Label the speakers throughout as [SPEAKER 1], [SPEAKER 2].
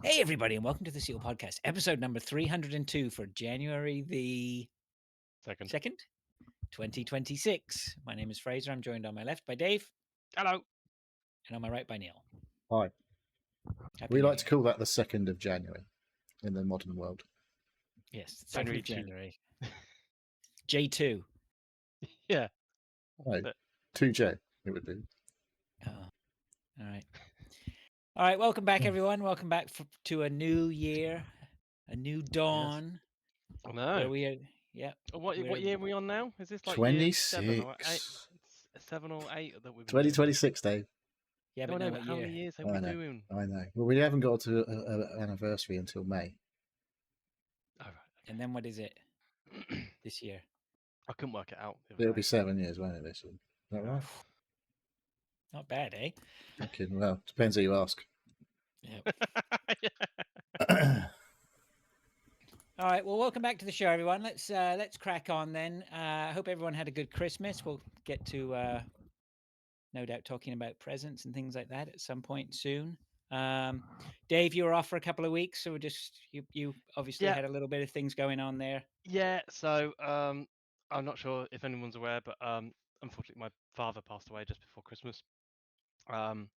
[SPEAKER 1] Hey, everybody, and welcome to the Seal Podcast, episode number 302 for January the
[SPEAKER 2] Second.
[SPEAKER 1] 2nd, 2026. My name is Fraser. I'm joined on my left by Dave,
[SPEAKER 2] Hello.
[SPEAKER 1] and on my right by Neil.
[SPEAKER 3] Hi.
[SPEAKER 1] Happy
[SPEAKER 3] We
[SPEAKER 1] New
[SPEAKER 3] like to
[SPEAKER 1] Year.
[SPEAKER 3] call that the 2nd of January in the modern world.
[SPEAKER 1] Yes, 2nd
[SPEAKER 2] January
[SPEAKER 1] of
[SPEAKER 2] 2.
[SPEAKER 1] January. J2.
[SPEAKER 2] Yeah.
[SPEAKER 3] Oh,
[SPEAKER 2] But-
[SPEAKER 3] 2J, it would be.
[SPEAKER 1] Oh, all right. All right, welcome back, everyone. Welcome back to a new year, a new dawn.
[SPEAKER 2] I know.
[SPEAKER 1] Where we are, yeah.
[SPEAKER 2] What year are we on now? Is this like year 7 or 8?
[SPEAKER 3] 26.
[SPEAKER 2] 7 or 8 that we've been
[SPEAKER 3] 2026, Dave.
[SPEAKER 1] Yeah,
[SPEAKER 2] doing?
[SPEAKER 1] but
[SPEAKER 2] No,
[SPEAKER 1] no,
[SPEAKER 2] but
[SPEAKER 1] what
[SPEAKER 2] how
[SPEAKER 1] year?
[SPEAKER 2] many years have
[SPEAKER 3] I
[SPEAKER 2] we
[SPEAKER 3] know.
[SPEAKER 2] doing?
[SPEAKER 3] I know. Well, we haven't got to an anniversary until May.
[SPEAKER 2] Oh, right.
[SPEAKER 1] And then what is it this year?
[SPEAKER 2] I couldn't work it out. the other
[SPEAKER 3] It'll
[SPEAKER 2] day.
[SPEAKER 3] be 7 years, won't it, this one? Is that right?
[SPEAKER 1] Not bad, eh?
[SPEAKER 3] Okay, well, depends who you ask.
[SPEAKER 1] Yeah.
[SPEAKER 2] Yeah.
[SPEAKER 1] All right. Well, welcome back to the show, everyone. Let's crack on then. I hope everyone had a good Christmas. We'll get to no doubt talking about presents and things like that at some point soon. Dave, you were off for a couple of weeks, so just you obviously
[SPEAKER 2] Yeah.
[SPEAKER 1] had a little bit of things going on there.
[SPEAKER 2] Yeah, so I'm not sure if anyone's aware, but unfortunately my father passed away just before Christmas.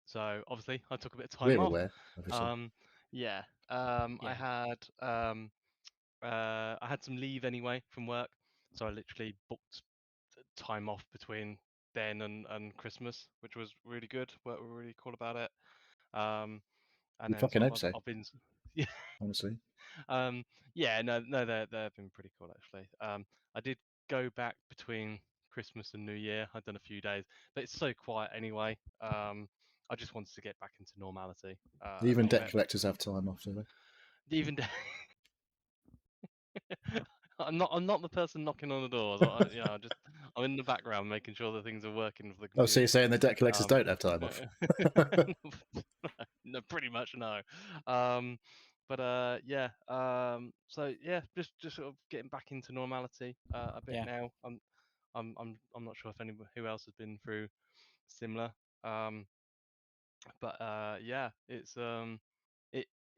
[SPEAKER 2] So obviously I took a bit of time
[SPEAKER 3] We're
[SPEAKER 2] off.
[SPEAKER 3] aware, obviously.
[SPEAKER 2] Yeah.
[SPEAKER 1] Yeah.
[SPEAKER 2] I had some leave anyway from work, so I literally booked time off between then and Christmas, which was really good. What were really cool about it. And
[SPEAKER 3] You
[SPEAKER 2] then
[SPEAKER 3] fucking
[SPEAKER 2] sort
[SPEAKER 3] hope
[SPEAKER 2] of
[SPEAKER 3] so,
[SPEAKER 2] I've been yeah.
[SPEAKER 3] honestly.
[SPEAKER 2] Yeah, no, they've been pretty cool actually. I did go back between Christmas and New Year. I'd done a few days, but it's so quiet anyway. I just wanted to get back into normality. a
[SPEAKER 3] Even
[SPEAKER 2] little
[SPEAKER 3] debt
[SPEAKER 2] bit.
[SPEAKER 3] collectors have time off, do they?
[SPEAKER 2] Even I'm not the person knocking on the doors. I'm in the background making sure that things are working for the
[SPEAKER 3] Oh, so you're
[SPEAKER 2] community.
[SPEAKER 3] saying the debt collectors don't have time off?
[SPEAKER 2] No, pretty much no. Yeah. So yeah, just sort of getting back into normality a bit
[SPEAKER 1] Yeah.
[SPEAKER 2] now. I'm not sure if anyone who else has been through similar. Yeah, it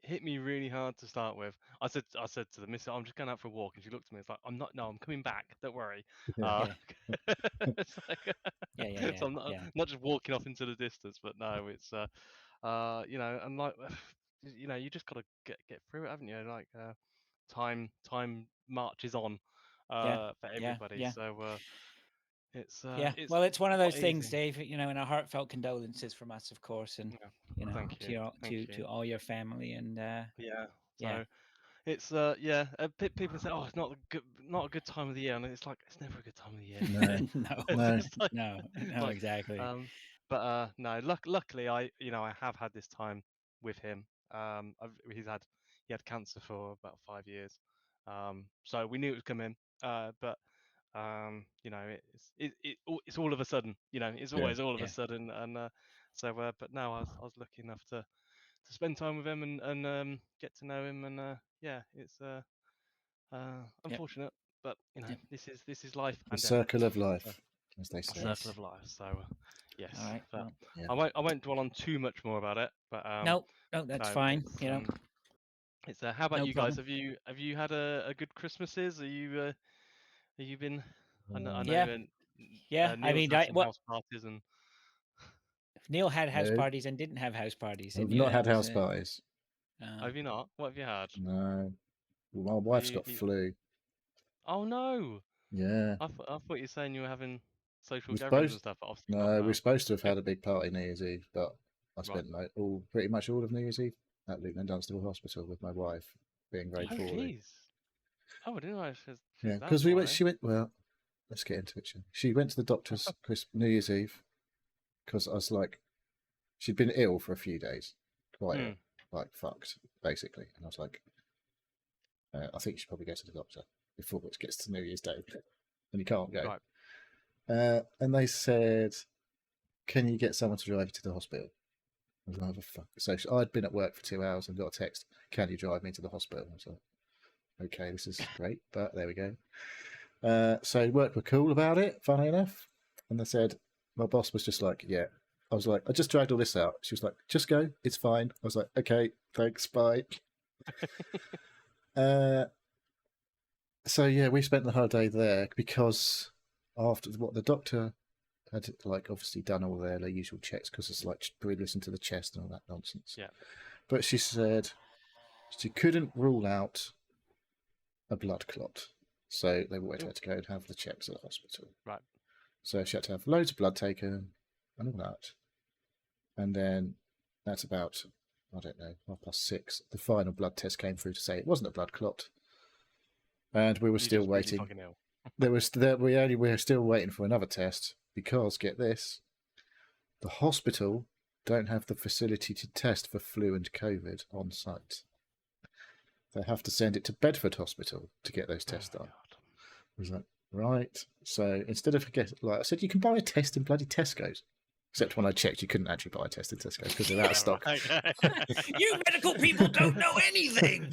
[SPEAKER 2] hit me really hard to start with. I said to the missus, I'm just going out for a walk, and she looked at me. It's like, I'm coming back. Don't worry.
[SPEAKER 3] Yeah.
[SPEAKER 2] It's like,
[SPEAKER 1] Yeah.
[SPEAKER 2] so I'm not just walking off into the distance, but no, it's and like, you just gotta get through it, haven't you? Like, time marches on for everybody.
[SPEAKER 1] Yeah.
[SPEAKER 2] So it's
[SPEAKER 1] Yeah.
[SPEAKER 2] it's
[SPEAKER 1] Well, it's one of those
[SPEAKER 2] not
[SPEAKER 1] things,
[SPEAKER 2] easy.
[SPEAKER 1] Dave. And our heartfelt condolences from us, of course, and
[SPEAKER 2] Yeah. Thank
[SPEAKER 1] to
[SPEAKER 2] you.
[SPEAKER 1] your,
[SPEAKER 2] Thank
[SPEAKER 1] to
[SPEAKER 2] you.
[SPEAKER 1] all your family and
[SPEAKER 2] Yeah.
[SPEAKER 1] yeah.
[SPEAKER 2] So it's people say, oh, it's not a good time of the year, and it's like it's never a good time of the year.
[SPEAKER 3] No.
[SPEAKER 1] No,
[SPEAKER 3] No.
[SPEAKER 2] It's like,
[SPEAKER 1] no,
[SPEAKER 2] like,
[SPEAKER 1] exactly.
[SPEAKER 2] No. Luckily, I have had this time with him. He had cancer for about 5 years. So we knew it was coming. But it's all of a sudden. It's
[SPEAKER 3] Yeah.
[SPEAKER 2] always all of a
[SPEAKER 1] Yeah.
[SPEAKER 2] sudden. And but no, I was lucky enough to spend time with him and get to know him. And yeah, it's unfortunate, but
[SPEAKER 1] Yep.
[SPEAKER 2] this is life
[SPEAKER 3] The
[SPEAKER 2] and death.
[SPEAKER 3] circle of life,
[SPEAKER 2] So,
[SPEAKER 3] as they
[SPEAKER 2] a
[SPEAKER 3] say.
[SPEAKER 2] circle of life. So yes,
[SPEAKER 1] All right.
[SPEAKER 2] but
[SPEAKER 1] Well,
[SPEAKER 3] Yeah.
[SPEAKER 2] I won't dwell on too much more about it. But
[SPEAKER 1] no, that's
[SPEAKER 2] no,
[SPEAKER 1] fine.
[SPEAKER 2] it's how about
[SPEAKER 1] No
[SPEAKER 2] you guys?
[SPEAKER 1] problem.
[SPEAKER 2] Have you had a good Christmases? Have you been? I know
[SPEAKER 1] Yeah. Yeah. I
[SPEAKER 2] Neil's
[SPEAKER 1] mean,
[SPEAKER 2] had some house parties and
[SPEAKER 1] Neil had house
[SPEAKER 3] No.
[SPEAKER 1] parties and didn't have house parties,
[SPEAKER 3] I've
[SPEAKER 1] didn't you?
[SPEAKER 3] not
[SPEAKER 1] That
[SPEAKER 3] had
[SPEAKER 1] was
[SPEAKER 3] house parties.
[SPEAKER 2] have you not? What have you had?
[SPEAKER 3] No. Well, my wife's got flu.
[SPEAKER 2] Oh no!
[SPEAKER 3] Yeah.
[SPEAKER 2] I thought you were saying you were having social
[SPEAKER 3] We're
[SPEAKER 2] gatherings and
[SPEAKER 3] supposed.
[SPEAKER 2] stuff, but obviously not.
[SPEAKER 3] No,
[SPEAKER 2] No.
[SPEAKER 3] we're supposed to have had a big party New Year's Eve, but I
[SPEAKER 2] Right.
[SPEAKER 3] spent pretty much all of New Year's Eve at Luton and Dunstable Hospital with my wife, being very
[SPEAKER 2] Oh
[SPEAKER 3] poorly.
[SPEAKER 2] jeez. Oh, I didn't know she was
[SPEAKER 3] Yeah,
[SPEAKER 2] that
[SPEAKER 3] because
[SPEAKER 2] poorly.
[SPEAKER 3] she went. Well, let's get into it. She went to the doctor's New Year's Eve because I was like, she'd been ill for a few days, quite ill, like fucked, basically. And I was like, I think you should probably go to the doctor before it gets to New Year's Day, and you can't go.
[SPEAKER 2] Right.
[SPEAKER 3] And they said, "Can you get someone to drive you to the hospital?" I was like, "Oh, fuck." So I'd been at work for 2 hours and got a text, "Can you drive me to the hospital?" I was like, "Okay, this is great," but there we go. So work were cool about it, funny enough. And they said, my boss was just like, "Yeah, I was like, I just dragged all this out. She was like, just go, it's fine. I was like, okay, thanks, bye. So yeah, we spent the whole day there because after what the doctor had like obviously done all their usual checks because it's like we listen to the chest and all that nonsense.
[SPEAKER 2] Yeah.
[SPEAKER 3] But she said she couldn't rule out a blood clot, so they wanted her to go and have the checks at the hospital.
[SPEAKER 2] Right.
[SPEAKER 3] So she had to have loads of blood taken and all that, and then that's about, I don't know, 6:30. The final blood test came through to say it wasn't a blood clot. And we were still waiting. We were still waiting for another test because, get this, the hospital don't have the facility to test for flu and COVID on site. They have to send it to Bedford Hospital to get those tests done. I was like, right. So instead of I said, you can buy a test in bloody Tesco's. Except when I checked, you couldn't actually buy a test in Tesco's because they're out of stock.
[SPEAKER 1] You medical people don't know anything.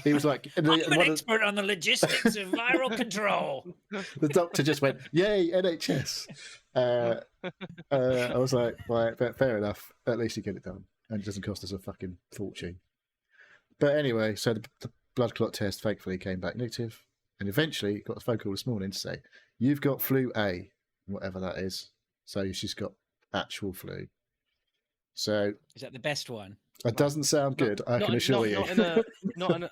[SPEAKER 3] He was like,
[SPEAKER 1] I'm an expert on the logistics of viral control.
[SPEAKER 3] The doctor just went, yay, NHS. I was like, right, but fair enough. At least you get it done. And it doesn't cost us a fucking fortune. But anyway, so the blood clot test thankfully came back negative. And eventually got a phone call this morning to say, you've got flu A, whatever that is. So she's got actual flu. So
[SPEAKER 1] is that the best one?
[SPEAKER 3] It doesn't sound good, I can assure you.
[SPEAKER 2] Not in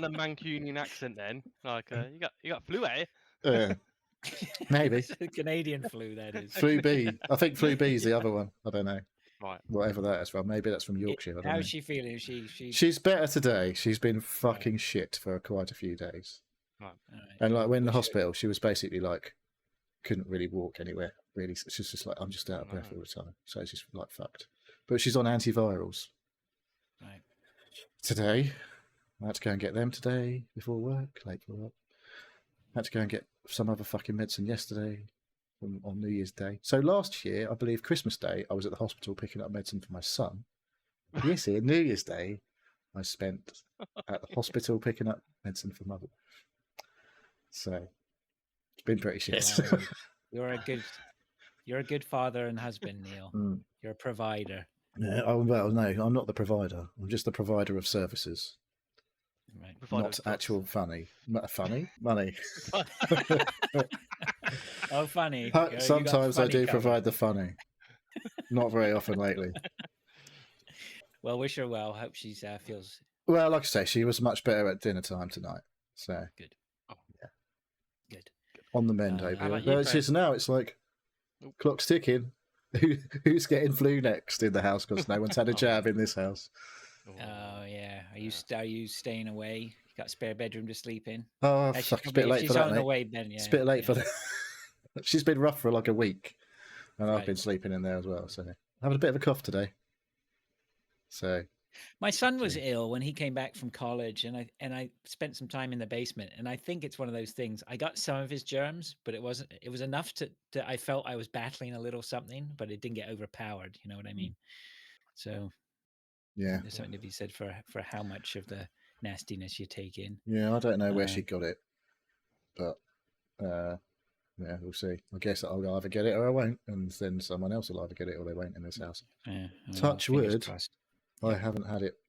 [SPEAKER 2] a Mancunian accent then. Like you got flu, eh?
[SPEAKER 3] Maybe.
[SPEAKER 1] It's a Canadian flu, that is.
[SPEAKER 3] Flu B. I think flu B is the other one. I don't know.
[SPEAKER 2] Right.
[SPEAKER 3] Whatever that is from. Maybe that's from Yorkshire. I don't know.
[SPEAKER 1] How's she feeling?
[SPEAKER 3] She's better today. She's been fucking shit for quite a few days.
[SPEAKER 2] Right.
[SPEAKER 3] And like when in the hospital, she was basically like couldn't really walk anywhere. Really, she's just like, I'm just out of breath all the time. So she's like fucked. But she's on antivirals.
[SPEAKER 1] Right.
[SPEAKER 3] Today, I had to go and get them today before work, late for work. I had to go and get some other fucking medicine yesterday on New Year's Day. So last year, I believe Christmas Day, I was at the hospital picking up medicine for my son. This year, New Year's Day, I spent at the hospital picking up medicine for mother. So it's been pretty shit.
[SPEAKER 1] Wow. You're a good father and husband, Neil. You're a provider.
[SPEAKER 3] Yeah, well, no, I'm not the provider. I'm just the provider of services.
[SPEAKER 1] Right.
[SPEAKER 3] Not actual money. Money.
[SPEAKER 1] Oh, funny.
[SPEAKER 3] Sometimes
[SPEAKER 1] funny
[SPEAKER 3] I do
[SPEAKER 1] covered.
[SPEAKER 3] provide the funny. Not very often lately.
[SPEAKER 1] Well, wish her well. Hope she feels...
[SPEAKER 3] Well, like I say, she was much better at dinner time tonight. So
[SPEAKER 1] good. Oh,
[SPEAKER 3] yeah.
[SPEAKER 1] Good.
[SPEAKER 3] On the mend,
[SPEAKER 2] how about
[SPEAKER 3] but
[SPEAKER 2] you,
[SPEAKER 3] it's just now, it's like, clock's ticking. Who's getting flu next in the house? Because no one's had a jab in this house.
[SPEAKER 1] Oh yeah. Are you staying away? You got a spare bedroom to sleep in?
[SPEAKER 3] Oh fuck! It's a bit late for that, mate.
[SPEAKER 1] Away, then, yeah,
[SPEAKER 3] it's a bit late for that. She's been rough for like a week, and I've
[SPEAKER 1] Right.
[SPEAKER 3] been sleeping in there as well. So having a bit of a cough today. So
[SPEAKER 1] my son was ill when he came back from college, and I spent some time in the basement. And I think it's one of those things. I got some of his germs, but it was enough to I felt I was battling a little something, but it didn't get overpowered. You know what I mean? So
[SPEAKER 3] yeah,
[SPEAKER 1] there's something to be said for how much of the nastiness you take in.
[SPEAKER 3] Yeah, I don't know where she got it, but yeah, we'll see. I guess I'll either get it or I won't, and then someone else will either get it or they won't in this house.
[SPEAKER 1] Yeah,
[SPEAKER 3] Touch wood.
[SPEAKER 1] Crossed.
[SPEAKER 3] I haven't had it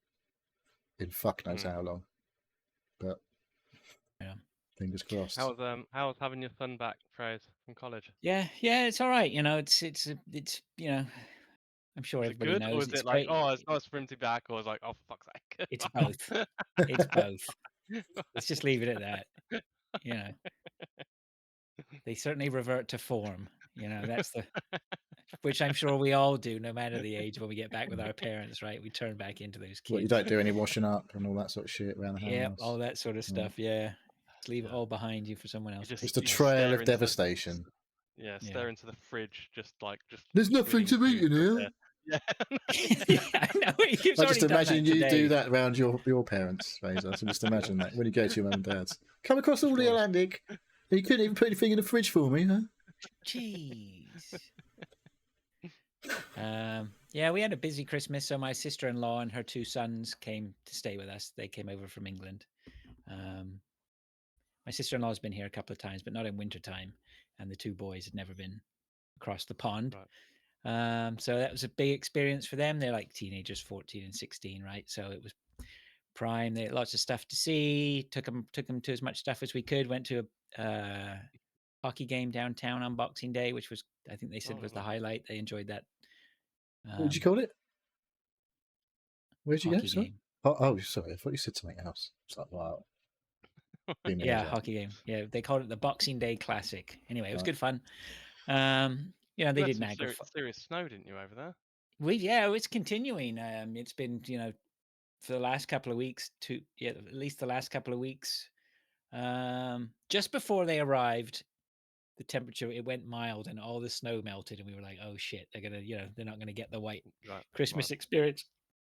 [SPEAKER 3] in fuck knows how long, but
[SPEAKER 1] yeah,
[SPEAKER 3] fingers crossed.
[SPEAKER 2] How's having your son back, Fraser, from college?
[SPEAKER 1] Yeah, it's all right. You know, it's you know, I'm sure everybody knows.
[SPEAKER 2] Or is it like, oh, it's nice for him to be back, or it's like, oh, for fuck's sake?
[SPEAKER 1] It's both. It's both. Let's just leave it at that. You know, they certainly revert to form. You know, that's which I'm sure we all do, no matter the age. When we get back with our parents, right, we turn back into those kids.
[SPEAKER 3] What, you don't do any washing up and all that sort of shit around the house?
[SPEAKER 1] Yeah, all that sort of stuff. Yeah, just leave it all behind you for someone else.
[SPEAKER 3] Just a trail of devastation.
[SPEAKER 2] Stare into the fridge, just.
[SPEAKER 3] There's nothing to eat in here.
[SPEAKER 2] Yeah.
[SPEAKER 1] I know.
[SPEAKER 3] I just imagine you do that around your parents, Fraser. So just imagine that when you go to your mum and dad's. Come across all the Atlantic, and you couldn't even put anything in the fridge for me, huh?
[SPEAKER 1] Jeez. Yeah, we had a busy Christmas. So my sister-in-law and her two sons came to stay with us. They came over from England. My sister-in-law's been here a couple of times, but not in wintertime. And the two boys had never been across the pond. So that was a big experience for them. They're like teenagers, 14 and 16, right? So it was prime. They had lots of stuff to see. Took them to as much stuff as we could. Went to a hockey game downtown on Boxing Day, which was, I think they said, was the
[SPEAKER 2] lovely.
[SPEAKER 1] highlight. They enjoyed that.
[SPEAKER 3] What did you call it? Where'd you go?
[SPEAKER 1] Hockey
[SPEAKER 3] Sorry?
[SPEAKER 1] game.
[SPEAKER 3] Oh, sorry. I thought you said something else. It's like, wow.
[SPEAKER 1] Yeah, hockey game. Yeah, they called it the Boxing Day Classic. Anyway, it was
[SPEAKER 3] Right.
[SPEAKER 1] good fun. You know, they
[SPEAKER 2] You had
[SPEAKER 1] did
[SPEAKER 2] some
[SPEAKER 1] Niagara.
[SPEAKER 2] serious snow, didn't you, over there?
[SPEAKER 1] It's continuing. It's been, you know, for the last couple of weeks, at least the last couple of weeks. Just before they arrived, the temperature, it went mild and all the snow melted, and we were like, oh shit, they're gonna, you know, they're not gonna get the white
[SPEAKER 2] Right.
[SPEAKER 1] Christmas experience.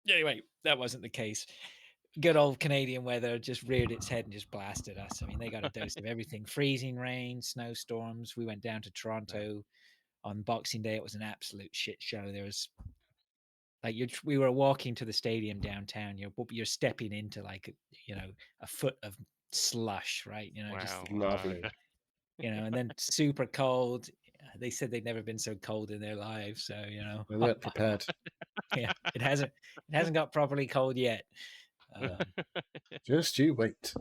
[SPEAKER 1] Anyway, that wasn't the case. Good old Canadian weather just reared its head and just blasted us. I mean, they got a dose of everything: freezing rain, snowstorms. We went down to Toronto on Boxing Day. It was an absolute shit show. There was like we were walking to the stadium downtown. You're stepping into like, you know, a foot of slush, right? You know,
[SPEAKER 2] Wow.
[SPEAKER 1] just
[SPEAKER 3] Lovely.
[SPEAKER 2] Okay.
[SPEAKER 1] you know, and then super cold. They said they'd never been so cold in their lives. So, you know,
[SPEAKER 3] They weren't prepared.
[SPEAKER 1] yeah, it hasn't got properly cold yet.
[SPEAKER 3] Just you wait.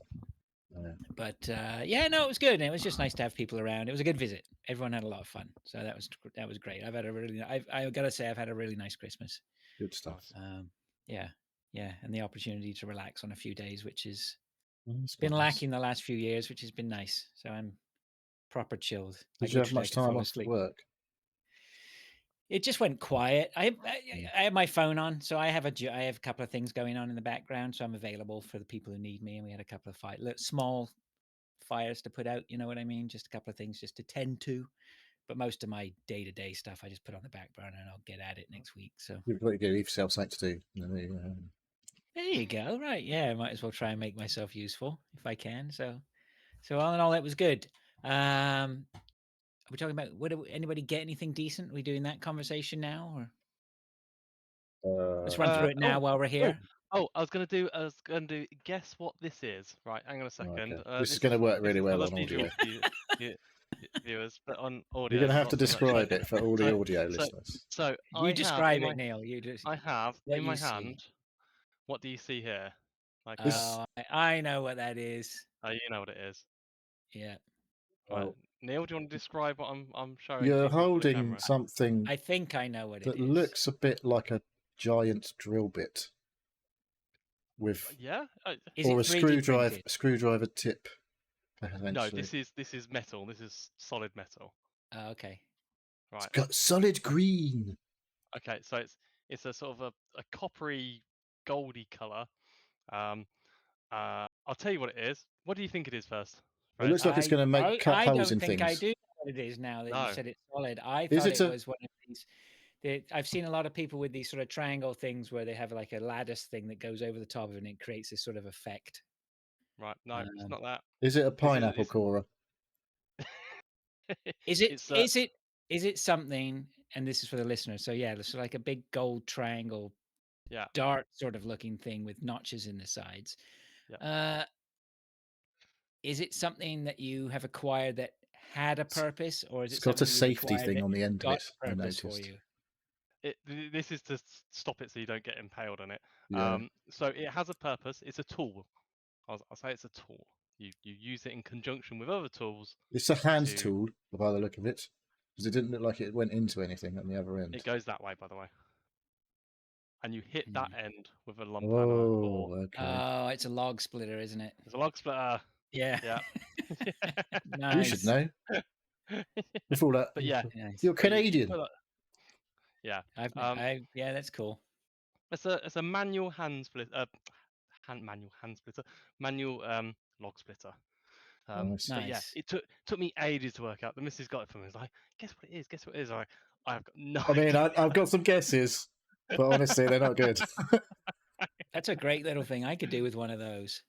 [SPEAKER 1] But yeah, no, it was good. And it was just nice to have people around. It was a good visit. Everyone had a lot of fun. So that was great. I gotta say, I've had a really nice Christmas.
[SPEAKER 3] Good stuff.
[SPEAKER 1] Yeah, and the opportunity to relax on a few days, which has
[SPEAKER 3] That's
[SPEAKER 1] been
[SPEAKER 3] nice.
[SPEAKER 1] lacking the last few years, which has been nice. So I'm proper chilled.
[SPEAKER 3] Did you have much time off work?
[SPEAKER 1] It just went quiet. I have my phone on, so I have a couple of things going on in the background, so I'm available for the people who need me. And we had a couple of small fires to put out. You know what I mean? Just a couple of things just to tend to. But most of my day-to-day stuff, I just put on the back burner, and I'll get at it next week. So
[SPEAKER 3] You've got to give yourself something to do.
[SPEAKER 1] there you go. Right? Yeah, I might as well try and make myself useful if I can. So all in all, that was good. Are we talking about anybody get anything decent? Are we doing that conversation now, or let's run through it now while we're here?
[SPEAKER 2] I was gonna do. Guess what this is? Right, hang on a second.
[SPEAKER 3] Okay. This is going to work really well on audio.
[SPEAKER 2] Viewers, but on audio.
[SPEAKER 3] You're going to have to describe it for all the audio listeners.
[SPEAKER 2] So
[SPEAKER 1] you describe it, Neil.
[SPEAKER 2] I have in my hand. What do you see here? Like,
[SPEAKER 1] I know what that is.
[SPEAKER 2] Oh, you know what it is.
[SPEAKER 1] Yeah.
[SPEAKER 2] Right. Neil, do you want to describe what I'm showing?
[SPEAKER 3] You're
[SPEAKER 2] people
[SPEAKER 3] holding something.
[SPEAKER 1] I think I know what it is.
[SPEAKER 3] That looks a bit like a giant drill bit with or a screwdriver tip.
[SPEAKER 2] No, this is metal. This is solid metal.
[SPEAKER 1] Oh, okay.
[SPEAKER 2] Right.
[SPEAKER 3] It's got solid green.
[SPEAKER 2] Okay, so it's a sort of a coppery, goldy color. I'll tell you what it is. What do you think it is first?
[SPEAKER 3] It looks like it's going to cut holes in things.
[SPEAKER 1] I do know what it is now that you said it's solid. I thought it was one of these. I've seen a lot of people with these sort of triangle things where they have like a lattice thing that goes over the top of it and it creates this sort of effect.
[SPEAKER 2] Right. No, it's not that.
[SPEAKER 3] Is it a pineapple corer?
[SPEAKER 1] Is it something? And this is for the listener. So yeah, it's like a big gold triangle, dart sort of looking thing with notches in the sides.
[SPEAKER 2] Yeah.
[SPEAKER 1] Is it something that you have acquired that had a purpose, or is it?
[SPEAKER 3] It's got a safety thing on the end of it. I noticed.
[SPEAKER 1] For you?
[SPEAKER 2] This is to stop it so you don't get impaled on it.
[SPEAKER 3] Yeah.
[SPEAKER 2] So it has a purpose. It's a tool. I'll say it's a tool. You use it in conjunction with other tools.
[SPEAKER 3] It's a hand tool, by the look of it, because it didn't look like it went into anything on the other end.
[SPEAKER 2] It goes that way, by the way. And you hit that end with a lump
[SPEAKER 3] hammer.
[SPEAKER 1] Oh, it's a log splitter, isn't it?
[SPEAKER 2] It's a log splitter.
[SPEAKER 1] Yeah.
[SPEAKER 3] Nice. You should know. With all that.
[SPEAKER 2] But yeah,
[SPEAKER 3] you're Canadian.
[SPEAKER 2] Yeah.
[SPEAKER 1] Yeah, that's cool.
[SPEAKER 2] It's a manual hand splitter. Manual log splitter.
[SPEAKER 3] Nice.
[SPEAKER 2] But yeah, it took me ages to work out. The missus got it for me. I was like, guess what it is? I've got no idea.
[SPEAKER 3] I've got some guesses, but honestly, they're not good.
[SPEAKER 1] That's a great little thing. I could do with one of those.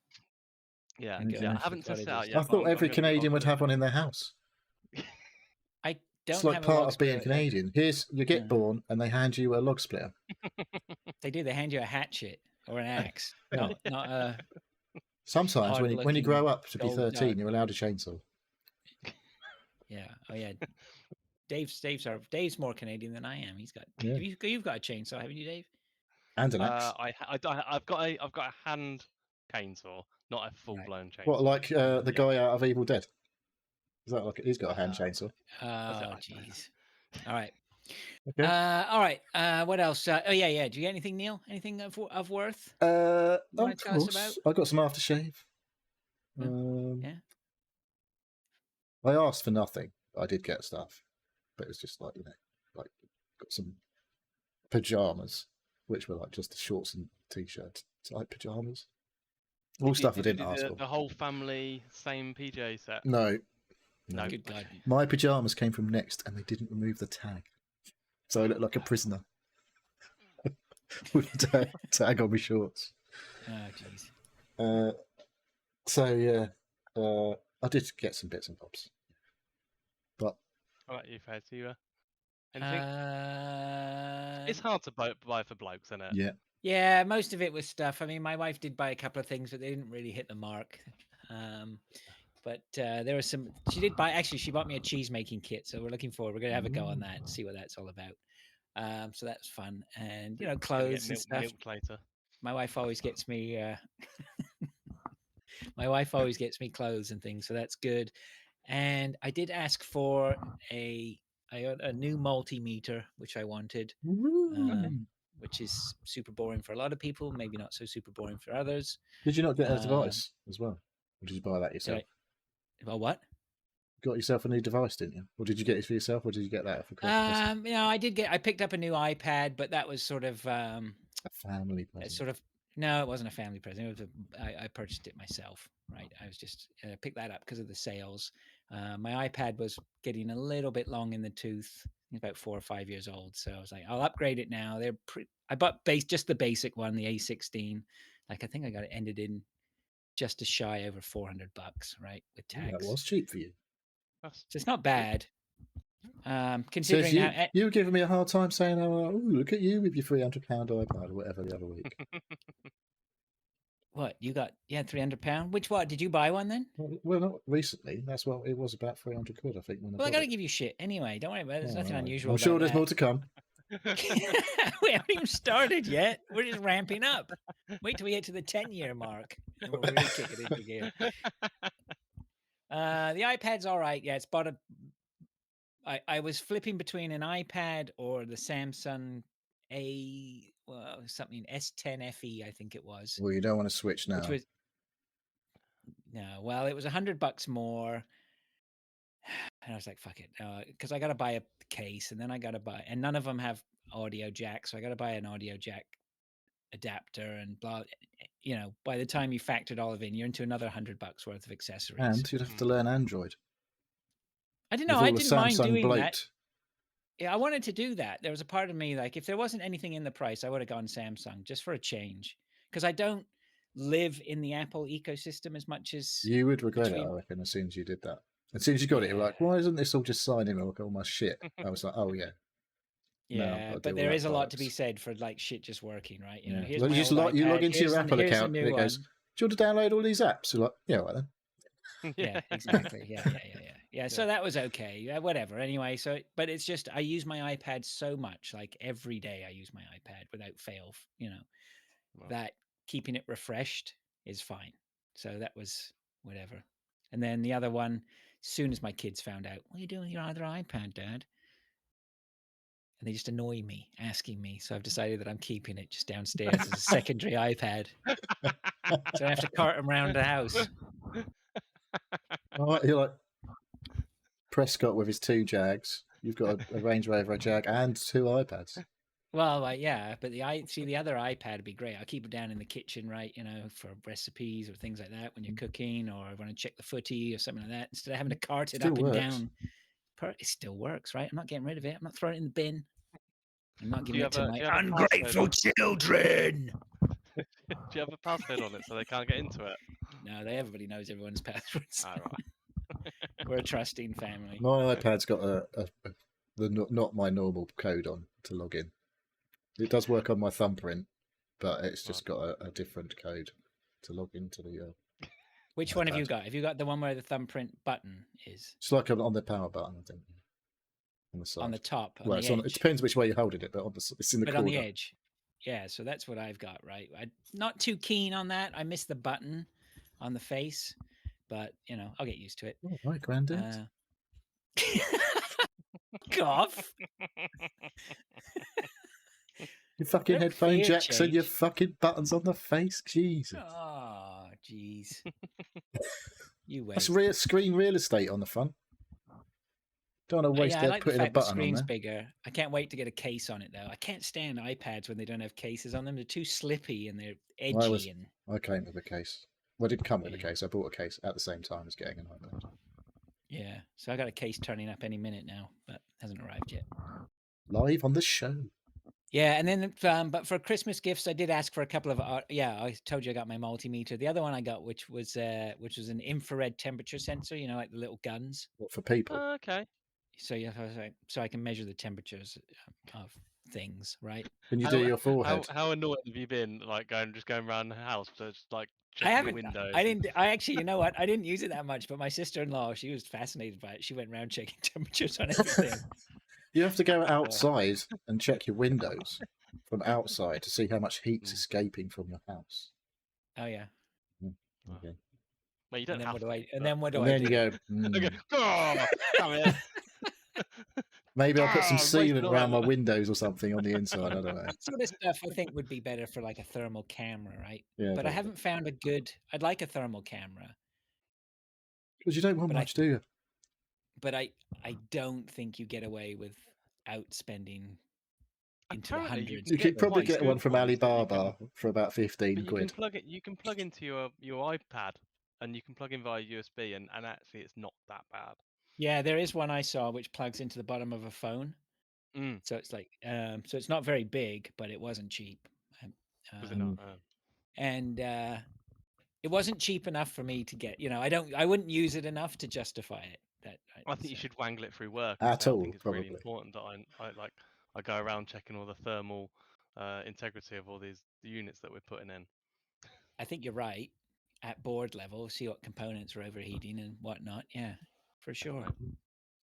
[SPEAKER 2] Yeah, I haven't tested it out yet.
[SPEAKER 3] I thought every Canadian would have one in their house.
[SPEAKER 1] I don't.
[SPEAKER 3] It's like part of being Canadian. You get born, and they hand you a log splitter.
[SPEAKER 1] They do. They hand you a hatchet or an axe. not a.
[SPEAKER 3] Sometimes when you grow up to be 13, you're allowed a chainsaw.
[SPEAKER 1] Yeah. Oh yeah. Dave's more Canadian than I am. He's got.
[SPEAKER 3] Yeah.
[SPEAKER 1] You've got a chainsaw, haven't you, Dave?
[SPEAKER 3] And an axe.
[SPEAKER 2] I've got a hand chainsaw, not a full blown chainsaw.
[SPEAKER 3] What, like the guy out of Evil Dead? Is that like he's got a hand chainsaw?
[SPEAKER 1] Oh, jeez. All right.
[SPEAKER 3] Okay.
[SPEAKER 1] All right. What else? Oh, yeah. Do you get anything, Neil? Anything of worth?
[SPEAKER 3] Of
[SPEAKER 1] wanna tell us
[SPEAKER 3] course. I got some aftershave.
[SPEAKER 1] Yeah.
[SPEAKER 3] I asked for nothing. I did get stuff, but it was just like like got some pajamas, which were like just the shorts and t-shirt type pajamas. All stuff I didn't ask for.
[SPEAKER 2] The whole family same PJ set.
[SPEAKER 3] No.
[SPEAKER 1] Good God.
[SPEAKER 3] My pajamas came from Next, and they didn't remove the tag, so I looked like a prisoner with a tag on my shorts.
[SPEAKER 1] Oh, jeez.
[SPEAKER 3] So yeah, I did get some bits and bobs, but
[SPEAKER 2] How about you, Faz? Anything?
[SPEAKER 1] Uh,
[SPEAKER 2] It's hard to buy for blokes, isn't it?
[SPEAKER 3] yeah.
[SPEAKER 1] Yeah, most of it was stuff. I mean, my wife did buy a couple of things, but they didn't really hit the mark. But there was some. She did buy. Actually, she bought me a cheese making kit, so we're looking forward. We're gonna have a go on that and see what that's all about. So that's fun, and clothes and stuff.
[SPEAKER 2] Milk later.
[SPEAKER 1] My wife always gets me. My wife always gets me clothes and things, so that's good. And I did ask for a new multimeter, which I wanted. Which is super boring for a lot of people, maybe not so super boring for others.
[SPEAKER 3] Did you not get a device as well? Or did you buy that yourself?
[SPEAKER 1] Well, what?
[SPEAKER 3] Got yourself a new device, didn't you? Or did you get it for yourself, or did you get that for Christmas?
[SPEAKER 1] I picked up a new iPad, but that was sort of
[SPEAKER 3] a family present.
[SPEAKER 1] No, it wasn't a family present. It was I purchased it myself, right? I was just picked that up because of the sales. My iPad was getting a little bit long in the tooth. It's about 4 or 5 years old, so I was like, I'll upgrade it now. I bought just the basic one, the A16. Like I think I got it ended in just a shy over $400, right, with tags.
[SPEAKER 3] That was cheap for you.
[SPEAKER 1] So it's not bad.
[SPEAKER 3] So
[SPEAKER 1] Considering
[SPEAKER 3] you were giving me a hard time saying, "Oh, look at you with your £300 iPad or whatever the other week."
[SPEAKER 1] What you got? Yeah, £300. Which one did you buy one then?
[SPEAKER 3] Well, not recently. That's what it was, about 300 quid, I think.
[SPEAKER 1] Well, I got to give you shit anyway. Don't worry about it. There's nothing unusual.
[SPEAKER 3] I'm sure there's more to come.
[SPEAKER 1] We haven't even started yet. We're just ramping up. Wait till we get to the 10-year mark, and we'll really kick it into gear. The iPad's all right. Yeah, it's bought a. I was flipping between an iPad or the Samsung something S10 FE, I think it was.
[SPEAKER 3] Well, you don't want to switch now.
[SPEAKER 1] No, well, it was $100 more. And I was like, fuck it. Because I got to buy a case, and then I got to buy, and none of them have audio jack. So I got to buy an audio jack adapter and blah. By the time you factor it all in, you're into another $100 worth of accessories.
[SPEAKER 3] And you'd have to learn Android.
[SPEAKER 1] I didn't know. I didn't mind doing that. Yeah, I wanted to do that. There was a part of me, like, if there wasn't anything in the price, I would have gone Samsung just for a change. Because I don't live in the Apple ecosystem as much as...
[SPEAKER 3] You would regret it, I reckon, as soon as you did that. As soon as you got it, you're like, why isn't this all just signing like all my shit? I was like, oh, yeah.
[SPEAKER 1] Yeah, but there is a lot to be said for, like, shit just working, right? Here's
[SPEAKER 3] you just log into your Apple account, and it goes, do you want to download all these apps? You're like, yeah, right then.
[SPEAKER 1] Yeah, exactly. Yeah. So that was okay. Yeah, whatever. Anyway, but it's just I use my iPad so much, like every day I use my iPad without fail. That keeping it refreshed is fine. So that was whatever. And then the other one, as soon as my kids found out, what are you doing with your other iPad, Dad? And they just annoy me, asking me. So I've decided that I'm keeping it just downstairs as a secondary iPad. So I have to cart them around the house.
[SPEAKER 3] Oh, you're like Prescott with his 2 Jags. You've got a Range Rover, a Jag, and 2 iPads.
[SPEAKER 1] Well, yeah, but the other iPad would be great. I'll keep it down in the kitchen, right? For recipes or things like that when you're cooking, or I want to check the footy or something like that. Instead of having to cart it up and down, it still works, right? I'm not getting rid of it. I'm not throwing it in the bin. I'm not giving it to my ungrateful children.
[SPEAKER 2] Do you have a password on it so they can't get into it?
[SPEAKER 1] No, everybody knows everyone's passwords. All right. We're a trusting family.
[SPEAKER 3] My iPad's got not my normal code on to log in. It does work on my thumbprint, but it's just got a different code to log into the.
[SPEAKER 1] Which one have you got? Have you got the one where the thumbprint button is?
[SPEAKER 3] It's like on the power button, I think. on the side.
[SPEAKER 1] on the top. On
[SPEAKER 3] Well,
[SPEAKER 1] the edge.
[SPEAKER 3] it depends which way you're holding it, but it's in the corner.
[SPEAKER 1] On the edge. Yeah, so that's what I've got, right? I'm not too keen on that. I miss the button on the face, but I'll get used to it.
[SPEAKER 3] Oh, right, Grandad.
[SPEAKER 1] Cough.
[SPEAKER 3] Your fucking headphone jacks and your fucking buttons on the face. Jesus.
[SPEAKER 1] Oh, jeez. You wait.
[SPEAKER 3] That's screen real estate on the front. Don't want to waste
[SPEAKER 1] I like
[SPEAKER 3] putting
[SPEAKER 1] the
[SPEAKER 3] a
[SPEAKER 1] fact
[SPEAKER 3] button
[SPEAKER 1] the screen's
[SPEAKER 3] on there.
[SPEAKER 1] bigger. I can't wait to get a case on it, though. I can't stand iPads when they don't have cases on them. They're too slippy and they're edgy.
[SPEAKER 3] I came with a case. Well, I didn't come with a case. I bought a case at the same time as getting an iPad.
[SPEAKER 1] Yeah, so I got a case turning up any minute now, but hasn't arrived yet.
[SPEAKER 3] Live on the show.
[SPEAKER 1] Yeah, and then but for Christmas gifts, I did ask for a couple of. I told you I got my multimeter. The other one I got, which was an infrared temperature sensor. Like the little guns.
[SPEAKER 3] What, for people?
[SPEAKER 2] Okay.
[SPEAKER 1] So so I can measure the temperatures of things, right?
[SPEAKER 3] Can you do your forehead?
[SPEAKER 2] How annoyed have you been, like just going around the house, just like
[SPEAKER 1] I
[SPEAKER 2] checking
[SPEAKER 1] haven't.
[SPEAKER 2] windows?
[SPEAKER 1] I didn't. I actually, you know what? I didn't use it that much, but my sister-in-law, she was fascinated by it. She went around checking temperatures on everything.
[SPEAKER 3] You have to go outside and check your windows from outside to see how much heat's escaping from your house.
[SPEAKER 1] Oh yeah.
[SPEAKER 3] Okay.
[SPEAKER 2] Well, you don't have to.
[SPEAKER 1] And then what do I
[SPEAKER 3] then
[SPEAKER 1] do?
[SPEAKER 3] you go.
[SPEAKER 2] Okay. Oh, come here.
[SPEAKER 3] Maybe I'll put some
[SPEAKER 2] right,
[SPEAKER 3] sealant around my windows or something on the inside. I don't know.
[SPEAKER 1] That sort of stuff I think would be better for like a thermal camera, right?
[SPEAKER 3] Yeah,
[SPEAKER 1] but I haven't found a good. I'd like a thermal camera.
[SPEAKER 3] Because you don't want much, do you?
[SPEAKER 1] But I don't think you get away with outspending into the
[SPEAKER 2] Apparently,
[SPEAKER 1] hundreds.
[SPEAKER 3] You could probably get one from
[SPEAKER 2] ones that you
[SPEAKER 3] Alibaba for about 15
[SPEAKER 2] But
[SPEAKER 3] quid.
[SPEAKER 2] you can plug into your iPad, and you can plug in via USB, and actually it's not that bad.
[SPEAKER 1] Yeah, there is one I saw which plugs into the bottom of a phone. So it's like, so it's not very big, but it wasn't cheap.
[SPEAKER 2] Was it not?
[SPEAKER 1] And it wasn't cheap enough for me to get. I wouldn't use it enough to justify it.
[SPEAKER 2] I think you should wangle it through work.
[SPEAKER 3] At all,
[SPEAKER 2] I think it's
[SPEAKER 3] probably.
[SPEAKER 2] really important that I go around checking all the thermal integrity of all the units that we're putting in.
[SPEAKER 1] I think you're right. At board level, see what components are overheating and whatnot. Yeah, for sure.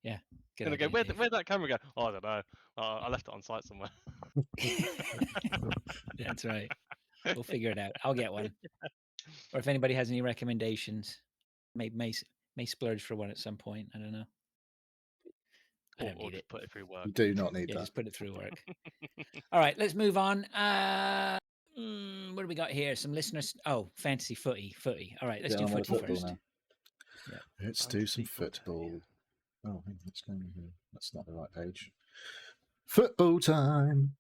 [SPEAKER 1] Yeah.
[SPEAKER 2] Gonna go. Where'd that camera go? Oh, I don't know. I left it on site somewhere.
[SPEAKER 1] That's right. We'll figure it out. I'll get one. Or if anybody has any recommendations, may splurge for one at some point. I don't know. I don't need it.
[SPEAKER 2] Put it through work.
[SPEAKER 3] You do not need that.
[SPEAKER 1] Just put it through work. All right, let's move on. What do we got here? Some listeners. Oh, fantasy footy. All right, let's do footy first.
[SPEAKER 3] Now. Yeah. Let's do some football. Oh, let's go here. That's not the right page. Football time.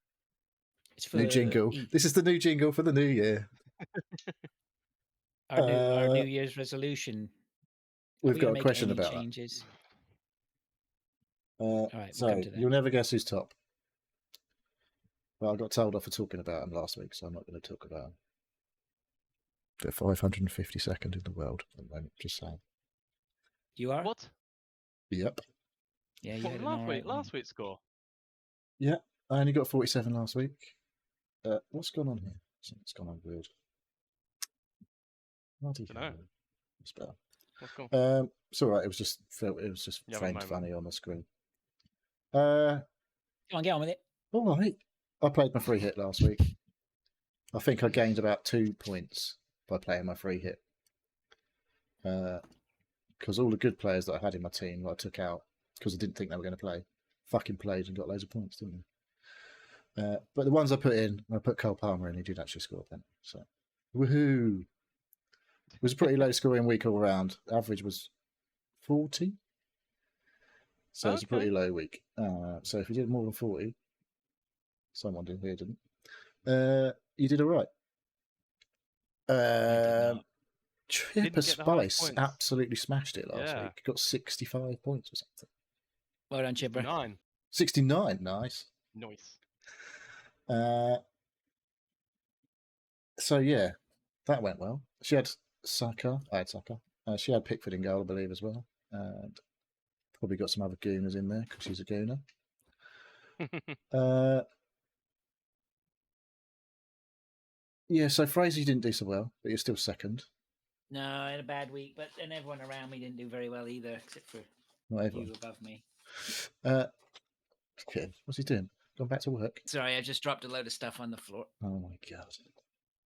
[SPEAKER 3] It's new jingle. This is the new jingle for the new year.
[SPEAKER 1] Our New Year's resolution.
[SPEAKER 3] We've got a question about
[SPEAKER 1] changes?
[SPEAKER 3] All right, so you'll never guess who's top. Well, I got told off for talking about him last week, so I'm not going to talk about him. The 552nd in the world at the moment, just saying.
[SPEAKER 1] You are?
[SPEAKER 2] What?
[SPEAKER 3] Yep.
[SPEAKER 1] Yeah, you had
[SPEAKER 2] last week's score.
[SPEAKER 3] Yeah, I only got 47 last week. What's gone on here? Something's gone on weird. I don't know. It's better.
[SPEAKER 2] What's gone?
[SPEAKER 3] It's all right. It was just framed funny on the screen.
[SPEAKER 1] Go on, get on with it.
[SPEAKER 3] All right. I played my free hit last week. I think I gained about 2 points by playing my free hit. Because all the good players that I had in my team, I took out because I didn't think they were going to play, fucking played and got loads of points, didn't they? But the ones I put in, I put Cole Palmer in, he did actually score a pen. So, woohoo! It was a pretty low scoring week all around. Average was 40. So it's a pretty low week. So if you did more than 40, someone did here, didn't. You did all right. Tripper Spice absolutely smashed it last week. Got 65 points or something.
[SPEAKER 1] Well done, Chipper.
[SPEAKER 3] 69, nice. So yeah, that went well. She had Saka. I had Saka. She had Pickford in goal, I believe, as well. And probably got some other gooners in there because she's a gooner. Yeah, so Fraser, you didn't do so well, but you're still second.
[SPEAKER 1] No, I had a bad week, but then everyone around me didn't do very well either, except for you above me.
[SPEAKER 3] Okay, what's he doing? Gone back to work?
[SPEAKER 1] Sorry, I just dropped a load of stuff on the floor.
[SPEAKER 3] Oh my god.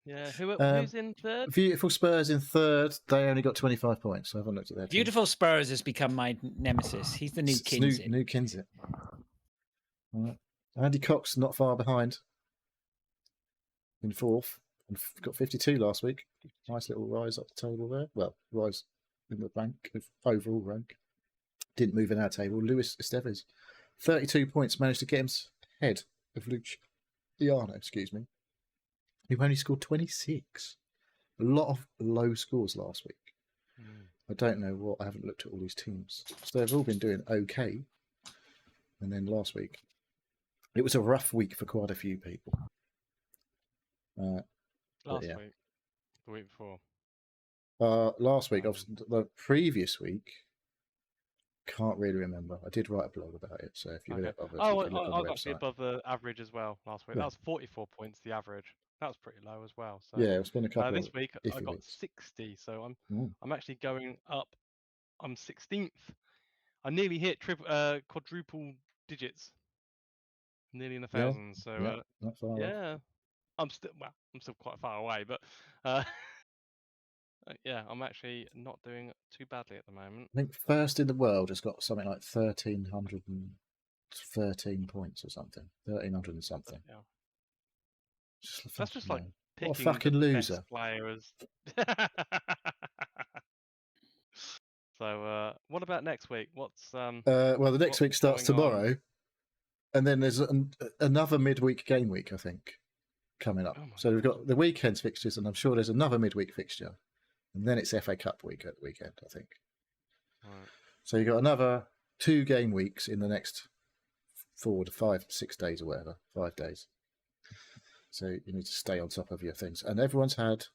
[SPEAKER 2] Yeah, who's in third?
[SPEAKER 3] Beautiful Spurs in third. They only got 25 points. So I haven't looked at their team.
[SPEAKER 1] Beautiful Spurs has become my nemesis. He's the new
[SPEAKER 3] It's
[SPEAKER 1] Kinsit.
[SPEAKER 3] New Kinsit. All right. Andy Cox not far behind in fourth. And got 52 last week. Nice little rise up the table there. Well, rise in the rank, overall rank. Didn't move in our table. Luis Esteves, 32 points, managed to get him ahead of Luciano, who only scored 26. A lot of low scores last week. I don't know what. I haven't looked at all these teams. So they've all been doing okay. And then last week, it was a rough week for quite a few people.
[SPEAKER 2] Last week, the week before.
[SPEAKER 3] Last week, the previous week, can't really remember. I did write a blog about it, so if you look on the
[SPEAKER 2] I got
[SPEAKER 3] website.
[SPEAKER 2] above the average as well last week.
[SPEAKER 3] Yeah.
[SPEAKER 2] That was 44 points, the average. That was pretty low as well. So
[SPEAKER 3] Yeah, it's been a couple.
[SPEAKER 2] This week I got
[SPEAKER 3] weeks.
[SPEAKER 2] 60, so I'm actually going up. I'm 16th. I nearly hit quadruple digits, nearly in the thousands. So
[SPEAKER 3] not far off.
[SPEAKER 2] I'm still quite far away, but yeah, I'm actually not doing too badly at the moment.
[SPEAKER 3] I think first in the world has got something like 1,313 points or something. 1,300 and something.
[SPEAKER 2] Yeah.
[SPEAKER 3] That's
[SPEAKER 2] just like picking
[SPEAKER 3] what a fucking loser.
[SPEAKER 2] Best players. So what about next week? What's
[SPEAKER 3] well, the next week starts tomorrow, and then there's another midweek game week, I think, coming up. So we've got the weekend's fixtures, and I'm sure there's another midweek fixture, and then it's FA Cup week at the weekend, I think.
[SPEAKER 2] Right.
[SPEAKER 3] So you've got another 2 game weeks in the next 4 to 5, 6 days or whatever, 5 days. So you need to stay on top of your things. And everyone's had,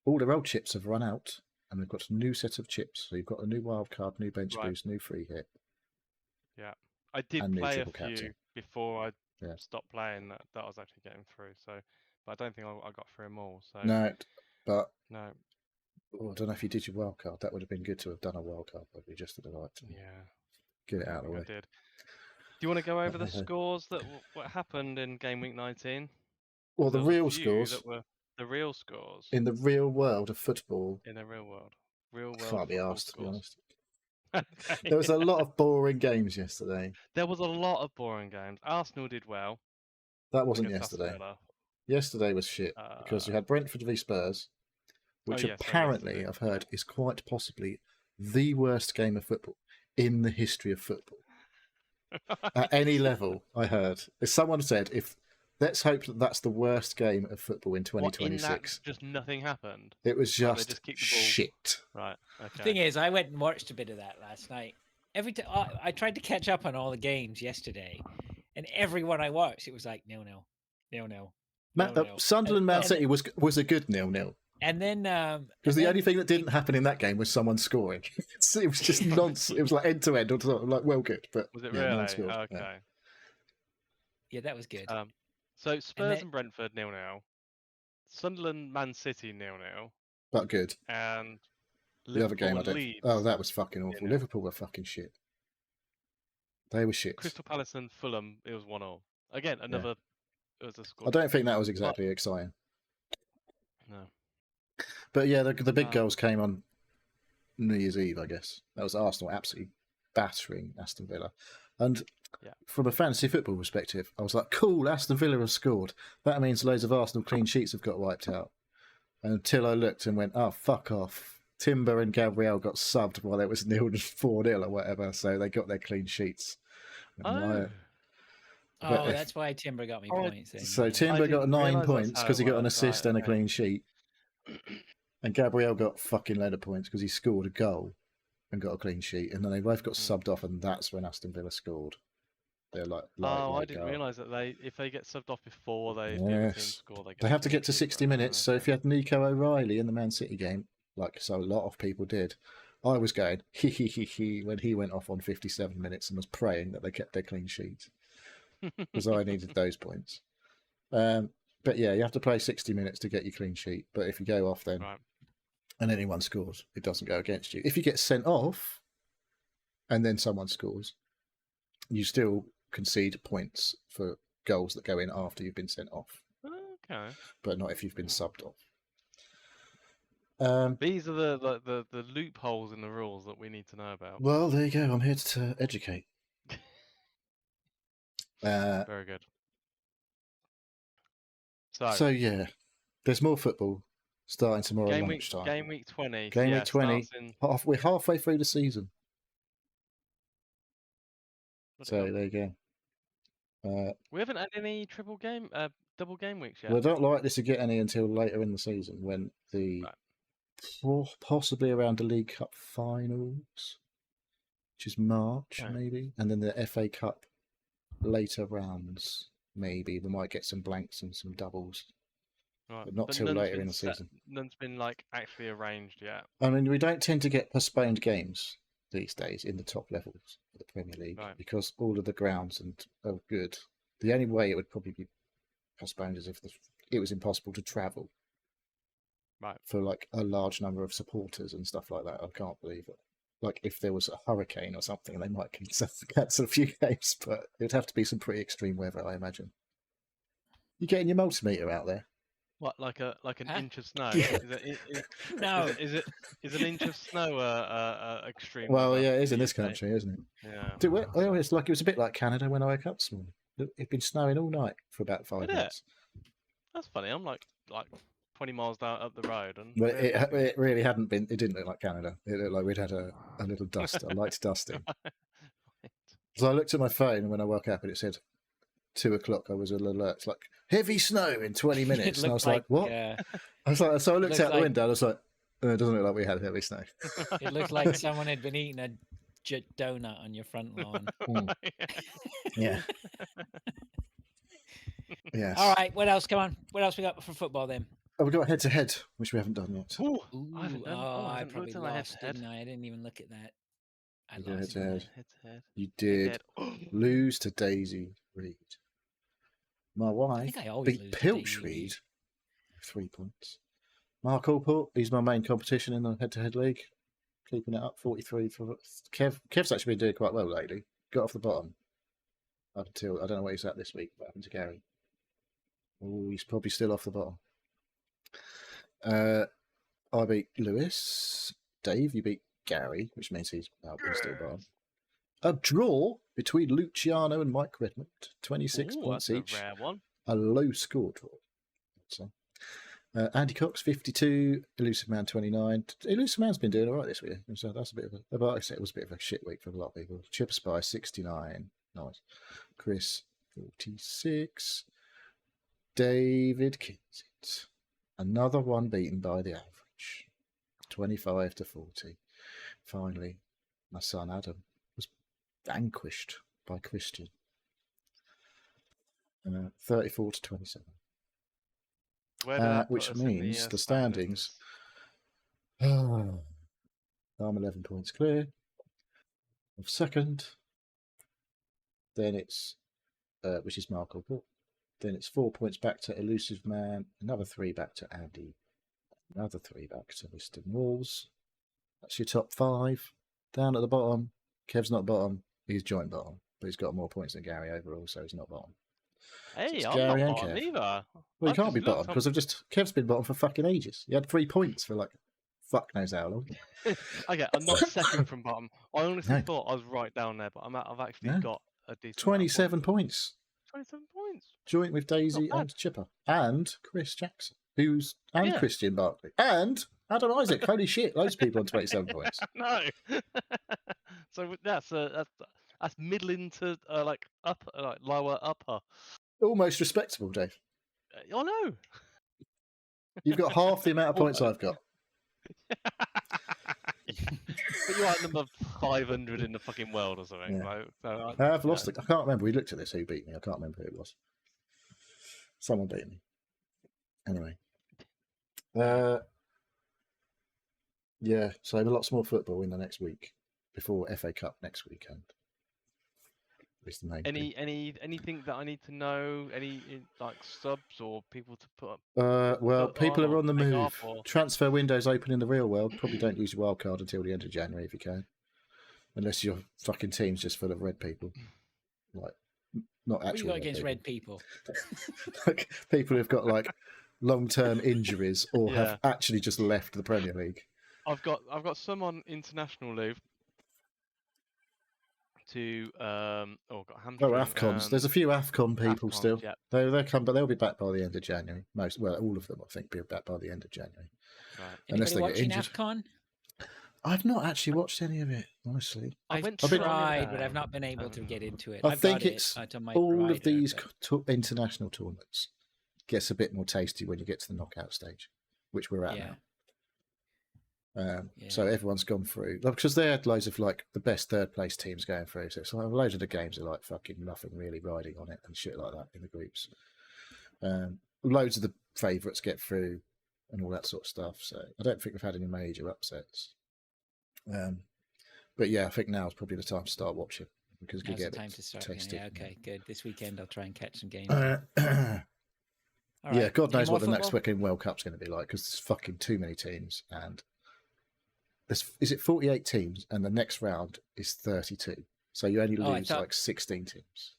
[SPEAKER 3] all their old chips have run out, and they've got a new set of chips. So you've got a new wild card, new bench boost, new free hit.
[SPEAKER 2] Yeah, I did play a few before I stopped playing that I was actually getting through. So, but I don't think I got through them all. So
[SPEAKER 3] no, but
[SPEAKER 2] no.
[SPEAKER 3] Oh, I don't know if you did your wild card. That would have been good to have done a wild card, probably just at the right time.
[SPEAKER 2] Yeah,
[SPEAKER 3] get it out of the way.
[SPEAKER 2] I did. Do you want to go over the scores that what happened in game week 19?
[SPEAKER 3] Well, the real scores.
[SPEAKER 2] That were the real scores
[SPEAKER 3] in the real world of football.
[SPEAKER 2] In the real world.
[SPEAKER 3] Can't be asked, to be honest.
[SPEAKER 2] Okay.
[SPEAKER 3] There was a lot of boring games yesterday.
[SPEAKER 2] There was a lot of boring games. Arsenal did well.
[SPEAKER 3] That wasn't yesterday. Yesterday was shit because you had Brentford v Spurs, which apparently I've heard is quite possibly the worst game of football in the history of football. At any level, I heard. If someone said, let's hope that's the worst game of football in 2026.
[SPEAKER 2] Just nothing happened.
[SPEAKER 3] It was just shit.
[SPEAKER 2] Right. Okay.
[SPEAKER 1] The thing is, I went and watched a bit of that last night. I tried to catch up on all the games yesterday, and every one I watched, it was like 0-0, 0-0.
[SPEAKER 3] Sunderland Man City was a good 0-0.
[SPEAKER 1] And then
[SPEAKER 3] because the only thing that didn't happen in that game was someone scoring. It was just nonsense. It was like end to end, or like well good, but
[SPEAKER 2] was it really? Okay.
[SPEAKER 3] Yeah,
[SPEAKER 1] that was good.
[SPEAKER 2] So Spurs and Brentford 0-0, Sunderland Man City 0-0,
[SPEAKER 3] but good.
[SPEAKER 2] And
[SPEAKER 3] the other game I don't. Oh, that was fucking awful.
[SPEAKER 2] 0-0.
[SPEAKER 3] Liverpool were fucking shit. They were shit.
[SPEAKER 2] Crystal Palace and Fulham, it was 1-1. Again, another. It was a score.
[SPEAKER 3] I don't think that was exactly exciting.
[SPEAKER 2] No.
[SPEAKER 3] But yeah, the big goals came on New Year's Eve, I guess. That was Arsenal absolutely battering Aston Villa. And from a fantasy football perspective, I was like, cool, Aston Villa have scored. That means loads of Arsenal clean sheets have got wiped out. Until I looked and went, oh, fuck off. Timber and Gabriel got subbed while it was 4-0 or whatever, so they got their clean sheets.
[SPEAKER 1] That's why Timber got me points. Then.
[SPEAKER 3] So Timber got 9 points because he got an assist and a clean sheet. And Gabriel got fucking load of points because he scored a goal and got a clean sheet. And then they both got subbed off, and that's when Aston Villa scored. They're like
[SPEAKER 2] I didn't realise that if they get subbed off before the team score,
[SPEAKER 3] they have to get to 60 minutes. So if you had Nico O'Reilly in the Man City game, like so a lot of people did, I was going he when he went off on 57 minutes and was praying that they kept their clean sheet because I needed those points. But yeah, you have to play 60 minutes to get your clean sheet. But if you go off then and anyone scores, it doesn't go against you. If you get sent off and then someone scores, you still concede points for goals that go in after you've been sent off,
[SPEAKER 2] Okay.
[SPEAKER 3] but not if you've been subbed off.
[SPEAKER 2] These are the loopholes in the rules that we need to know about.
[SPEAKER 3] Well, there you go. I'm here to educate.
[SPEAKER 2] Very good.
[SPEAKER 3] So yeah, there's more football starting tomorrow
[SPEAKER 2] game
[SPEAKER 3] lunchtime.
[SPEAKER 2] Game week 20.
[SPEAKER 3] Game week 20. We're halfway through the season. So there you go.
[SPEAKER 2] We haven't had any double game weeks yet.
[SPEAKER 3] We're not likely to get any until later in the season when possibly around the League Cup finals, which is March maybe, and then the FA Cup later rounds. Maybe we might get some blanks and some doubles, but not till later in the season.
[SPEAKER 2] None's been actually arranged yet.
[SPEAKER 3] I mean, we don't tend to get postponed games these days in the top levels of the Premier League because all of the grounds are good. The only way it would probably be postponed is if it was impossible to travel.
[SPEAKER 2] Right. For
[SPEAKER 3] a large number of supporters and stuff like that. I can't believe it. If there was a hurricane or something, they might cancel a few games, but it'd have to be some pretty extreme weather, I imagine. You getting your multimeter out there?
[SPEAKER 2] What, like an inch of snow?
[SPEAKER 3] Yeah.
[SPEAKER 1] No.
[SPEAKER 2] Is an inch of snow extreme?
[SPEAKER 3] Well, yeah, it is in this country, isn't it?
[SPEAKER 2] Yeah.
[SPEAKER 3] It was a bit like Canada when I woke up this morning. It'd been snowing all night for about 5 minutes.
[SPEAKER 2] That's funny. I'm like 20 miles down up the road, and
[SPEAKER 3] it really hadn't been. It didn't look like Canada. It looked like we'd had a little dust, a light dusting. So I looked at my phone, and when I woke up, and it said 2 o'clock. I was a little alert. It's like heavy snow in 20 minutes, and I was like, "What?" I was like, so I looked out the window. And I was like, "It doesn't look like we had heavy snow."
[SPEAKER 1] It looked like someone had been eating a donut on your front lawn.
[SPEAKER 3] Yeah. Yes.
[SPEAKER 1] All right. What else? Come on. What else we got for football then?
[SPEAKER 3] Oh, we've got head to head, which we haven't done yet.
[SPEAKER 2] Ooh,
[SPEAKER 1] I probably lost, didn't I? I didn't even look at that. I lost.
[SPEAKER 3] Head to head. You did lose to Daisy Reed. My wife beat Pilch Reed 3 points. Mark Allport, he's my main competition in the head-to-head league. Keeping it up, 43 for Kev's actually been doing quite well lately. Got off the bottom up until I don't know where he's at this week. What happened to Gary? Oh, he's probably still off the bottom. I beat Lewis. Dave, you beat Gary, which means he's still bottom. A draw between Luciano and Mike Redmond, 26 points each.
[SPEAKER 2] A rare one.
[SPEAKER 3] A low score draw. So, Andy Cox, 52. Elusive Man, 29. Elusive Man's been doing all right this week. So that's a bit of a... It was a bit of a shit week for a lot of people. Chipper Spy, 69. Nice. Chris, 46. David Kinsett. Another one beaten by the average. 25 to 40. Finally, my son Adam was vanquished by Christian. 34 to 27. Which means the standings. I'm 11 points clear of second. Then it's, which is Mark Allport. Then it's 4 points back to Elusive Man, another 3 back to Andy, another 3 back to Mr. Walls. That's your top 5. Down at the bottom, Kev's not bottom, he's joint bottom, but he's got more points than Gary overall, so he's not bottom.
[SPEAKER 2] Hey,
[SPEAKER 3] so
[SPEAKER 2] I'm
[SPEAKER 3] Gary
[SPEAKER 2] not bottom either.
[SPEAKER 3] Well, you can't be bottom because Kev's been bottom for fucking ages. He had 3 points for fuck knows how long.
[SPEAKER 2] Okay, I'm not second from bottom. I honestly thought I was right down there, but I've actually got a decent
[SPEAKER 3] 27 points.
[SPEAKER 2] 27 points.
[SPEAKER 3] Joint with Daisy and Chipper. And Chris Jackson. Christian Barkley. And Adam Isaac. Holy shit, loads of people on 27 points.
[SPEAKER 2] No. So that's middling to upper, lower upper.
[SPEAKER 3] Almost respectable, Dave.
[SPEAKER 2] I know.
[SPEAKER 3] You've got half the amount of points I've got.
[SPEAKER 2] But you're at number 500 in the fucking world or something.
[SPEAKER 3] Yeah. I've lost it. I can't remember. We looked at this. Who beat me? I can't remember who it was. Someone beat me. Anyway. Yeah, so lots more football in the next week before FA Cup next weekend.
[SPEAKER 2] Anything that I need to know? Any subs or people to put up?
[SPEAKER 3] Well, people are on the move. Transfer windows open in the real world. Probably don't use your wild card until the end of January if you can, unless your fucking team's just full of red people, like not
[SPEAKER 1] What you
[SPEAKER 3] actual
[SPEAKER 1] got against red people?
[SPEAKER 3] like people who've got like long-term injuries or
[SPEAKER 2] Yeah.
[SPEAKER 3] have actually just left the Premier League.
[SPEAKER 2] I've got some on international leave to got hamstring.
[SPEAKER 3] AFCONs. There's a few AFCON people
[SPEAKER 2] AFCONs,
[SPEAKER 3] still.
[SPEAKER 2] yeah.
[SPEAKER 3] They come, but they'll be back by the end of January. All of them, I think, will be back by the end of January.
[SPEAKER 2] Right.
[SPEAKER 3] Unless
[SPEAKER 1] Anybody
[SPEAKER 3] they get
[SPEAKER 1] watching
[SPEAKER 3] injured.
[SPEAKER 1] AFCON?
[SPEAKER 3] I've not actually watched any of it, honestly.
[SPEAKER 1] I've
[SPEAKER 2] went
[SPEAKER 1] tried, but
[SPEAKER 2] Sunday.
[SPEAKER 1] I've not been able to get into it.
[SPEAKER 3] I
[SPEAKER 1] I've
[SPEAKER 3] think
[SPEAKER 1] got
[SPEAKER 3] it's
[SPEAKER 1] it on my
[SPEAKER 3] all
[SPEAKER 1] provider,
[SPEAKER 3] of these
[SPEAKER 1] but-
[SPEAKER 3] international tournaments gets a bit more tasty when you get to the knockout stage, which we're at now. So everyone's gone through because they had loads of like the best third place teams going through. So it's like loads of the games are like fucking nothing really riding on it and shit like that in the groups. Loads of the favourites get through and all that sort of stuff. So I don't think we've had any major upsets. But yeah, I think now is probably the time to start watching because it could get a bit tasty.
[SPEAKER 1] Yeah, okay, good. This weekend I'll try and catch some games.
[SPEAKER 3] Yeah, God knows what the next
[SPEAKER 1] football?
[SPEAKER 3] weekend World Cup's going to be like because there's fucking too many teams and is it 48 teams and the next round is 32. So you only lose like 16 teams.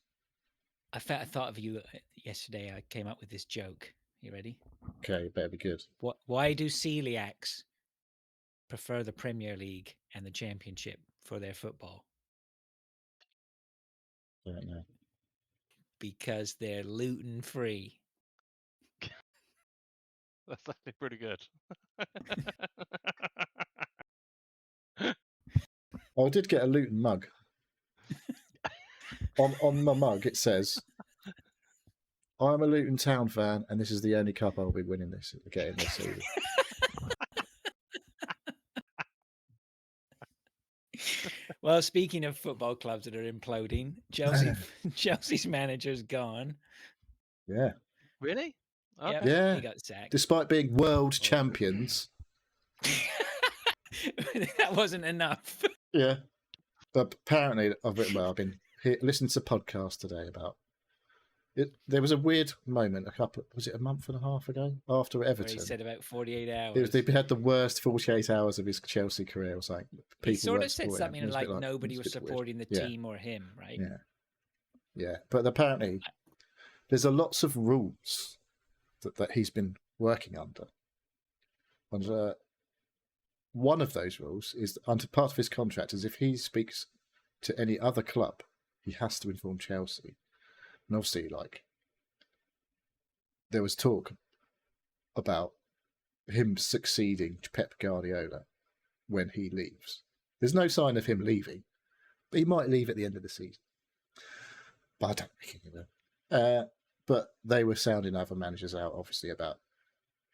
[SPEAKER 1] I thought of you yesterday. I came up with this joke. You ready?
[SPEAKER 3] Okay, better be good.
[SPEAKER 1] Why do celiacs prefer the Premier League and the Championship for their football?
[SPEAKER 3] I don't know.
[SPEAKER 1] Because they're gluten free.
[SPEAKER 2] That's actually pretty good.
[SPEAKER 3] I did get a Luton mug. on my mug, it says, "I'm a Luton Town fan, and this is the only cup I'll be winning getting this season."
[SPEAKER 1] Well, speaking of football clubs that are imploding, Chelsea's manager's gone.
[SPEAKER 3] Yeah.
[SPEAKER 2] Really?
[SPEAKER 1] Okay.
[SPEAKER 3] Yeah.
[SPEAKER 1] He got sacked.
[SPEAKER 3] Despite being world champions.
[SPEAKER 1] That wasn't enough.
[SPEAKER 3] Yeah. But apparently, I've been listening to a podcast today about it. There was a weird moment was it a month and a half ago after Everton?
[SPEAKER 1] He said about 48 hours.
[SPEAKER 3] They had the worst 48 hours of his Chelsea career or something.
[SPEAKER 1] He sort of said something like nobody was supporting the team or him, right?
[SPEAKER 3] Yeah. Yeah. But apparently, there's lots of rules that he's been working under. And one of those rules is under part of his contract is if he speaks to any other club, he has to inform Chelsea. And obviously, like, there was talk about him succeeding Pep Guardiola when he leaves. There's no sign of him leaving, but he might leave at the end of the season. But I don't think he will. But they were sounding other managers out, obviously, about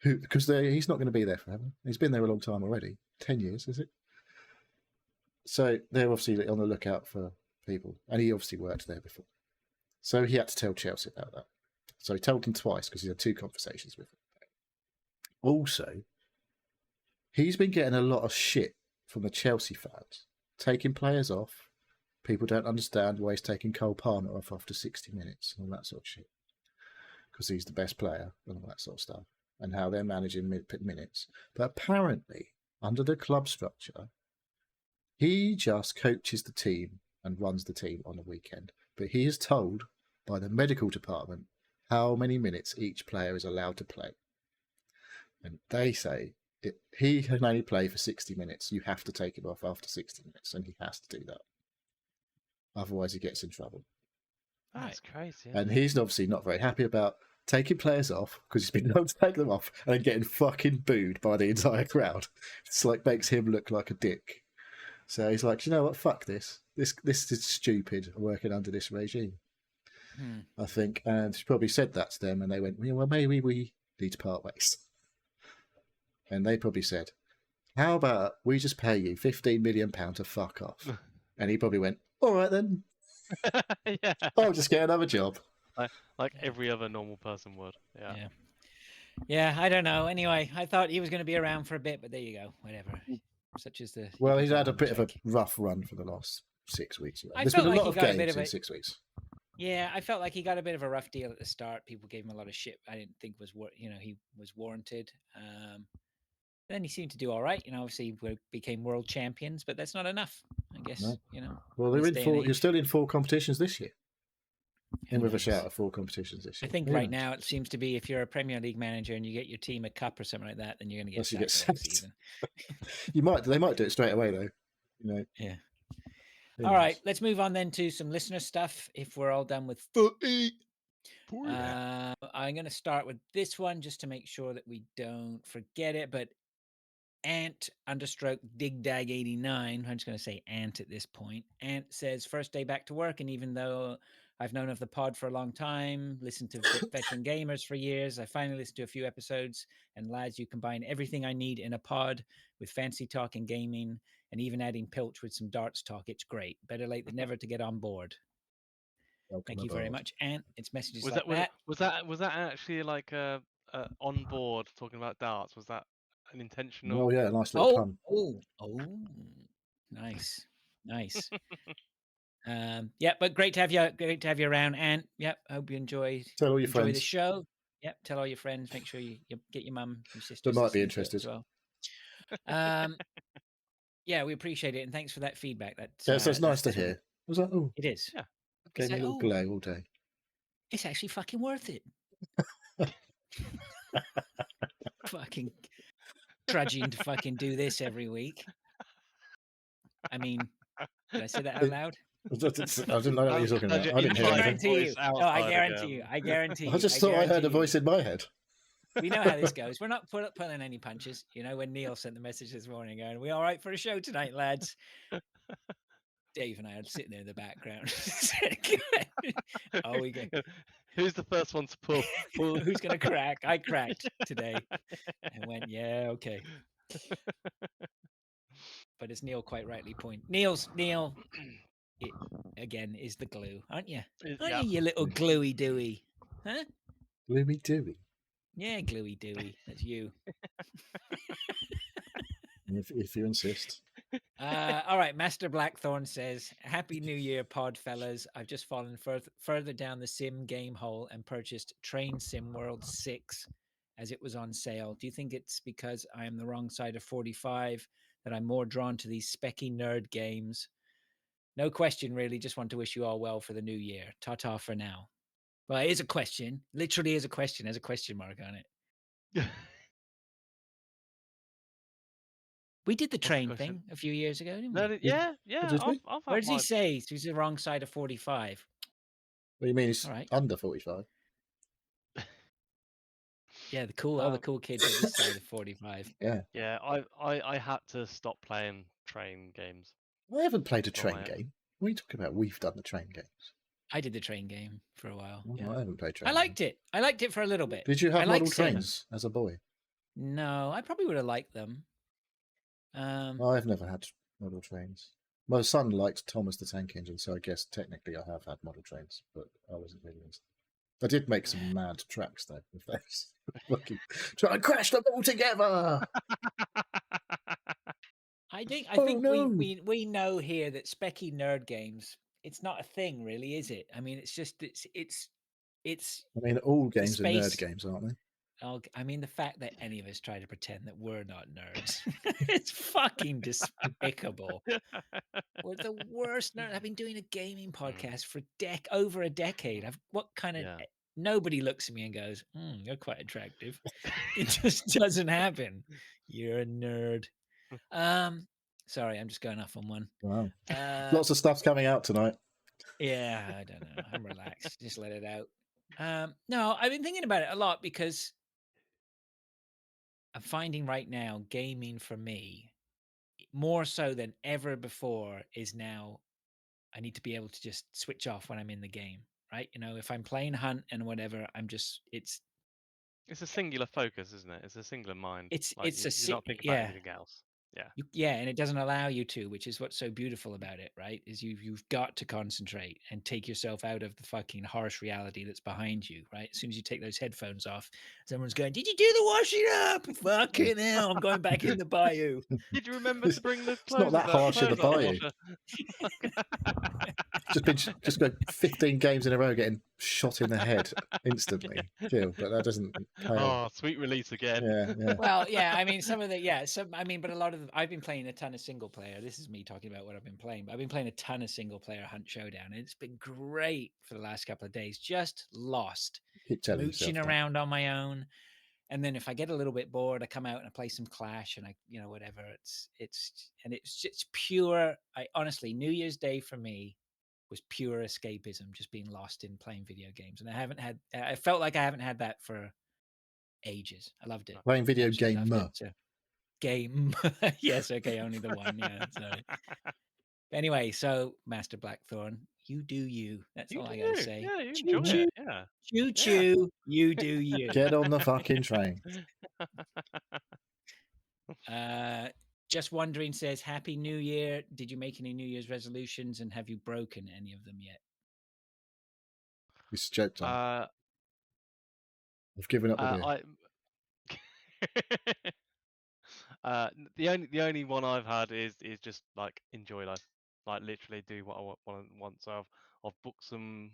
[SPEAKER 3] who, because he's not going to be there forever. He's been there a long time already. 10 years, is it? So they're obviously on the lookout for people. And he obviously worked there before. So he had to tell Chelsea about that. So he told them twice because he had 2 conversations with them. Also, he's been getting a lot of shit from the Chelsea fans. Taking players off. People don't understand why he's taking Cole Palmer off after 60 minutes and all that sort of shit. Because he's the best player and all that sort of stuff. And how they're managing minutes. But apparently, under the club structure, he just coaches the team and runs the team on the weekend. But he is told by the medical department how many minutes each player is allowed to play. And they say he can only play for 60 minutes. You have to take him off after 60 minutes, and he has to do that. Otherwise, he gets in trouble.
[SPEAKER 2] That's crazy.
[SPEAKER 3] And he's obviously not very happy about taking players off because he's been known to take them off and then getting fucking booed by the entire crowd. It's like makes him look like a dick. So he's like, you know what? Fuck this. This is stupid working under this regime. I think. And he probably said that to them and they went, well, maybe we need to part ways. And they probably said, how about we just pay you £15 million to fuck off? And he probably went, all right then.
[SPEAKER 2] Yeah.
[SPEAKER 3] I'll just get another job.
[SPEAKER 2] Like every other normal person would. Yeah.
[SPEAKER 1] Yeah, I don't know. Anyway, I thought he was going to be around for a bit, but there you go. Whatever. Such as the.
[SPEAKER 3] Well, he's had a bit of a rough run for the last 6 weeks. There's been a lot of games in 6 weeks.
[SPEAKER 1] Yeah, I felt like he got a bit of a rough deal at the start. People gave him a lot of shit. I didn't think he was warranted. Then he seemed to do all right. Obviously we became world champions, but that's not enough, I guess.
[SPEAKER 3] No. Well, you're still in 4 competitions this year. In
[SPEAKER 1] Who
[SPEAKER 3] with a
[SPEAKER 1] knows?
[SPEAKER 3] shout of 4 competitions this
[SPEAKER 1] I
[SPEAKER 3] year.
[SPEAKER 1] think
[SPEAKER 3] Who
[SPEAKER 1] right
[SPEAKER 3] knows?
[SPEAKER 1] now it seems to be if you're a Premier League manager and you get your team a cup or something like that, then you're going to get
[SPEAKER 3] Unless you
[SPEAKER 1] sacked
[SPEAKER 3] get
[SPEAKER 1] the next
[SPEAKER 3] sacked.
[SPEAKER 1] season.
[SPEAKER 3] They might do it straight away though.
[SPEAKER 1] Yeah.
[SPEAKER 3] Who
[SPEAKER 1] All
[SPEAKER 3] knows?
[SPEAKER 1] right, let's move on then to some listener stuff. If we're all done with footy, I'm going to start with this one just to make sure that we don't forget it. But ant_digdag89, I'm just going to say ant at this point. Ant says, first day back to work, and even though I've known of the pod for a long time, listened to veteran gamers for years, I finally listened to a few episodes, and lads, you combine everything I need in a pod with fancy talk and gaming, and even adding Pilch with some darts talk. It's great. Better late than never to get on board.
[SPEAKER 3] Welcome
[SPEAKER 1] Thank you very
[SPEAKER 3] aboard.
[SPEAKER 1] much, Ant. It's messages
[SPEAKER 2] Was
[SPEAKER 1] like that.
[SPEAKER 2] was that actually like on board talking about darts? Was that an intentional?
[SPEAKER 3] Oh yeah, nice little pun.
[SPEAKER 1] Nice. Yeah, but great to have you around, Ant. Yep, hope you enjoy
[SPEAKER 3] Tell all your
[SPEAKER 1] the
[SPEAKER 3] friends.
[SPEAKER 1] show. Yep, tell all your friends. Make sure you get your mum, your
[SPEAKER 3] They
[SPEAKER 1] sisters
[SPEAKER 3] might be
[SPEAKER 1] listening to it
[SPEAKER 3] interested.
[SPEAKER 1] as well. Yeah, we appreciate it, and thanks for that feedback.
[SPEAKER 3] So it's nice to hear. Was that? Oh,
[SPEAKER 1] It is.
[SPEAKER 2] Yeah.
[SPEAKER 3] gave me a little glow all day.
[SPEAKER 1] It's actually fucking worth it. Fucking trudging to fucking do this every week. I mean, did I say that out loud?
[SPEAKER 3] I didn't know what you were talking about. I didn't hear anything.
[SPEAKER 1] I guarantee you.
[SPEAKER 3] I just thought I heard a voice in my head.
[SPEAKER 1] We know how this goes. We're not pulling any punches. You know, when Neil sent the message this morning going, "We all right for a show tonight, lads?" Dave and I are sitting there in the background. Oh, we go.
[SPEAKER 2] Who's the first one to pull?
[SPEAKER 1] Who's going to crack? I cracked today and went, yeah, okay. But as Neil quite rightly pointed, Neil, it, again, is the glue, aren't you? Aren't you, you little gluey dooey? Huh?
[SPEAKER 3] Gluey dooey.
[SPEAKER 1] Yeah, gluey dooey. That's you.
[SPEAKER 3] If you insist.
[SPEAKER 1] All right, Master Blackthorn says, "Happy New Year, pod fellas. I've just fallen further down the sim game hole and purchased Train Sim World 6 as it was on sale. Do you think it's because I am the wrong side of 45 that I'm more drawn to these specky nerd games? No question, really. Just want to wish you all well for the new year. Ta-ta for now." Well, it is a question. Literally is a question. There's a question mark on it. We did the train thing a few years ago, didn't we?
[SPEAKER 2] Yeah.
[SPEAKER 1] Where does he say he's the wrong side of 45?
[SPEAKER 3] What do you mean he's under 45?
[SPEAKER 1] Yeah, all the cool kids are this side of 45.
[SPEAKER 3] Yeah.
[SPEAKER 2] Yeah, I had to stop playing train games.
[SPEAKER 3] I haven't played a train game. What are you talking about? We've done the train games.
[SPEAKER 1] I did the train game for a while.
[SPEAKER 3] Well,
[SPEAKER 1] yeah.
[SPEAKER 3] I haven't played train.
[SPEAKER 1] I liked it. I liked it for a little bit.
[SPEAKER 3] Did you have model trains as a boy?
[SPEAKER 1] No, I probably would have liked them.
[SPEAKER 3] I've never had model trains. My son liked Thomas the Tank Engine, so I guess technically I have had model trains, but I wasn't really into it. I did make some mad tracks though with those. Try and crash them all together.
[SPEAKER 1] I think we know here that specky nerd games, it's not a thing really, is it? I mean, it's just it's
[SPEAKER 3] I mean, all games are nerd games, aren't they?
[SPEAKER 1] I mean, the fact that any of us try to pretend that we're not nerds, it's fucking despicable. We're the worst nerd. I've been doing a gaming podcast for over a decade. Nobody looks at me and goes, "You're quite attractive." It just doesn't happen. You're a nerd. Sorry, I'm just going off on one.
[SPEAKER 3] Wow. Lots of stuff's coming out tonight.
[SPEAKER 1] Yeah, I don't know. I'm relaxed. Just let it out. No, I've been thinking about it a lot because I'm finding right now gaming for me, more so than ever before, is now I need to be able to just switch off when I'm in the game, right? You know, if I'm playing Hunt and whatever, it's
[SPEAKER 2] a singular focus, isn't it? It's a singular mind.
[SPEAKER 1] You're
[SPEAKER 2] not thinking about anything else.
[SPEAKER 1] Yeah. And it doesn't allow you to, which is what's so beautiful about it, right? Is you've got to concentrate and take yourself out of the fucking harsh reality that's behind you, right? As soon as you take those headphones off, someone's going, "Did you do the washing up? Fucking hell, I'm going back in the bayou."
[SPEAKER 2] Did you remember to bring the clothes?
[SPEAKER 3] It's not that harsh in the bayou. just go 15 games in a row getting shot in the head instantly, kill. But that doesn't pale.
[SPEAKER 2] Oh, sweet release again.
[SPEAKER 3] Yeah.
[SPEAKER 1] Well, yeah, I mean, some of the but a lot of I've been playing a ton of single player. This is me talking about what I've been playing, but I've been playing a ton of single player Hunt Showdown, and it's been great for the last couple of days. Just lost,
[SPEAKER 3] Keep telling yourself
[SPEAKER 1] mooching
[SPEAKER 3] that.
[SPEAKER 1] around on my own, and then if I get a little bit bored, I come out and I play some Clash, and I, whatever. It's pure. I honestly, New Year's Day for me was pure escapism, just being lost in playing video games, and I felt like I haven't had that for ages. I loved it.
[SPEAKER 3] Playing video
[SPEAKER 1] Absolutely
[SPEAKER 3] game.
[SPEAKER 1] loved it. So, game. Yes, okay, only the one. Yeah. So anyway, so Master Blackthorn, you do you. That's
[SPEAKER 2] You
[SPEAKER 1] all
[SPEAKER 2] do
[SPEAKER 1] I gotta
[SPEAKER 2] you.
[SPEAKER 1] say.
[SPEAKER 2] Yeah, you
[SPEAKER 1] Choo
[SPEAKER 2] enjoy
[SPEAKER 1] choo,
[SPEAKER 2] it. Yeah.
[SPEAKER 1] choo
[SPEAKER 2] Yeah.
[SPEAKER 1] choo. You do you.
[SPEAKER 3] Get on the fucking train.
[SPEAKER 1] Just wondering says, Happy New Year. Did you make any New Year's resolutions, and have you broken any of them yet?
[SPEAKER 3] It's joked on.
[SPEAKER 2] Uh,
[SPEAKER 3] I've given up the beer.
[SPEAKER 2] The only one I've had is just like enjoy life, like literally do what I want. So I've booked some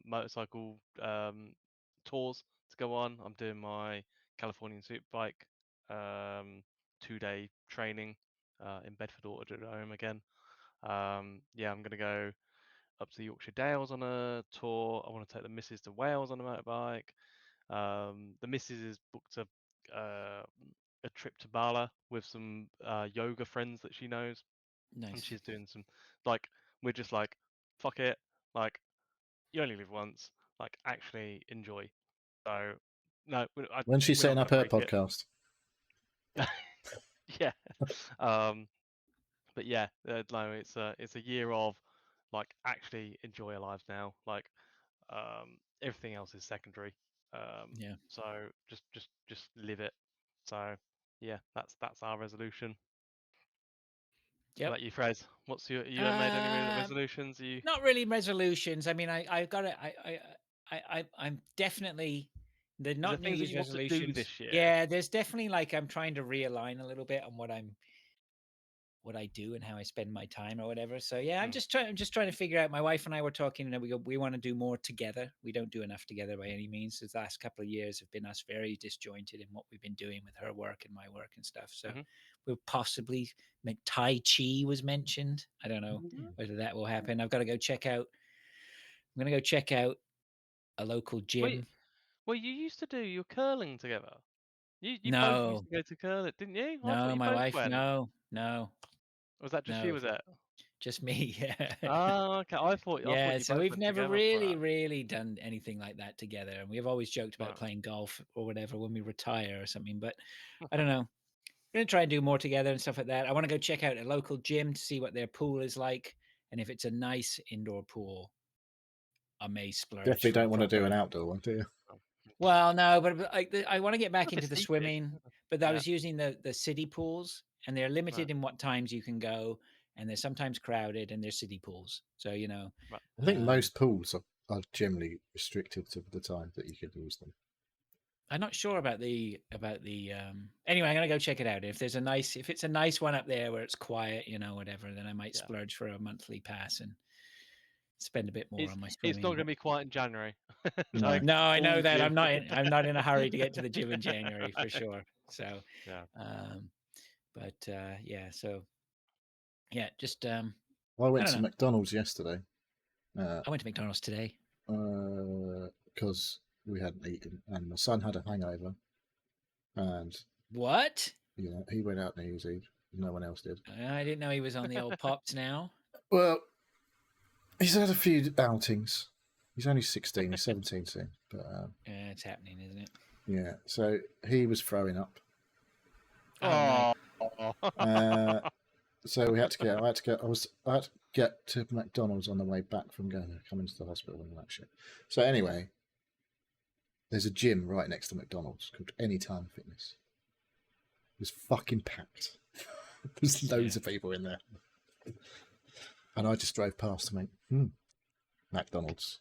[SPEAKER 2] motorcycle tours to go on. I'm doing my Californian Superbike 2-day training in Bedford Autodrome again. Yeah, I'm gonna go up to the Yorkshire Dales on a tour. I want to take the missus to Wales on a motorbike. The missus has booked a trip to Bala with some yoga friends that she knows, and
[SPEAKER 1] Nice.
[SPEAKER 2] she's doing some like we're just like fuck it, like you only live once, like actually enjoy. So no,
[SPEAKER 3] When's she
[SPEAKER 2] we're not
[SPEAKER 3] setting up
[SPEAKER 2] gonna
[SPEAKER 3] her
[SPEAKER 2] break it.
[SPEAKER 3] podcast?
[SPEAKER 2] Yeah, but yeah, no, it's a year of like actually enjoy our lives now. Like everything else is secondary.
[SPEAKER 1] Yeah.
[SPEAKER 2] So just live it. So yeah, that's our resolution. How
[SPEAKER 1] Yep.
[SPEAKER 2] about you, Frez? What's your you haven't made any resolutions? You
[SPEAKER 1] Not really resolutions. I mean, I've got to. I'm definitely. They're
[SPEAKER 2] is there
[SPEAKER 1] not New
[SPEAKER 2] things that
[SPEAKER 1] Year's
[SPEAKER 2] you want to do
[SPEAKER 1] resolutions.
[SPEAKER 2] this year?
[SPEAKER 1] Yeah, there's definitely like I'm trying to realign a little bit on what I do and how I spend my time or whatever. So yeah, I'm just trying to figure out. My wife and I were talking, and we want to do more together. We don't do enough together by any means. The last couple of years have been us very disjointed in what we've been doing with her work and my work and stuff. So we'll possibly Tai Chi was mentioned. I don't know whether that will happen. I've got to go check out. I'm gonna go check out a local gym.
[SPEAKER 2] Well, you used to do your curling together. You both used
[SPEAKER 1] No,
[SPEAKER 2] to go to curling, didn't you? I thought
[SPEAKER 1] no,
[SPEAKER 2] you
[SPEAKER 1] my
[SPEAKER 2] both
[SPEAKER 1] wife.
[SPEAKER 2] went.
[SPEAKER 1] No,
[SPEAKER 2] Or was that just you?
[SPEAKER 1] no,
[SPEAKER 2] Was it?
[SPEAKER 1] just me. Yeah.
[SPEAKER 2] Oh, okay. I thought
[SPEAKER 1] Yeah,
[SPEAKER 2] you
[SPEAKER 1] so
[SPEAKER 2] both
[SPEAKER 1] we've
[SPEAKER 2] went
[SPEAKER 1] never
[SPEAKER 2] together for that.
[SPEAKER 1] really done anything like that together. And we've always joked about
[SPEAKER 2] Right.
[SPEAKER 1] playing golf or whatever when we retire or something. But I don't know. We're going to try and do more together and stuff like that. I want to go check out a local gym to see what their pool is like. And if it's a nice indoor pool, I may splurge.
[SPEAKER 3] Definitely
[SPEAKER 1] for a
[SPEAKER 3] don't want to do
[SPEAKER 1] proper-
[SPEAKER 3] an outdoor one, do you?
[SPEAKER 1] Well, no, but I want to get back
[SPEAKER 2] If
[SPEAKER 1] into
[SPEAKER 2] it's
[SPEAKER 1] the
[SPEAKER 2] heated.
[SPEAKER 1] swimming. But I
[SPEAKER 2] Yeah.
[SPEAKER 1] was using the city pools, and they're limited
[SPEAKER 2] Right.
[SPEAKER 1] in what times you can go. And they're sometimes crowded, and they're city pools. So,
[SPEAKER 2] Right.
[SPEAKER 3] I think most pools are generally restricted to the time that you can use them.
[SPEAKER 1] I'm not sure about the anyway, I'm gonna go check it out. If it's a nice one up there where it's quiet, whatever, then I might splurge for a monthly pass and spend a bit more on my
[SPEAKER 2] It's not
[SPEAKER 1] swimming.
[SPEAKER 2] going to be quiet in January.
[SPEAKER 3] No.
[SPEAKER 1] No, I know
[SPEAKER 2] all
[SPEAKER 1] that.
[SPEAKER 2] gym.
[SPEAKER 1] I'm not in a hurry to get to the gym in January for sure. So
[SPEAKER 2] Yeah.
[SPEAKER 1] yeah, so yeah, just
[SPEAKER 3] I went
[SPEAKER 1] I don't
[SPEAKER 3] to
[SPEAKER 1] know.
[SPEAKER 3] McDonald's yesterday
[SPEAKER 1] I went to McDonald's today.
[SPEAKER 3] because we hadn't eaten, and my son had a hangover, and
[SPEAKER 1] What?
[SPEAKER 3] he went out New Year's Eve. No one else did.
[SPEAKER 1] I didn't know he was on the old pops now.
[SPEAKER 3] Well, he's had a few outings. He's only 16. He's 17 soon, but
[SPEAKER 1] Yeah, it's happening, isn't it?
[SPEAKER 3] yeah. So he was throwing up.
[SPEAKER 1] Oh,
[SPEAKER 2] no.
[SPEAKER 3] So we had to get. I had to get to McDonald's on the way back from coming to the hospital and all that shit. So anyway, there's a gym right next to McDonald's called Anytime Fitness. It was fucking packed. There's loads of people in there, and I just drove past and went, McDonald's.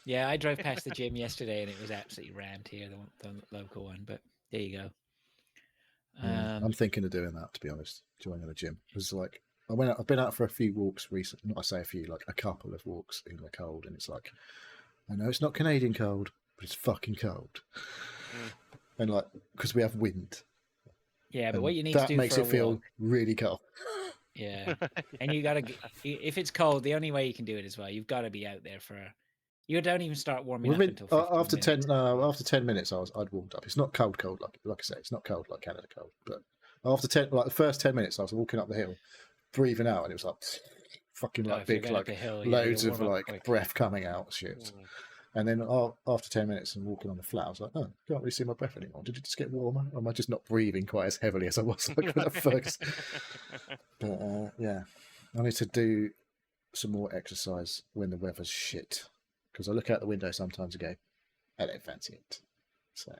[SPEAKER 1] Yeah, I drove past the gym yesterday and it was absolutely rammed here, the local one. But there you go.
[SPEAKER 3] I'm thinking of doing that, to be honest, joining the gym. Because like I've been out for a few walks recently. Not I say a few, like a couple of walks in the cold, and it's like, I know it's not Canadian cold, but it's fucking cold. And like, because we have wind.
[SPEAKER 1] Yeah, but
[SPEAKER 3] and
[SPEAKER 1] what you need
[SPEAKER 3] that
[SPEAKER 1] to do
[SPEAKER 3] makes
[SPEAKER 1] for
[SPEAKER 3] it
[SPEAKER 1] a
[SPEAKER 3] feel
[SPEAKER 1] walk,
[SPEAKER 3] really cold.
[SPEAKER 1] yeah, and you gotta, if it's cold, the only way you can do it as well, you've got to be out there for. You don't even start warming up until 15
[SPEAKER 3] after
[SPEAKER 1] minutes.
[SPEAKER 3] 10 after 10 minutes I'd warmed up. It's not cold like I say, it's not cold like Canada cold, but after 10, like the first 10 minutes I was walking up the hill breathing out, and it was like fucking like
[SPEAKER 1] if you're
[SPEAKER 3] big,
[SPEAKER 1] going up
[SPEAKER 3] like
[SPEAKER 1] a hill,
[SPEAKER 3] loads
[SPEAKER 1] you'll
[SPEAKER 3] of
[SPEAKER 1] warm up
[SPEAKER 3] like
[SPEAKER 1] quick.
[SPEAKER 3] breath coming out shit. And then after 10 minutes and walking on the flat, I was like, oh, I can't really see my breath anymore. Did it just get warmer? Or am I just not breathing quite as heavily as I was like when I first? But yeah, I need to do some more exercise when the weather's shit, because I look out the window sometimes and go, I don't fancy it. So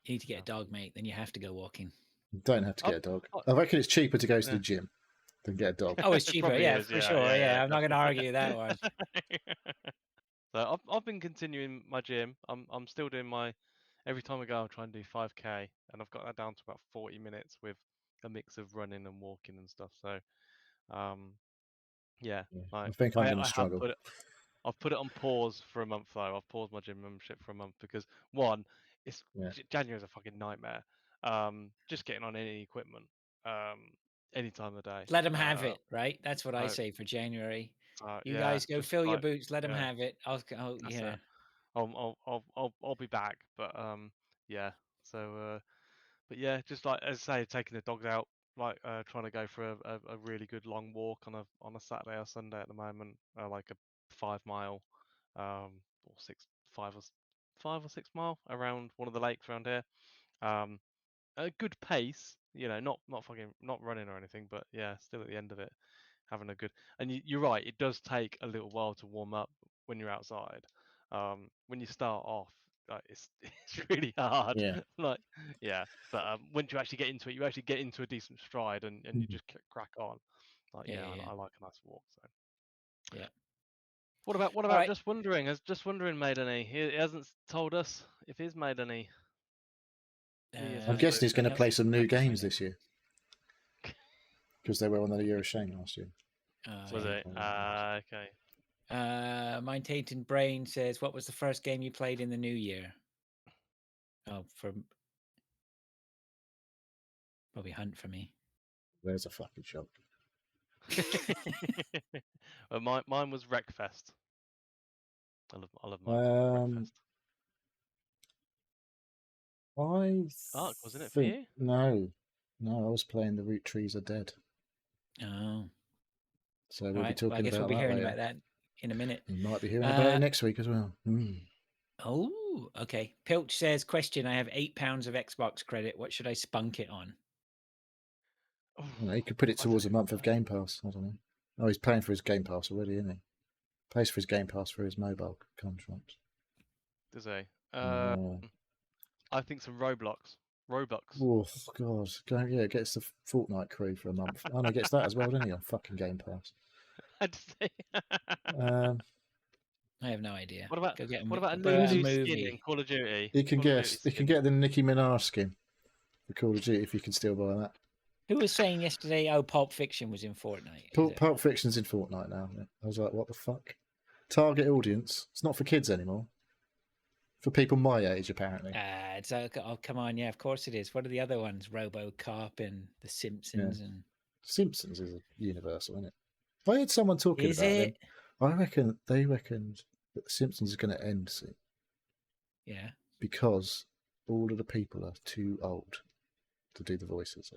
[SPEAKER 1] You need to get a dog, mate. Then you have to go walking.
[SPEAKER 3] you don't have to get a dog. I reckon it's cheaper to go to the gym than get a dog.
[SPEAKER 1] Oh, it's cheaper.
[SPEAKER 2] Probably
[SPEAKER 1] Yeah,
[SPEAKER 2] is,
[SPEAKER 1] for sure. Yeah, I'm not going to
[SPEAKER 2] definitely.
[SPEAKER 1] argue that one.
[SPEAKER 2] So I've been continuing my gym. I'm still doing my, every time I go, I'll try and do 5K, and I've got that down to about 40 minutes with a mix of running and walking and stuff. So, yeah,
[SPEAKER 3] I
[SPEAKER 2] like
[SPEAKER 3] think I'm going
[SPEAKER 2] I
[SPEAKER 3] to
[SPEAKER 2] have
[SPEAKER 3] struggle.
[SPEAKER 2] I've put it on pause for a month though. I've paused my gym membership for a month because one, it's January's a fucking nightmare. Just getting on any equipment, any time of day.
[SPEAKER 1] Let them have it, right? That's what I
[SPEAKER 2] so-
[SPEAKER 1] say for January. You
[SPEAKER 2] yeah,
[SPEAKER 1] guys go
[SPEAKER 2] just
[SPEAKER 1] fill your
[SPEAKER 2] like,
[SPEAKER 1] boots. Let them
[SPEAKER 2] yeah,
[SPEAKER 1] have it.
[SPEAKER 2] that's
[SPEAKER 1] Yeah.
[SPEAKER 2] it. I'll be back, but yeah. So but yeah, just like as I say, taking the dogs out, like trying to go for a really good long walk on a Saturday or Sunday at the moment, like a 5 mile, or 5 or 6 mile around one of the lakes around here. A good pace, not fucking not running or anything, but yeah, still at the end of it, having a good. And you're right, it does take a little while to warm up when you're outside. When you start off, like it's it's really hard.
[SPEAKER 3] Yeah.
[SPEAKER 2] Like yeah, but once you actually get into it, you actually get into a decent stride, and you just crack on. Like
[SPEAKER 1] Yeah.
[SPEAKER 2] I like a nice walk. So
[SPEAKER 1] Yeah.
[SPEAKER 2] what about
[SPEAKER 1] right.
[SPEAKER 2] Just Wondering? Has Just Wondering made any? He hasn't told us if he's made any.
[SPEAKER 3] I'm guessing he's going to play some new games
[SPEAKER 1] this
[SPEAKER 3] this year, because they were on the Year of Shame last year.
[SPEAKER 2] Was it? Okay.
[SPEAKER 1] Mine Tainted Brain says, what was the first game you played in the new year? Oh, for probably Hunt for me.
[SPEAKER 3] There's a fucking shock.
[SPEAKER 2] Well, mine was Wreckfest. I love mine.
[SPEAKER 3] Wreckfest.
[SPEAKER 2] Ark, wasn't it for you?
[SPEAKER 3] No, I was playing The Roottrees Are Dead.
[SPEAKER 1] Oh.
[SPEAKER 3] So we'll be talking
[SPEAKER 1] I guess
[SPEAKER 3] about
[SPEAKER 1] we'll be
[SPEAKER 3] that
[SPEAKER 1] hearing
[SPEAKER 3] later.
[SPEAKER 1] about that in a minute.
[SPEAKER 3] You might be hearing about it next week as well.
[SPEAKER 1] Oh, okay. Pilch says, question, I have £8 of Xbox credit. What should I spunk it on?
[SPEAKER 3] You could put it towards a month of Game Pass. I don't know. Oh, he's paying for his Game Pass already, isn't he? Pays for his Game Pass for his mobile contract.
[SPEAKER 2] Does he? I think some Roblox.
[SPEAKER 3] Oh, God. Gets the Fortnite crew for a month. Oh, no, gets that as well, doesn't he, on fucking Game Pass?
[SPEAKER 1] I have no idea.
[SPEAKER 2] What about a
[SPEAKER 1] new
[SPEAKER 2] new skin in Call of Duty?
[SPEAKER 3] He can get the Nicki Minaj skin for Call of Duty if you can still buy that.
[SPEAKER 1] Who was saying yesterday, Pulp Fiction was in Fortnite?
[SPEAKER 3] Pulp Fiction's in Fortnite now. I was like, what the fuck? Target audience. It's not for kids anymore. For people my age, apparently.
[SPEAKER 1] Oh, come on. Yeah, of course it is. What are the other ones? RoboCop and The Simpsons. And
[SPEAKER 3] Simpsons is universal, isn't it? I heard someone talking about them. They reckoned that The Simpsons is going to end soon.
[SPEAKER 1] Yeah.
[SPEAKER 3] Because all of the people are too old to do the voices.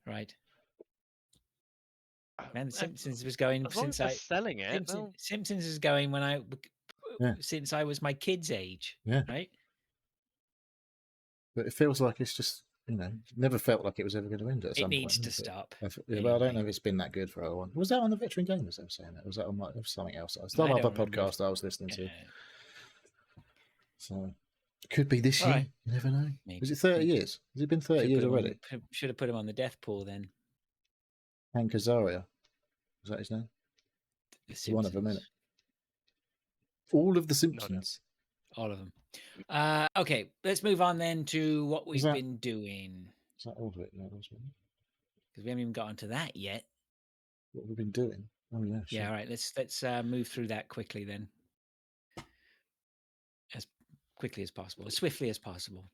[SPEAKER 1] Right. Man, The Simpsons was going since
[SPEAKER 2] selling it.
[SPEAKER 1] Simpsons is going since I was my kid's age.
[SPEAKER 3] Yeah.
[SPEAKER 1] Right.
[SPEAKER 3] But it feels like it's just, never felt like it was ever going to end at some point. It
[SPEAKER 1] needs to stop.
[SPEAKER 3] Well, I don't know if it's been that good for a while. Was that on the Veteran Gamers they were saying that? Was that on something else? It's not another podcast I was listening to. So it could be this year. Right. You never know. Maybe. Is it 30 years? Has it been 30 years already?
[SPEAKER 1] Should have put him on the death pool then.
[SPEAKER 3] Hank Azaria. Was that his name? It's one of them, isn't it? All of the Simpsons.
[SPEAKER 1] All of them. Okay, let's move on then to what we've been doing.
[SPEAKER 3] Is that all of it?
[SPEAKER 1] because we haven't even got onto that yet.
[SPEAKER 3] What we've been doing. Oh yeah. Sure.
[SPEAKER 1] Yeah, all right. Let's move through that quickly then, as quickly as possible, as swiftly as possible.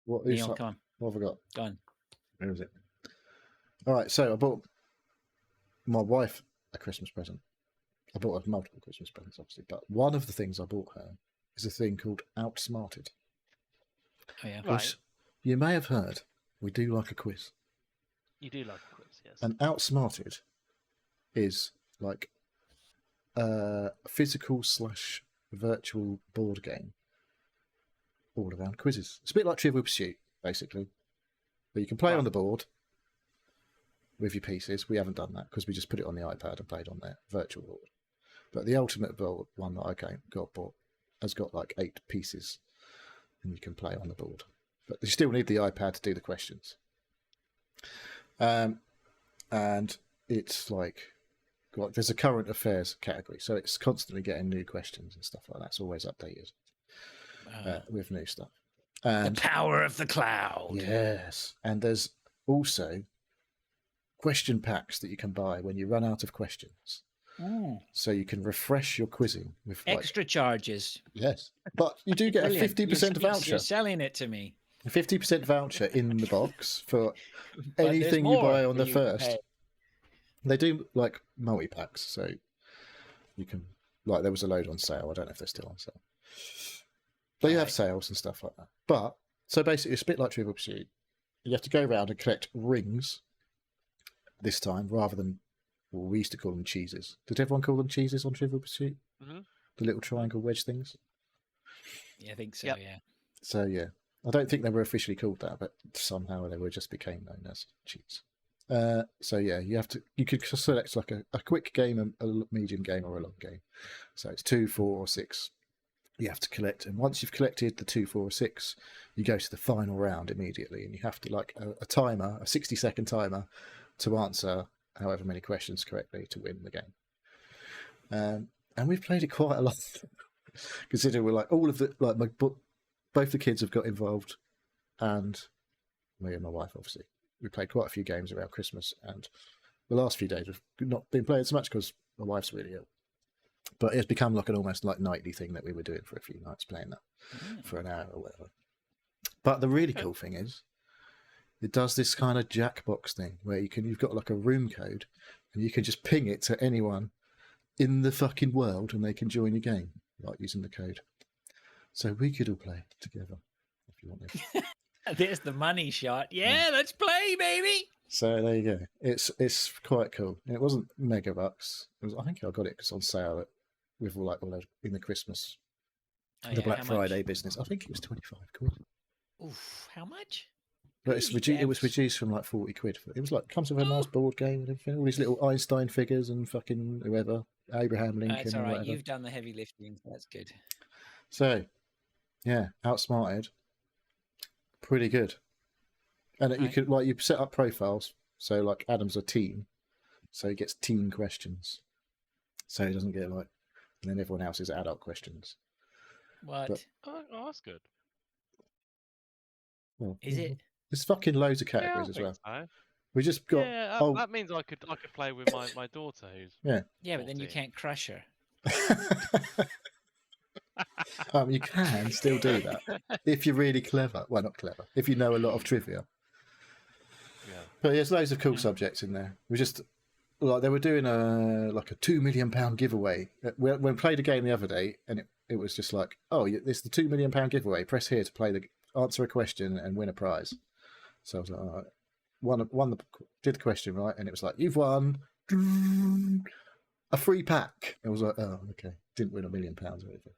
[SPEAKER 3] What
[SPEAKER 1] Neil, come on,
[SPEAKER 3] what have I got?
[SPEAKER 1] go on.
[SPEAKER 3] Where is it? All right. So I bought my wife a Christmas present. I bought her multiple Christmas presents, obviously, but one of the things I bought her is a thing called Outsmarted.
[SPEAKER 1] Oh yeah.
[SPEAKER 3] Which you may have heard. We do like a quiz.
[SPEAKER 2] You do like a quiz, yes.
[SPEAKER 3] And Outsmarted is like a physical / virtual board game all around quizzes. It's a bit like Trivial Pursuit, basically. But you can play on the board with your pieces. We haven't done that because we just put it on the iPad and played on their virtual board. But the ultimate board, one that I got bought, has got like 8 pieces and you can play on the board. But you still need the iPad to do the questions. And it's like, there's a current affairs category, so it's constantly getting new questions and stuff like that. It's always updated with new stuff. And
[SPEAKER 1] the power of the cloud.
[SPEAKER 3] Yes. And there's also question packs that you can buy when you run out of questions. So you can refresh your quizzing with
[SPEAKER 1] extra charges.
[SPEAKER 3] Yes. But you do get a 50% voucher.
[SPEAKER 1] You're selling it to me.
[SPEAKER 3] A 50% voucher in the box for anything you buy on the first. They do like multi-packs, so you can, like, there was a load on sale. I don't know if they're still on sale. They have sales and stuff like that. But, so basically it's a bit like Trivial Pursuit. You have to go around and collect rings this time, rather than, well, we used to call them cheeses. Did everyone call them cheeses on Trivial Pursuit? Mm-hmm. The little triangle wedge things?
[SPEAKER 1] Yeah, I think so, yeah.
[SPEAKER 3] So, yeah. I don't think they were officially called that, but somehow they were just became known as cheese. So yeah, you could select like a quick game, a medium game, or a long game. So it's 2, 4, or 6. You have to collect, and once you've collected the 2, 4, or 6, you go to the final round immediately, and you have to like a timer, a 60-second timer, to answer however many questions correctly to win the game. And we've played it quite a lot, considering we're like all of the both the kids have got involved, and me and my wife obviously. We played quite a few games around Christmas, and the last few days we've not been playing so much because my wife's really ill. But it's become like an almost like nightly thing that we were doing for a few nights, playing that for an hour or whatever. But the really cool thing is, it does this kind of Jackbox thing where you've got like a room code, and you can just ping it to anyone in the fucking world, and they can join your game, like using the code. So we could all play together if you want to.
[SPEAKER 1] There's the money shot. Yeah, let's play, baby.
[SPEAKER 3] So there you go. It's quite cool. It wasn't megabucks. I think I got it because it's on sale with all in the Christmas, the Black Friday business. I think it was 25 quid.
[SPEAKER 1] Oof, how much?
[SPEAKER 3] But it was reduced from like 40 quid. It was like comes with a nice board game and everything. All these little Einstein figures and fucking whoever, Abraham Lincoln.
[SPEAKER 1] That's all right.
[SPEAKER 3] Whatever.
[SPEAKER 1] You've done the heavy lifting. That's good.
[SPEAKER 3] So, yeah, Outsmarted. Pretty good. And you could you set up profiles. So like Adam's a teen, so he gets teen questions. So he doesn't get and then everyone else is adult questions.
[SPEAKER 1] What?
[SPEAKER 3] But,
[SPEAKER 2] oh, that's good.
[SPEAKER 3] Well,
[SPEAKER 1] is it?
[SPEAKER 3] There's fucking loads of categories as well.
[SPEAKER 2] So.
[SPEAKER 3] We just got.
[SPEAKER 2] Yeah, that means I could play with my daughter who's.
[SPEAKER 3] Yeah.
[SPEAKER 1] Yeah, but then you can't crush her.
[SPEAKER 3] You can still do that if you're really clever. Well, not clever. If you know a lot of trivia.
[SPEAKER 2] Yeah.
[SPEAKER 3] But there's loads of cool subjects in there. We just they were doing a £2 million giveaway. We played a game the other day, and it was just like, oh, it's the £2 million giveaway. Press here to answer a question and win a prize. So I was like, all right. Did the question right, and it was like, you've won a free pack. I was like, oh, okay. Didn't win £1 million or anything.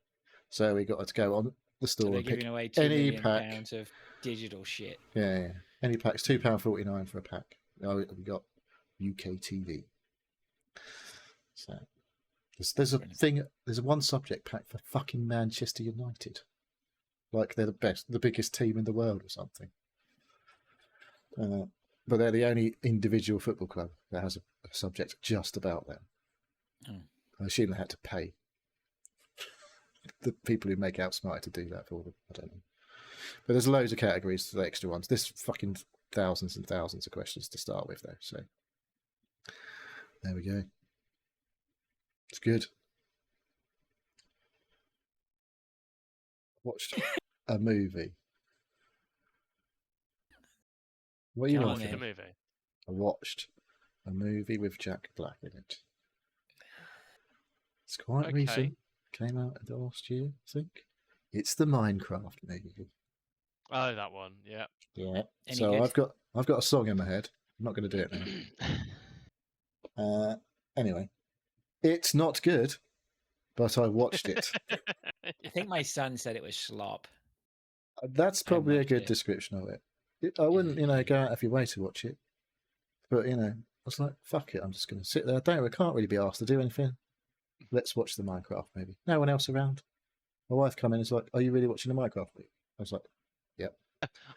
[SPEAKER 3] So we got to go on the store
[SPEAKER 1] so
[SPEAKER 3] and pick
[SPEAKER 1] away
[SPEAKER 3] any pack
[SPEAKER 1] of digital shit.
[SPEAKER 3] Yeah. Any packs, £2.49 for a pack. Oh, we got UK TV. So there's a thing. There's one subject pack for fucking Manchester United. Like they're the biggest team in the world or something. But they're the only individual football club that has a subject just about them. I assume they had to pay the people who make Outsmarted to do that for them. I don't know. But there's loads of categories to the extra ones. This fucking thousands and thousands of questions to start with, though. So there we go. It's good. Watched a movie. What are you
[SPEAKER 1] Come on,
[SPEAKER 3] watching?
[SPEAKER 2] The
[SPEAKER 1] then.
[SPEAKER 2] movie.
[SPEAKER 3] I watched a movie with Jack Black in it. It's quite
[SPEAKER 2] Okay.
[SPEAKER 3] recent. Came out last year, I think. It's the Minecraft movie.
[SPEAKER 2] Oh, that one. Yeah.
[SPEAKER 3] Yeah.
[SPEAKER 1] Any
[SPEAKER 3] So
[SPEAKER 1] good?
[SPEAKER 3] I've got a song in my head. I'm not going to do it now. Anyway, it's not good, but I watched it.
[SPEAKER 1] I think my son said it was slop.
[SPEAKER 3] That's
[SPEAKER 1] I haven't
[SPEAKER 3] probably a
[SPEAKER 1] watched
[SPEAKER 3] good
[SPEAKER 1] it.
[SPEAKER 3] description of it. I wouldn't, go out of your way to watch it. But, I was like, fuck it, I'm just going to sit there. I can't really be asked to do anything. Let's watch the Minecraft movie. No one else around. My wife come in and is like, are you really watching the Minecraft movie? I was like, yep.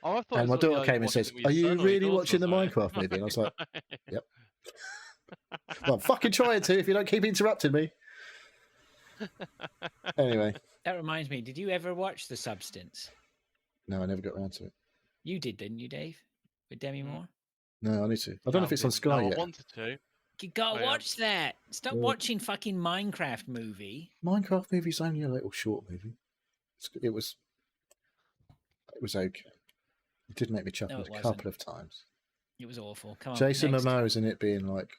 [SPEAKER 2] Oh, I thought
[SPEAKER 3] And my daughter came and says, are you really watching the Minecraft movie? And I was like, yep. Well, I'm fucking trying to if you don't keep interrupting me. Anyway.
[SPEAKER 1] That reminds me, did you ever watch The Substance?
[SPEAKER 3] No, I never got around to it.
[SPEAKER 1] You did, didn't you, Dave? With Demi Moore?
[SPEAKER 3] No, I need to. I don't know if it's on Sky yet.
[SPEAKER 2] I wanted to.
[SPEAKER 1] You gotta watch that. Stop watching fucking Minecraft movie.
[SPEAKER 3] Minecraft movie's only a little short movie. It was okay. It did make me chuckle a couple of times.
[SPEAKER 1] It was awful. Come on,
[SPEAKER 3] Jason Momoa's in it being like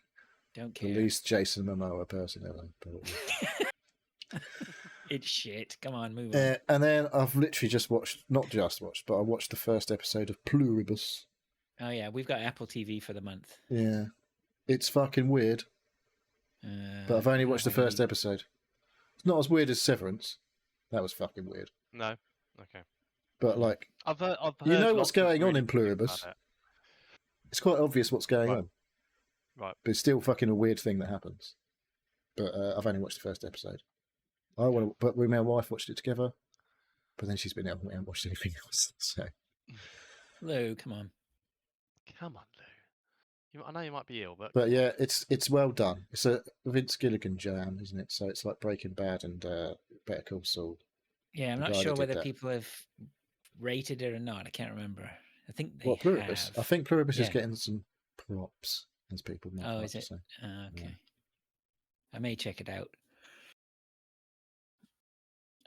[SPEAKER 1] don't care.
[SPEAKER 3] the least Jason Momoa person ever.
[SPEAKER 1] It's shit. Come on, move on.
[SPEAKER 3] And then I've literally not just watched, but I watched the first episode of Pluribus.
[SPEAKER 1] Oh yeah, we've got Apple TV for the month.
[SPEAKER 3] Yeah, it's fucking weird. But I've only watched the first episode. It's not as weird as Severance. That was fucking weird.
[SPEAKER 2] No. Okay.
[SPEAKER 3] But like,
[SPEAKER 2] I've heard
[SPEAKER 3] you know what's going on in
[SPEAKER 2] really
[SPEAKER 3] Pluribus. It's quite obvious what's going on.
[SPEAKER 2] Right.
[SPEAKER 3] But it's still fucking a weird thing that happens. But I've only watched the first episode. But me and my wife watched it together. But then she's been ill and we haven't watched anything else. So,
[SPEAKER 1] Lou, come on.
[SPEAKER 2] Come on, Lou. I know you might be ill,
[SPEAKER 3] but yeah, it's well done. It's a Vince Gilligan jam, isn't it? So it's like Breaking Bad and Better Call Saul.
[SPEAKER 1] Yeah, I'm not sure whether people have rated it or not. I can't remember. I think they
[SPEAKER 3] Pluribus?
[SPEAKER 1] have.
[SPEAKER 3] I think Pluribus is getting some props, as people might
[SPEAKER 1] Oh,
[SPEAKER 3] like
[SPEAKER 1] is it?
[SPEAKER 3] to say.
[SPEAKER 1] Okay.
[SPEAKER 3] Yeah.
[SPEAKER 1] I may check it out.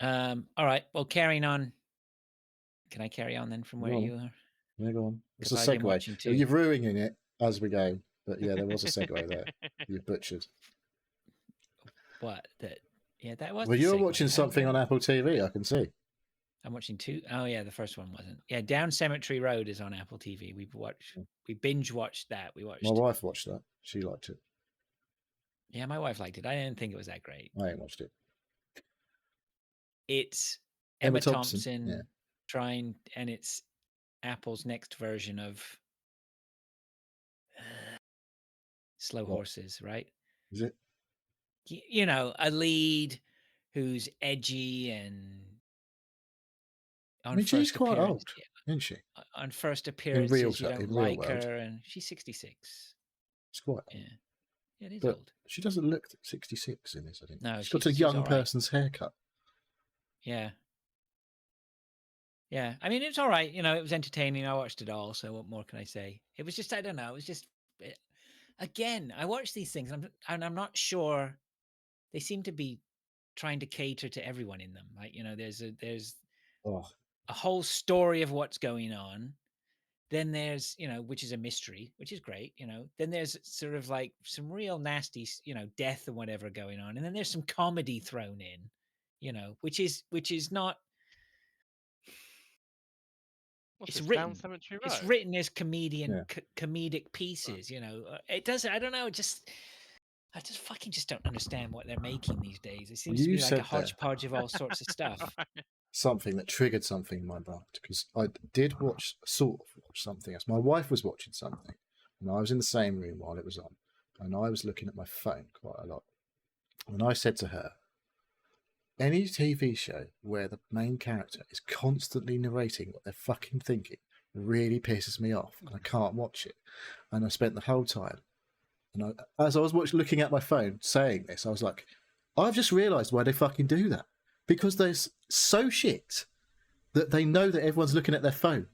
[SPEAKER 1] All right. Well, carrying on. Can I carry on then from where you are?
[SPEAKER 3] Yeah, go on. It's a
[SPEAKER 1] 'Cause I've been watching
[SPEAKER 3] segue.
[SPEAKER 1] too.
[SPEAKER 3] You're ruining it as we go. But yeah, there was a segue there. You butchered.
[SPEAKER 1] What? Yeah, that was.
[SPEAKER 3] Well,
[SPEAKER 1] the
[SPEAKER 3] you're
[SPEAKER 1] segue.
[SPEAKER 3] watching something on Apple TV, I can see.
[SPEAKER 1] I'm watching two. Oh yeah, the first one wasn't. Yeah, Down Cemetery Road is on Apple TV. We binge watched that. We watched.
[SPEAKER 3] My wife watched that. She liked it.
[SPEAKER 1] Yeah, my wife liked it. I didn't think it was that great.
[SPEAKER 3] I ain't watched it.
[SPEAKER 1] It's
[SPEAKER 3] Emma
[SPEAKER 1] Emma
[SPEAKER 3] Thompson,
[SPEAKER 1] Thompson trying, and it's Apple's next version of Slow Horses, right?
[SPEAKER 3] Is it?
[SPEAKER 1] You know, a lead who's edgy and.
[SPEAKER 3] I mean, she's quite old, isn't she?
[SPEAKER 1] On first appearances, you don't like
[SPEAKER 3] world.
[SPEAKER 1] her, and she's 66.
[SPEAKER 3] She's quite old.
[SPEAKER 1] Yeah, it is
[SPEAKER 3] but
[SPEAKER 1] old.
[SPEAKER 3] She doesn't look 66 in this, I think.
[SPEAKER 1] No,
[SPEAKER 3] she's got a young person's haircut.
[SPEAKER 1] Yeah. Yeah. I mean, it's all right. You know, it was entertaining. I watched it all. So what more can I say? It was just, I don't know. It was just, again, I watch these things and I'm not sure. They seem to be trying to cater to everyone in them. Like, you know, there's a whole story of what's going on. Then there's, you know, which is a mystery, which is great, you know. Then there's sort of like some real nasty, you know, death or whatever going on. And then there's some comedy thrown in, you know, which is not. It's written as comedic pieces, you know. It does. I don't know. I just fucking just don't understand what they're making these days. It seems to be like a hodgepodge of all sorts of stuff.
[SPEAKER 3] Something that triggered something in my mind, because I did watch something else. My wife was watching something, and I was in the same room while it was on, and I was looking at my phone quite a lot. And I said to her, any TV show where the main character is constantly narrating what they're fucking thinking really pisses me off, and I can't watch it. And I spent the whole time, and as I was looking at my phone saying this, I was like, I've just realised why they fucking do that. Because they're so shit that they know that everyone's looking at their phone.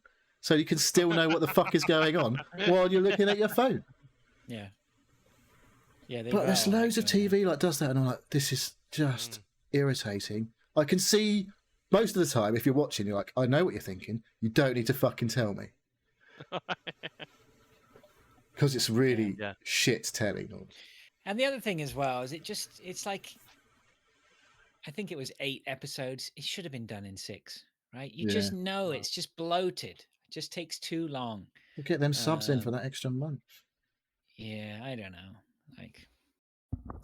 [SPEAKER 3] so you can still know what the fuck is going on while you're looking at your phone.
[SPEAKER 1] Yeah. Yeah,
[SPEAKER 3] But there's loads of TV like does that, and I'm like, this is just irritating. I can see most of the time if you're watching, you're like, I know what you're thinking. You don't need to fucking tell me. Because it's really shit telling.
[SPEAKER 1] And the other thing as well is it's like, I think it was 8 episodes. It should have been done in 6, right? You just know it's just bloated. It just takes too long.
[SPEAKER 3] We'll get them subs in for that extra month.
[SPEAKER 1] Yeah, I don't know. Like,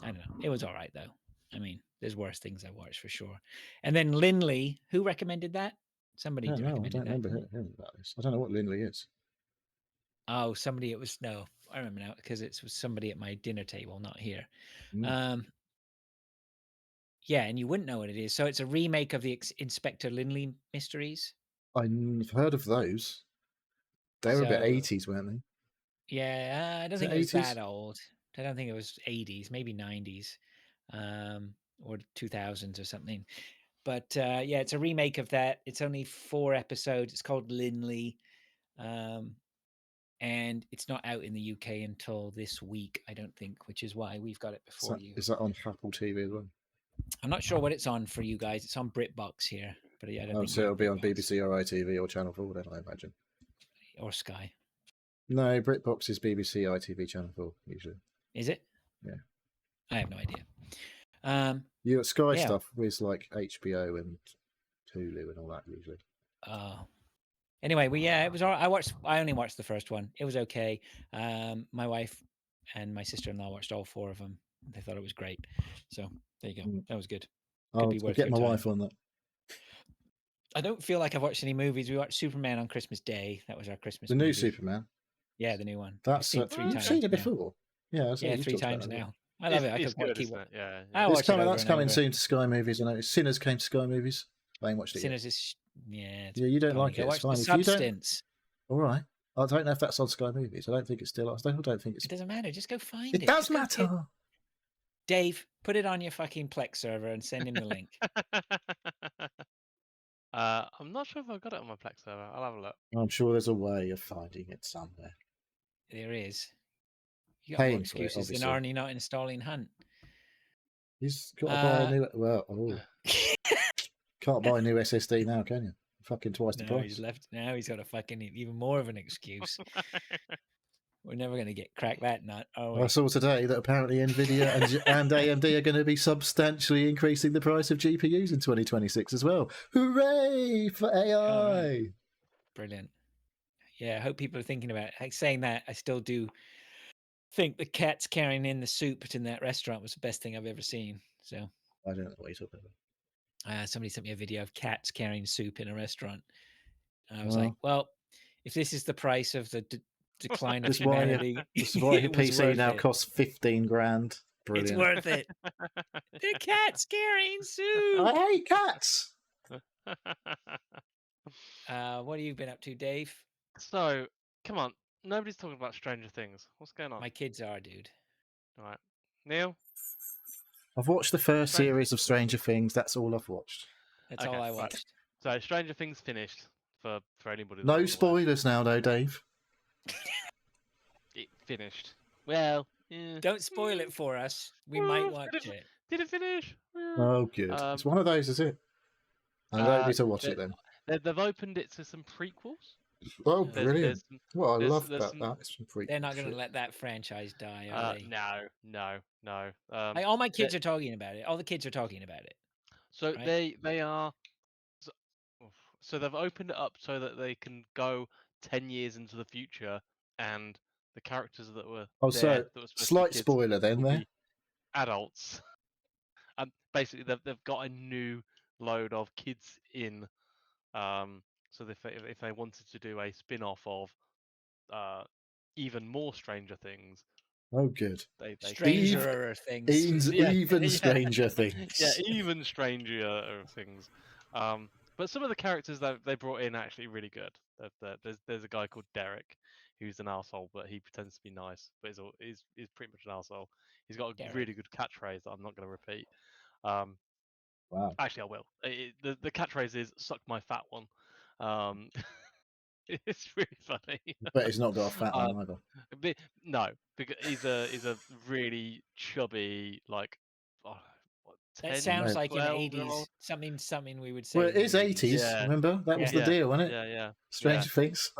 [SPEAKER 1] I don't know. It was all right, though. I mean, there's worse things I've watched for sure. And then Linley, who recommended that? Somebody recommended that.
[SPEAKER 3] I don't remember hearing about this. I don't know what Linley is.
[SPEAKER 1] Oh, somebody. No, I remember now because it was somebody at my dinner table, not here. Yeah, and you wouldn't know what it is. So it's a remake of the Inspector Linley mysteries.
[SPEAKER 3] I've heard of those. They were a bit 80s, weren't they?
[SPEAKER 1] Yeah, I don't think it was that old. I don't think it was 80s, maybe 90s, or 2000s or something. But yeah, it's a remake of that. It's only 4 episodes. It's called Linley. And it's not out in the UK until this week, I don't think, which is why we've got it before you.
[SPEAKER 3] Is that on Apple TV as well?
[SPEAKER 1] I'm not sure what it's on for you guys. It's on BritBox here, but I don't think
[SPEAKER 3] so it'll be on BBC or ITV or Channel 4 then, I imagine.
[SPEAKER 1] Or Sky.
[SPEAKER 3] No, BritBox is BBC, ITV, Channel 4 usually.
[SPEAKER 1] Is it?
[SPEAKER 3] Yeah.
[SPEAKER 1] I have no idea.
[SPEAKER 3] You got Sky stuff with like HBO and Hulu and all that usually.
[SPEAKER 1] Anyway, it was all right. I only watched the first one. It was okay. My wife and my sister-in-law watched all 4 of them. They thought it was great. So there you go. That was good.
[SPEAKER 3] I'll get my wife on that.
[SPEAKER 1] I don't feel like I've watched any movies. We watched Superman on Christmas Day. That was our Christmas
[SPEAKER 3] movie.
[SPEAKER 1] New
[SPEAKER 3] Superman?
[SPEAKER 1] Yeah, the new one.
[SPEAKER 3] That's seen 3 times. You've seen it before?
[SPEAKER 1] Yeah, 3 times now. I love it. I could
[SPEAKER 2] good,
[SPEAKER 1] keep
[SPEAKER 2] it? Yeah.
[SPEAKER 3] That's coming soon to Sky Movies. I know Sinners came to Sky Movies. I ain't watched it
[SPEAKER 1] Sinners
[SPEAKER 3] yet.
[SPEAKER 1] Is
[SPEAKER 3] you don't like it. It's fine.
[SPEAKER 1] Substance.
[SPEAKER 3] All right. I don't know if that's on Sky Movies. I don't think it's still. I don't think it's.
[SPEAKER 1] It doesn't matter. Just go find it.
[SPEAKER 3] It does matter.
[SPEAKER 1] Dave, put it on your fucking Plex server and send him the link.
[SPEAKER 2] I'm not sure if I've got it on my Plex server. I'll have a look.
[SPEAKER 3] I'm sure there's a way of finding it somewhere.
[SPEAKER 1] There is. You got more excuses than Arnie not installing Hunt.
[SPEAKER 3] He's got to buy a new. Can't buy a new SSD now, can you? Fucking twice the price.
[SPEAKER 1] He's left. Now he's got a fucking even more of an excuse. We're never going to crack that nut, are we?
[SPEAKER 3] I saw today that apparently Nvidia and AMD are going to be substantially increasing the price of GPUs in 2026 as well. Hooray for AI!
[SPEAKER 1] Brilliant. Yeah, I hope people are thinking about it. Like saying that, I still do think the cats carrying in the soup in that restaurant was the best thing I've ever seen. So
[SPEAKER 3] I don't know what you're talking about.
[SPEAKER 1] Somebody sent me a video of cats carrying soup in a restaurant. And I was like, well, if this is the price of the decline of humanity,
[SPEAKER 3] this is why your PC now costs 15 grand. Brilliant.
[SPEAKER 1] It's worth it. The cat's carrying soup.
[SPEAKER 3] I hate cats.
[SPEAKER 1] What have you been up to, Dave?
[SPEAKER 2] So, come on. Nobody's talking about Stranger Things. What's going on?
[SPEAKER 1] My kids are, dude.
[SPEAKER 2] All right. Neil?
[SPEAKER 3] I've watched the first series of Stranger Things. That's all I've watched.
[SPEAKER 1] That's all I watched.
[SPEAKER 2] Right. So, Stranger Things finished for anybody.
[SPEAKER 3] No spoilers now, though, Dave.
[SPEAKER 2] It finished. Well, yeah.
[SPEAKER 1] Don't spoil it for us. We might watch it.
[SPEAKER 2] Did it finish?
[SPEAKER 3] Oh, good. It's one of those, is it? I don't need to watch it then.
[SPEAKER 2] They've opened it to some prequels.
[SPEAKER 3] Oh, brilliant. Well, I love that. That's some prequels.
[SPEAKER 1] They're not going to let that franchise die, are they?
[SPEAKER 2] No.
[SPEAKER 1] All my kids are talking about it. All the kids are talking about it.
[SPEAKER 2] So they are. So they've opened it up so that they can go 10 years into the future, and the characters that were
[SPEAKER 3] slight spoiler then there.
[SPEAKER 2] Adults. And basically they've got a new load of kids in. So if they wanted to do a spin-off of even more Stranger Things.
[SPEAKER 3] Oh, good.
[SPEAKER 1] Stranger Things.
[SPEAKER 3] Even Stranger Things.
[SPEAKER 2] Yeah, even Stranger Things. But some of the characters that they brought in are actually really good. There's a guy called Derek, who's an arsehole, but he pretends to be nice, but he's pretty much an arsehole. He's got a really good catchphrase that I'm not going to repeat.
[SPEAKER 3] Wow.
[SPEAKER 2] Actually, I will. The catchphrase is "suck my fat one." It's really funny.
[SPEAKER 3] But he's not got a fat
[SPEAKER 2] Um,
[SPEAKER 3] one either.
[SPEAKER 2] no, because he's a really chubby, like, oh, what,
[SPEAKER 1] That
[SPEAKER 2] 10,
[SPEAKER 1] sounds
[SPEAKER 3] No.
[SPEAKER 1] like an
[SPEAKER 2] 12-year-old.
[SPEAKER 1] 80s something we would
[SPEAKER 3] Well,
[SPEAKER 1] say
[SPEAKER 3] it
[SPEAKER 1] in the
[SPEAKER 3] is
[SPEAKER 1] 80s.
[SPEAKER 3] 80s.
[SPEAKER 2] Yeah,
[SPEAKER 3] Remember that was
[SPEAKER 1] Yeah.
[SPEAKER 3] the
[SPEAKER 2] yeah,
[SPEAKER 3] deal, wasn't it?
[SPEAKER 2] yeah.
[SPEAKER 3] Stranger Things.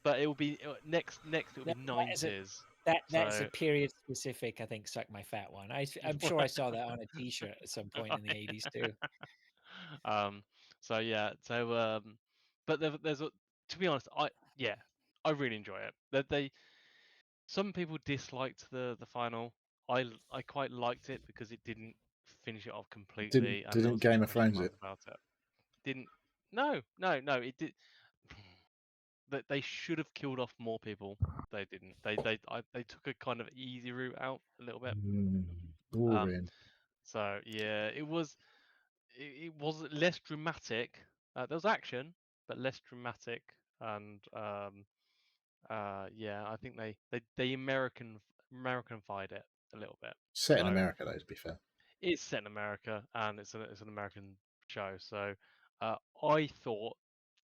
[SPEAKER 2] But it will be next. It will be
[SPEAKER 1] That is a
[SPEAKER 2] 90s.
[SPEAKER 1] that's a
[SPEAKER 2] So
[SPEAKER 1] period specific, I think, suck my fat one. I'm sure I saw that on a t-shirt at some point in the 80s too.
[SPEAKER 2] um, so yeah, but there's a, to be honest, I really enjoy it. Some people disliked the final. I quite liked it because it didn't finish it off completely, and there
[SPEAKER 3] Didn't
[SPEAKER 2] was a
[SPEAKER 3] Game of
[SPEAKER 2] question
[SPEAKER 3] Thrones
[SPEAKER 2] mark
[SPEAKER 3] it?
[SPEAKER 2] about it. Didn't. No, it did. That they should have killed off more people. They didn't. They took a kind of easy route out a little bit. Um,
[SPEAKER 3] Boring.
[SPEAKER 2] so yeah, it was less dramatic. There was action, but less dramatic, and yeah, I think they Americanified it a little bit.
[SPEAKER 3] Set in
[SPEAKER 2] So
[SPEAKER 3] America, though, to be fair.
[SPEAKER 2] it's set in America, and it's an American show. So I thought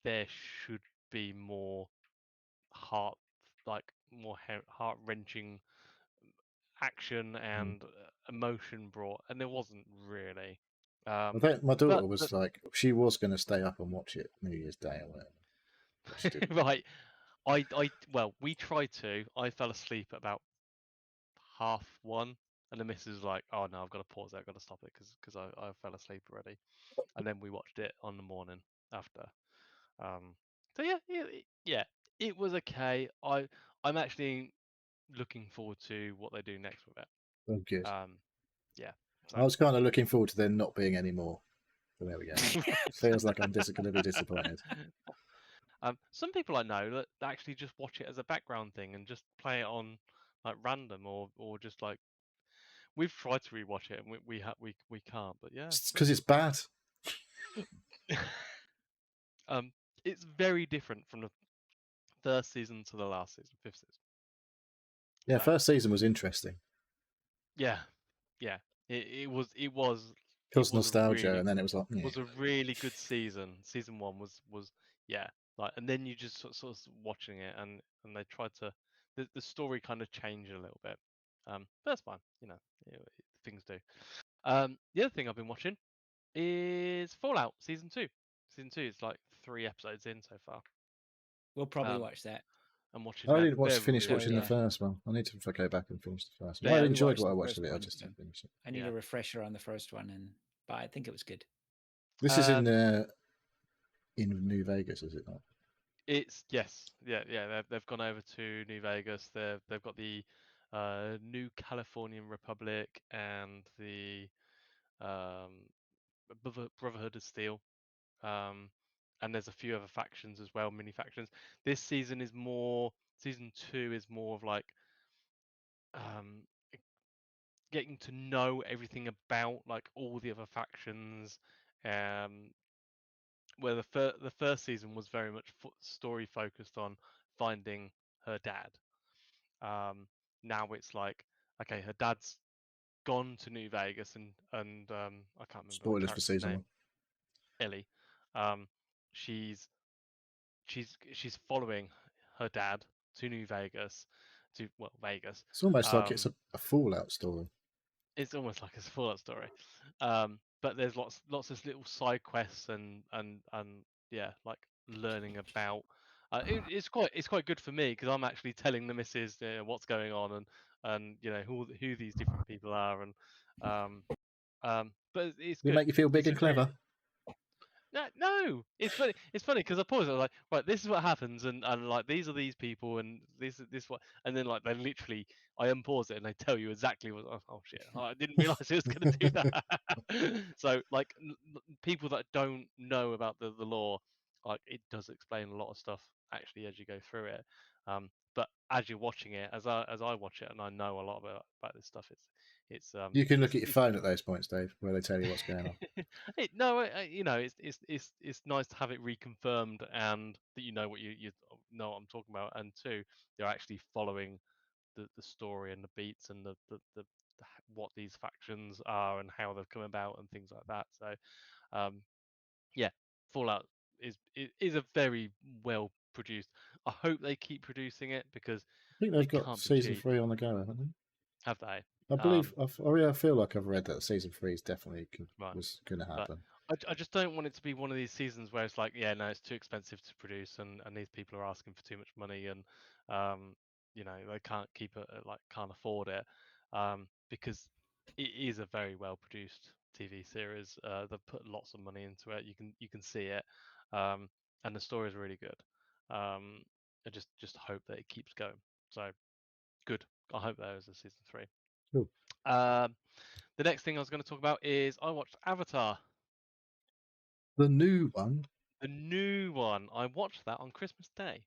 [SPEAKER 2] there should be more heart, like more heart wrenching action and emotion brought, and there wasn't really.
[SPEAKER 3] I think my daughter
[SPEAKER 2] But
[SPEAKER 3] was like, she was going to stay up and watch it New Year's Day or whatever. But she didn't.
[SPEAKER 2] right, well, we tried to. I fell asleep at about 1:30, and the missus was like, "Oh no, I've got to pause it. I've got to stop it because I fell asleep already." And then we watched it on the morning after. Um, so yeah, it was okay. I'm actually looking forward to what they do next with it.
[SPEAKER 3] Oh, good.
[SPEAKER 2] Yeah.
[SPEAKER 3] I was kind of looking forward to there not being any more. But there we go. Feels like I'm going to be disappointed.
[SPEAKER 2] Some people I know that actually just watch it as a background thing and just play it on like random or just like we've tried to rewatch it and we can't. But yeah,
[SPEAKER 3] Because it's bad.
[SPEAKER 2] it's very different from the first season to the last season, fifth season.
[SPEAKER 3] Yeah,
[SPEAKER 2] So,
[SPEAKER 3] first season was interesting.
[SPEAKER 2] yeah. It was
[SPEAKER 3] Because
[SPEAKER 2] a
[SPEAKER 3] nostalgia, and then it was like, yeah.
[SPEAKER 2] was a really good season. Season one was yeah, like, and then you just sort of watching it and they tried to the story kind of changed a little bit. But that's fine, things do. The other thing I've been watching is Fallout season 2. Season 2 is like 3 episodes in so far.
[SPEAKER 1] We'll probably watch that.
[SPEAKER 2] I'm watching
[SPEAKER 3] I
[SPEAKER 2] that.
[SPEAKER 3] didn't finish
[SPEAKER 1] Oh,
[SPEAKER 3] watching
[SPEAKER 1] yeah.
[SPEAKER 3] the first one. I need to go back and finish the first one.
[SPEAKER 2] Yeah,
[SPEAKER 3] I
[SPEAKER 2] we
[SPEAKER 3] enjoyed
[SPEAKER 1] watched
[SPEAKER 3] what I
[SPEAKER 1] the
[SPEAKER 3] watched
[SPEAKER 1] first
[SPEAKER 3] of it. I
[SPEAKER 1] one,
[SPEAKER 3] just
[SPEAKER 1] so
[SPEAKER 3] didn't finish it.
[SPEAKER 1] I need
[SPEAKER 2] Yeah.
[SPEAKER 1] a refresher on the first one, but I think it was good.
[SPEAKER 3] This is in New Vegas, is it not?
[SPEAKER 2] It's yes, yeah. They've gone over to New Vegas. They've got the New Californian Republic and the um, Brotherhood of Steel. And there's a few other factions as well, mini factions. This season is more. Season 2 is more of like um, getting to know everything about like all the other factions. Um, where the first season was very much story focused on finding her dad. Now it's like, okay, her dad's gone to New Vegas and I can't remember the
[SPEAKER 3] Spoilers for
[SPEAKER 2] character's
[SPEAKER 3] season
[SPEAKER 2] name.
[SPEAKER 3] one.
[SPEAKER 2] Ellie. She's she's following her dad to New Vegas, to Vegas.
[SPEAKER 3] It's almost like it's a Fallout story.
[SPEAKER 2] It's almost like a Fallout story, but there's lots of little side quests and yeah, like learning about. It's quite good for me because I'm actually telling the missus what's going on and who these different people are um but it's
[SPEAKER 3] Did it
[SPEAKER 2] good.
[SPEAKER 3] make you feel big
[SPEAKER 2] It's
[SPEAKER 3] and clever?
[SPEAKER 2] no, it's funny. It's funny because I paused. I was like, right, this is what happens, and like these are these people, and this what, and then like they literally, I unpause it and they tell you exactly what. Oh shit, I didn't realize it was going to do that. So like people that don't know about the law, like it does explain a lot of stuff actually as you go through it. But as you're watching it, as I watch it, and I know a lot about this stuff, it's
[SPEAKER 3] You can look at your
[SPEAKER 2] it's
[SPEAKER 3] phone at those points, Dave, where they tell you what's going on.
[SPEAKER 2] No, it's nice to have it reconfirmed and that you know what you know what I'm talking about, and two, you're actually following the story and the beats and what these factions are and how they've come about and things like that. So, yeah, Fallout is a very well produced. I hope they keep producing it because
[SPEAKER 3] I think they've
[SPEAKER 2] it
[SPEAKER 3] got
[SPEAKER 2] can't be
[SPEAKER 3] season
[SPEAKER 2] cheap.
[SPEAKER 3] 3 on the go, haven't they?
[SPEAKER 2] Have they?
[SPEAKER 3] I believe. I feel like I've read that season 3 is definitely
[SPEAKER 2] Right.
[SPEAKER 3] was going to happen.
[SPEAKER 2] I just don't want it to be one of these seasons where it's like, yeah, no, it's too expensive to produce, and these people are asking for too much money, and they can't keep it, can't afford it, because it is a very well produced TV series. They've put lots of money into it. You can see it, and the story is really good. I just hope that it keeps going. So good. I hope there is a season 3.
[SPEAKER 3] Cool.
[SPEAKER 2] The next thing I was going to talk about is I watched Avatar.
[SPEAKER 3] The new one.
[SPEAKER 2] The new one. I watched that on Christmas Day.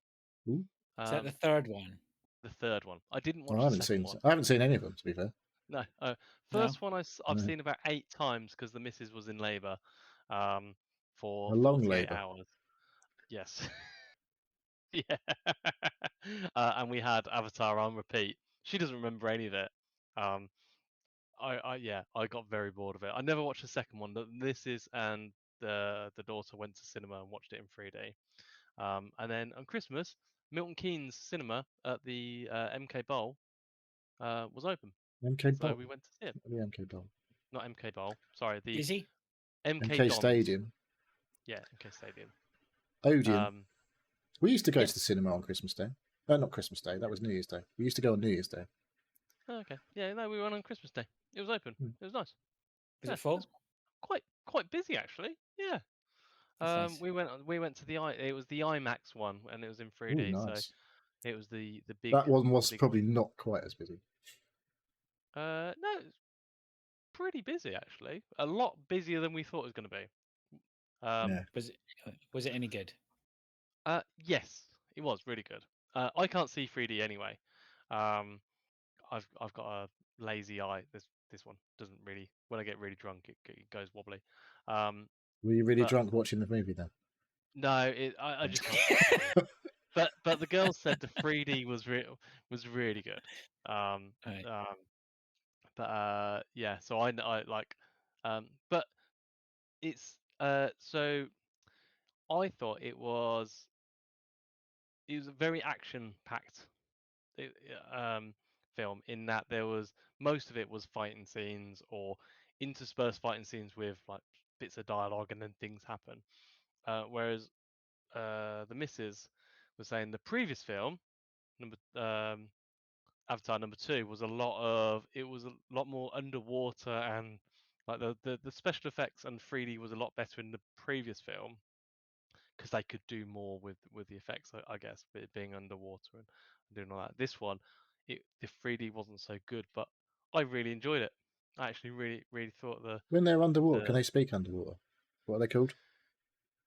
[SPEAKER 3] Ooh.
[SPEAKER 1] Is that the third one?
[SPEAKER 2] The third one. I didn't watch
[SPEAKER 3] I haven't
[SPEAKER 2] the second
[SPEAKER 3] seen.
[SPEAKER 2] one.
[SPEAKER 3] I haven't seen any of them, to be fair.
[SPEAKER 2] No. First one I've
[SPEAKER 3] No.
[SPEAKER 2] seen about 8 times because the missus was in labour for
[SPEAKER 3] A long
[SPEAKER 2] 48
[SPEAKER 3] labour.
[SPEAKER 2] hours. Yes. Yeah. And we had Avatar on repeat. She doesn't remember any of it. I got very bored of it. I never watched the second one. The missus and the daughter went to cinema and watched it in 3D. And then on Christmas, Milton Keynes Cinema at the MK Bowl was open.
[SPEAKER 3] MK Bowl.
[SPEAKER 2] So we went to see it.
[SPEAKER 3] The MK Bowl.
[SPEAKER 2] Not MK Bowl. Sorry, the
[SPEAKER 1] Dizzy?
[SPEAKER 2] MK
[SPEAKER 3] MK
[SPEAKER 2] Dons.
[SPEAKER 3] Stadium.
[SPEAKER 2] Yeah, MK Stadium.
[SPEAKER 3] Odeon. We used to go to the cinema on Christmas Day. Not Christmas Day. That was New Year's Day. We used to go on New Year's Day.
[SPEAKER 2] Oh, okay. Yeah, no, we went on Christmas Day. It was open. It was nice.
[SPEAKER 1] Was it full?
[SPEAKER 2] It was quite busy actually. Yeah.
[SPEAKER 1] Nice.
[SPEAKER 2] We went to it was the IMAX one, and it was in 3D.
[SPEAKER 3] Ooh, nice.
[SPEAKER 2] So it was the big.
[SPEAKER 3] That one was probably not quite as busy.
[SPEAKER 2] No, it's pretty busy actually. A lot busier than we thought it was going to be.
[SPEAKER 3] Yeah.
[SPEAKER 1] Was it any good?
[SPEAKER 2] Yes, it was really good. I can't see 3D anyway. I've got a lazy eye. This one doesn't really. When I get really drunk, it goes wobbly.
[SPEAKER 3] Were you really drunk watching the movie then?
[SPEAKER 2] No, I just can't. But the girls said the 3D was really good.
[SPEAKER 1] Right.
[SPEAKER 2] Yeah. So I like, but it's so I thought it was a very action packed film, in that there was most of it was fighting scenes or interspersed fighting scenes with like bits of dialogue, and then things happen. Whereas the missus was saying the previous film, Avatar number 2, was a lot more underwater, and like the special effects and 3D was a lot better in the previous film because they could do more with the effects, I guess, being underwater and doing all that. This one, the 3D wasn't so good, but I really enjoyed it. I actually really thought
[SPEAKER 3] when they're underwater, can they speak underwater? What are they called?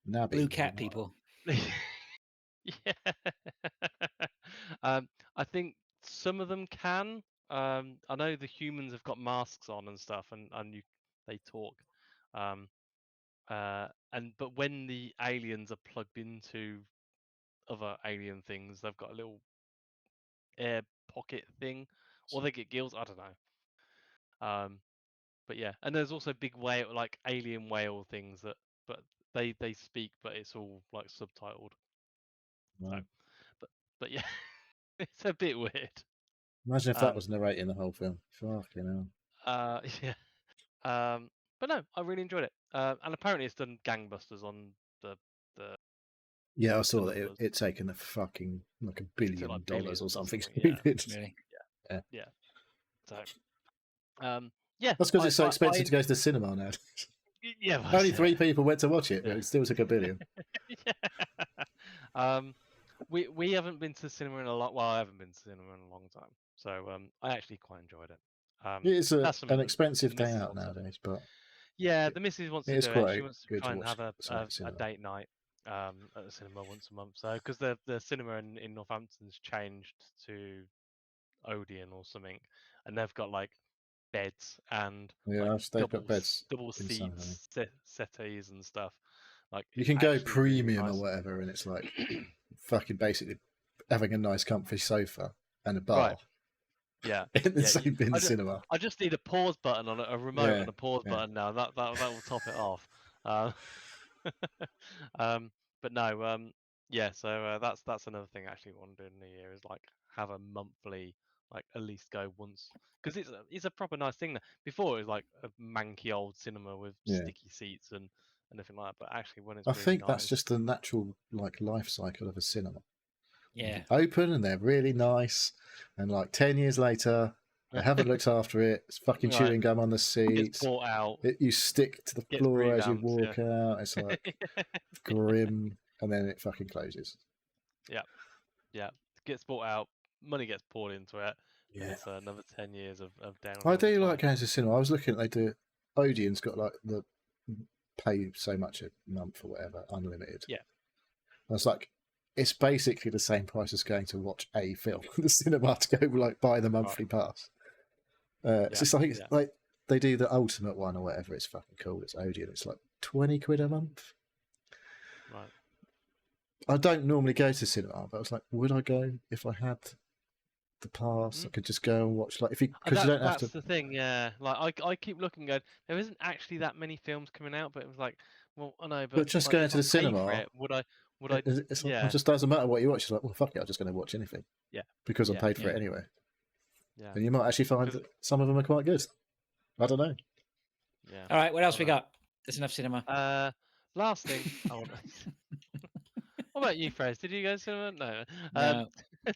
[SPEAKER 3] Nabby.
[SPEAKER 1] Blue cat people.
[SPEAKER 2] Yeah. I think some of them can. I know the humans have got masks on and stuff, and they talk. But when the aliens are plugged into other alien things, they've got a little air pocket thing, or they get gills. I don't know. But yeah, and there's also big whale, like alien whale things but they speak, but it's all like subtitled.
[SPEAKER 3] Wow.
[SPEAKER 2] So, but yeah, it's a bit weird.
[SPEAKER 3] Imagine if that was narrating the whole film. Fucking hell.
[SPEAKER 2] Yeah. But no, I really enjoyed it. And apparently it's done gangbusters on the.
[SPEAKER 3] Yeah, I saw that it taken a fucking like $1 billion
[SPEAKER 2] like
[SPEAKER 3] or something.
[SPEAKER 2] Yeah.
[SPEAKER 1] Really?
[SPEAKER 2] Yeah. So, yeah.
[SPEAKER 3] That's because it's so expensive to go to the cinema now.
[SPEAKER 2] Yeah.
[SPEAKER 3] Only 3 people went to watch it, but it still took $1 billion.
[SPEAKER 2] Yeah. We haven't been to the cinema in a lot. Well, I haven't been to cinema in a long time, so I actually quite enjoyed it.
[SPEAKER 3] It is an expensive day out nowadays, but
[SPEAKER 2] yeah, the missus wants to do it. She wants to try and have a date night at the cinema once a month. So because the cinema in Northampton's changed to Odeon or something, and they've got like beds and double seats, settees and stuff. Like
[SPEAKER 3] you can go premium or whatever, and it's like fucking basically having a nice comfy sofa and a bar.
[SPEAKER 2] Right. Yeah.
[SPEAKER 3] in the cinema.
[SPEAKER 2] I just need a pause button on a remote and a pause button now. That will top it off. But no, Yeah, so that's another thing I actually want to do in the New Year is like have a monthly, like at least go once, because it's a proper nice thing. Before it was like a manky old cinema with
[SPEAKER 3] Yeah.
[SPEAKER 2] sticky seats and everything like that. But actually, when it's
[SPEAKER 3] I
[SPEAKER 2] really
[SPEAKER 3] think that's
[SPEAKER 2] nice,
[SPEAKER 3] just the natural like life cycle of a cinema.
[SPEAKER 1] Yeah.
[SPEAKER 3] Open and they're really nice, and like 10 years later, they haven't looked after it. It's fucking
[SPEAKER 2] Right.
[SPEAKER 3] chewing gum on the
[SPEAKER 2] gets
[SPEAKER 3] seats.
[SPEAKER 2] bought out,
[SPEAKER 3] You stick to the
[SPEAKER 2] gets
[SPEAKER 3] floor as you
[SPEAKER 2] revamped.
[SPEAKER 3] walk out. It's like grim, and then it fucking closes.
[SPEAKER 2] Yeah, gets bought out. Money gets poured into it, and
[SPEAKER 3] Yeah.
[SPEAKER 2] it's another 10 years of
[SPEAKER 3] I
[SPEAKER 2] downhill
[SPEAKER 3] do
[SPEAKER 2] decline.
[SPEAKER 3] like going to the cinema. I was looking at they do. Odeon's got like the pay so much a month or whatever, unlimited.
[SPEAKER 2] Yeah.
[SPEAKER 3] I was like, it's basically the same price as going to watch a film at the cinema to go like buy the monthly pass. It's just like they do the ultimate one or whatever. It's fucking cool. It's Odeon. It's like 20 quid a month.
[SPEAKER 2] Right.
[SPEAKER 3] I don't normally go to cinema, but I was like, would I go if I had the pass? I could just go and watch like if you because you don't have to.
[SPEAKER 2] That's the thing, yeah. Like I keep looking, going, there isn't actually that many films coming out, but it was like, well, I know, but
[SPEAKER 3] just
[SPEAKER 2] like,
[SPEAKER 3] going
[SPEAKER 2] if
[SPEAKER 3] to
[SPEAKER 2] I
[SPEAKER 3] the
[SPEAKER 2] paid
[SPEAKER 3] cinema,
[SPEAKER 2] for it, would I?
[SPEAKER 3] it's like,
[SPEAKER 2] Yeah.
[SPEAKER 3] it just doesn't matter what you watch. It's like, well, fuck it, I'm just going to watch anything.
[SPEAKER 2] Yeah.
[SPEAKER 3] Because I paid for it anyway.
[SPEAKER 2] Yeah.
[SPEAKER 3] And you might actually find that some of them are quite good. I don't know.
[SPEAKER 2] Yeah.
[SPEAKER 1] All right, what else we got? There's enough cinema.
[SPEAKER 2] Last thing I want. What about you, Fraser? Did you go to cinema? No.
[SPEAKER 1] No.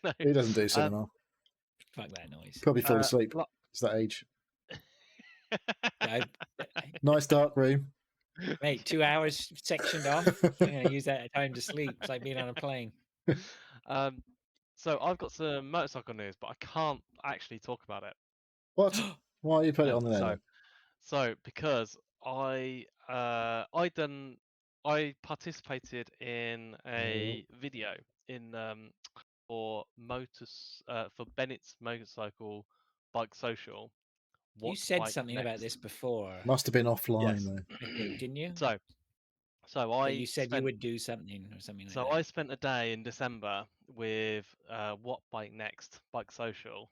[SPEAKER 2] No.
[SPEAKER 3] He doesn't do cinema.
[SPEAKER 1] Fuck that noise.
[SPEAKER 3] Probably fall asleep. It's that age. Nice dark room.
[SPEAKER 1] Mate, 2 hours sectioned off. I'm going to use that time to sleep. It's like being on a plane.
[SPEAKER 2] So I've got some motorcycle news, but I can't actually talk about it.
[SPEAKER 3] What? Why you put it on the net?
[SPEAKER 2] So because I participated in a video in for Bennett's Motorcycle Bike Social.
[SPEAKER 1] You said something about this before.
[SPEAKER 3] Must have been offline though.
[SPEAKER 1] I think, didn't you?
[SPEAKER 2] You
[SPEAKER 1] said you would do something or something like that.
[SPEAKER 2] So I spent a day in December with What Bike Next Bike Social.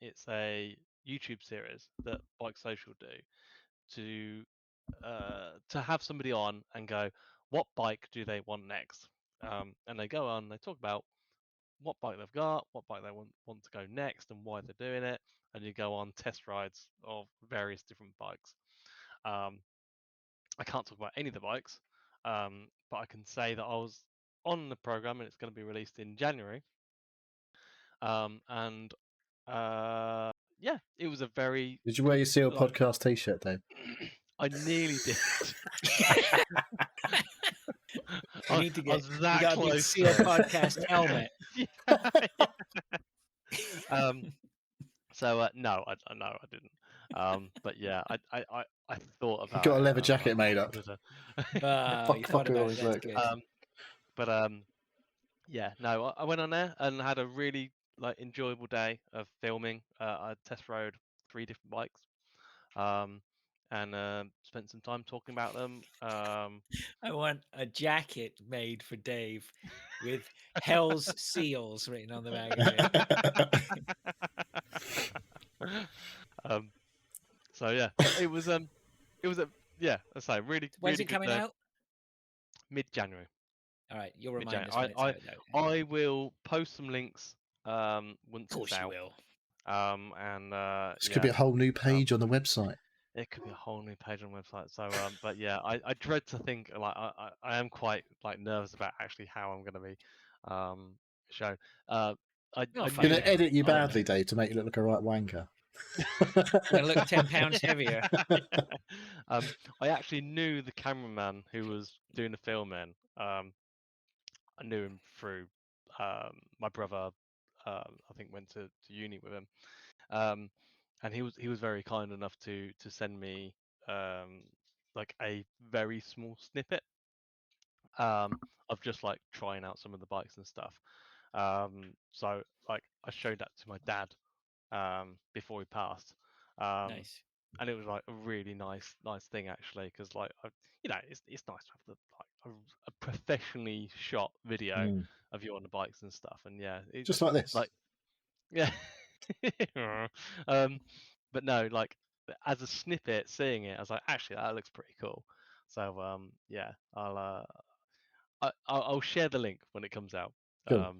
[SPEAKER 2] It's a YouTube series that Bike Social do to have somebody on and go, what bike do they want next? And they go on, they talk about what bike they've got, what bike they want to go next, and why they're doing it. And you go on test rides of various different bikes. I can't talk about any of the bikes, but I can say that I was on the program and it's going to be released in January. Yeah, it was a very.
[SPEAKER 3] Did you wear your Seal Podcast T-shirt, Dave?
[SPEAKER 2] I nearly did.
[SPEAKER 1] You need to get. You got a big Seal Podcast helmet.
[SPEAKER 2] So no, I didn't. But yeah, I thought about.
[SPEAKER 3] You got a leather jacket made up.
[SPEAKER 1] You thought about it. That's good.
[SPEAKER 2] But yeah, no, I went on there and had a really enjoyable day of filming. I test rode 3 different bikes, and spent some time talking about them.
[SPEAKER 1] I want a jacket made for Dave with Hell's Seals written on the back of
[SPEAKER 2] it. So yeah, it was a yeah. I say really.
[SPEAKER 1] When's
[SPEAKER 2] really
[SPEAKER 1] it coming out?
[SPEAKER 2] Mid-January.
[SPEAKER 1] All right, you'll remind us when it's out.
[SPEAKER 2] I will post some links once it's out.
[SPEAKER 1] Of course you will.
[SPEAKER 2] And
[SPEAKER 3] this could be a whole new page on the website.
[SPEAKER 2] It could be a whole new page on the website. So, but yeah, I dread to think I am quite nervous about actually how I'm going to be shown. I'm
[SPEAKER 3] going to edit you badly, Dave, to make you look like a right wanker.
[SPEAKER 1] Going to look 10 pounds heavier.
[SPEAKER 2] I actually knew the cameraman who was doing the filming. I knew him through my brother. I think went to uni with him, and he was very kind enough to send me like a very small snippet of just trying out some of the bikes and stuff. So I showed that to my dad before he passed.
[SPEAKER 1] Nice.
[SPEAKER 2] And it was a really nice thing actually, because it's nice to have a professionally shot video of you on the bikes and stuff, and yeah,
[SPEAKER 3] just like this,
[SPEAKER 2] yeah. But no, as a snippet, seeing it, I was like, actually, that looks pretty cool. So yeah, I'll share the link when it comes out.
[SPEAKER 3] Cool.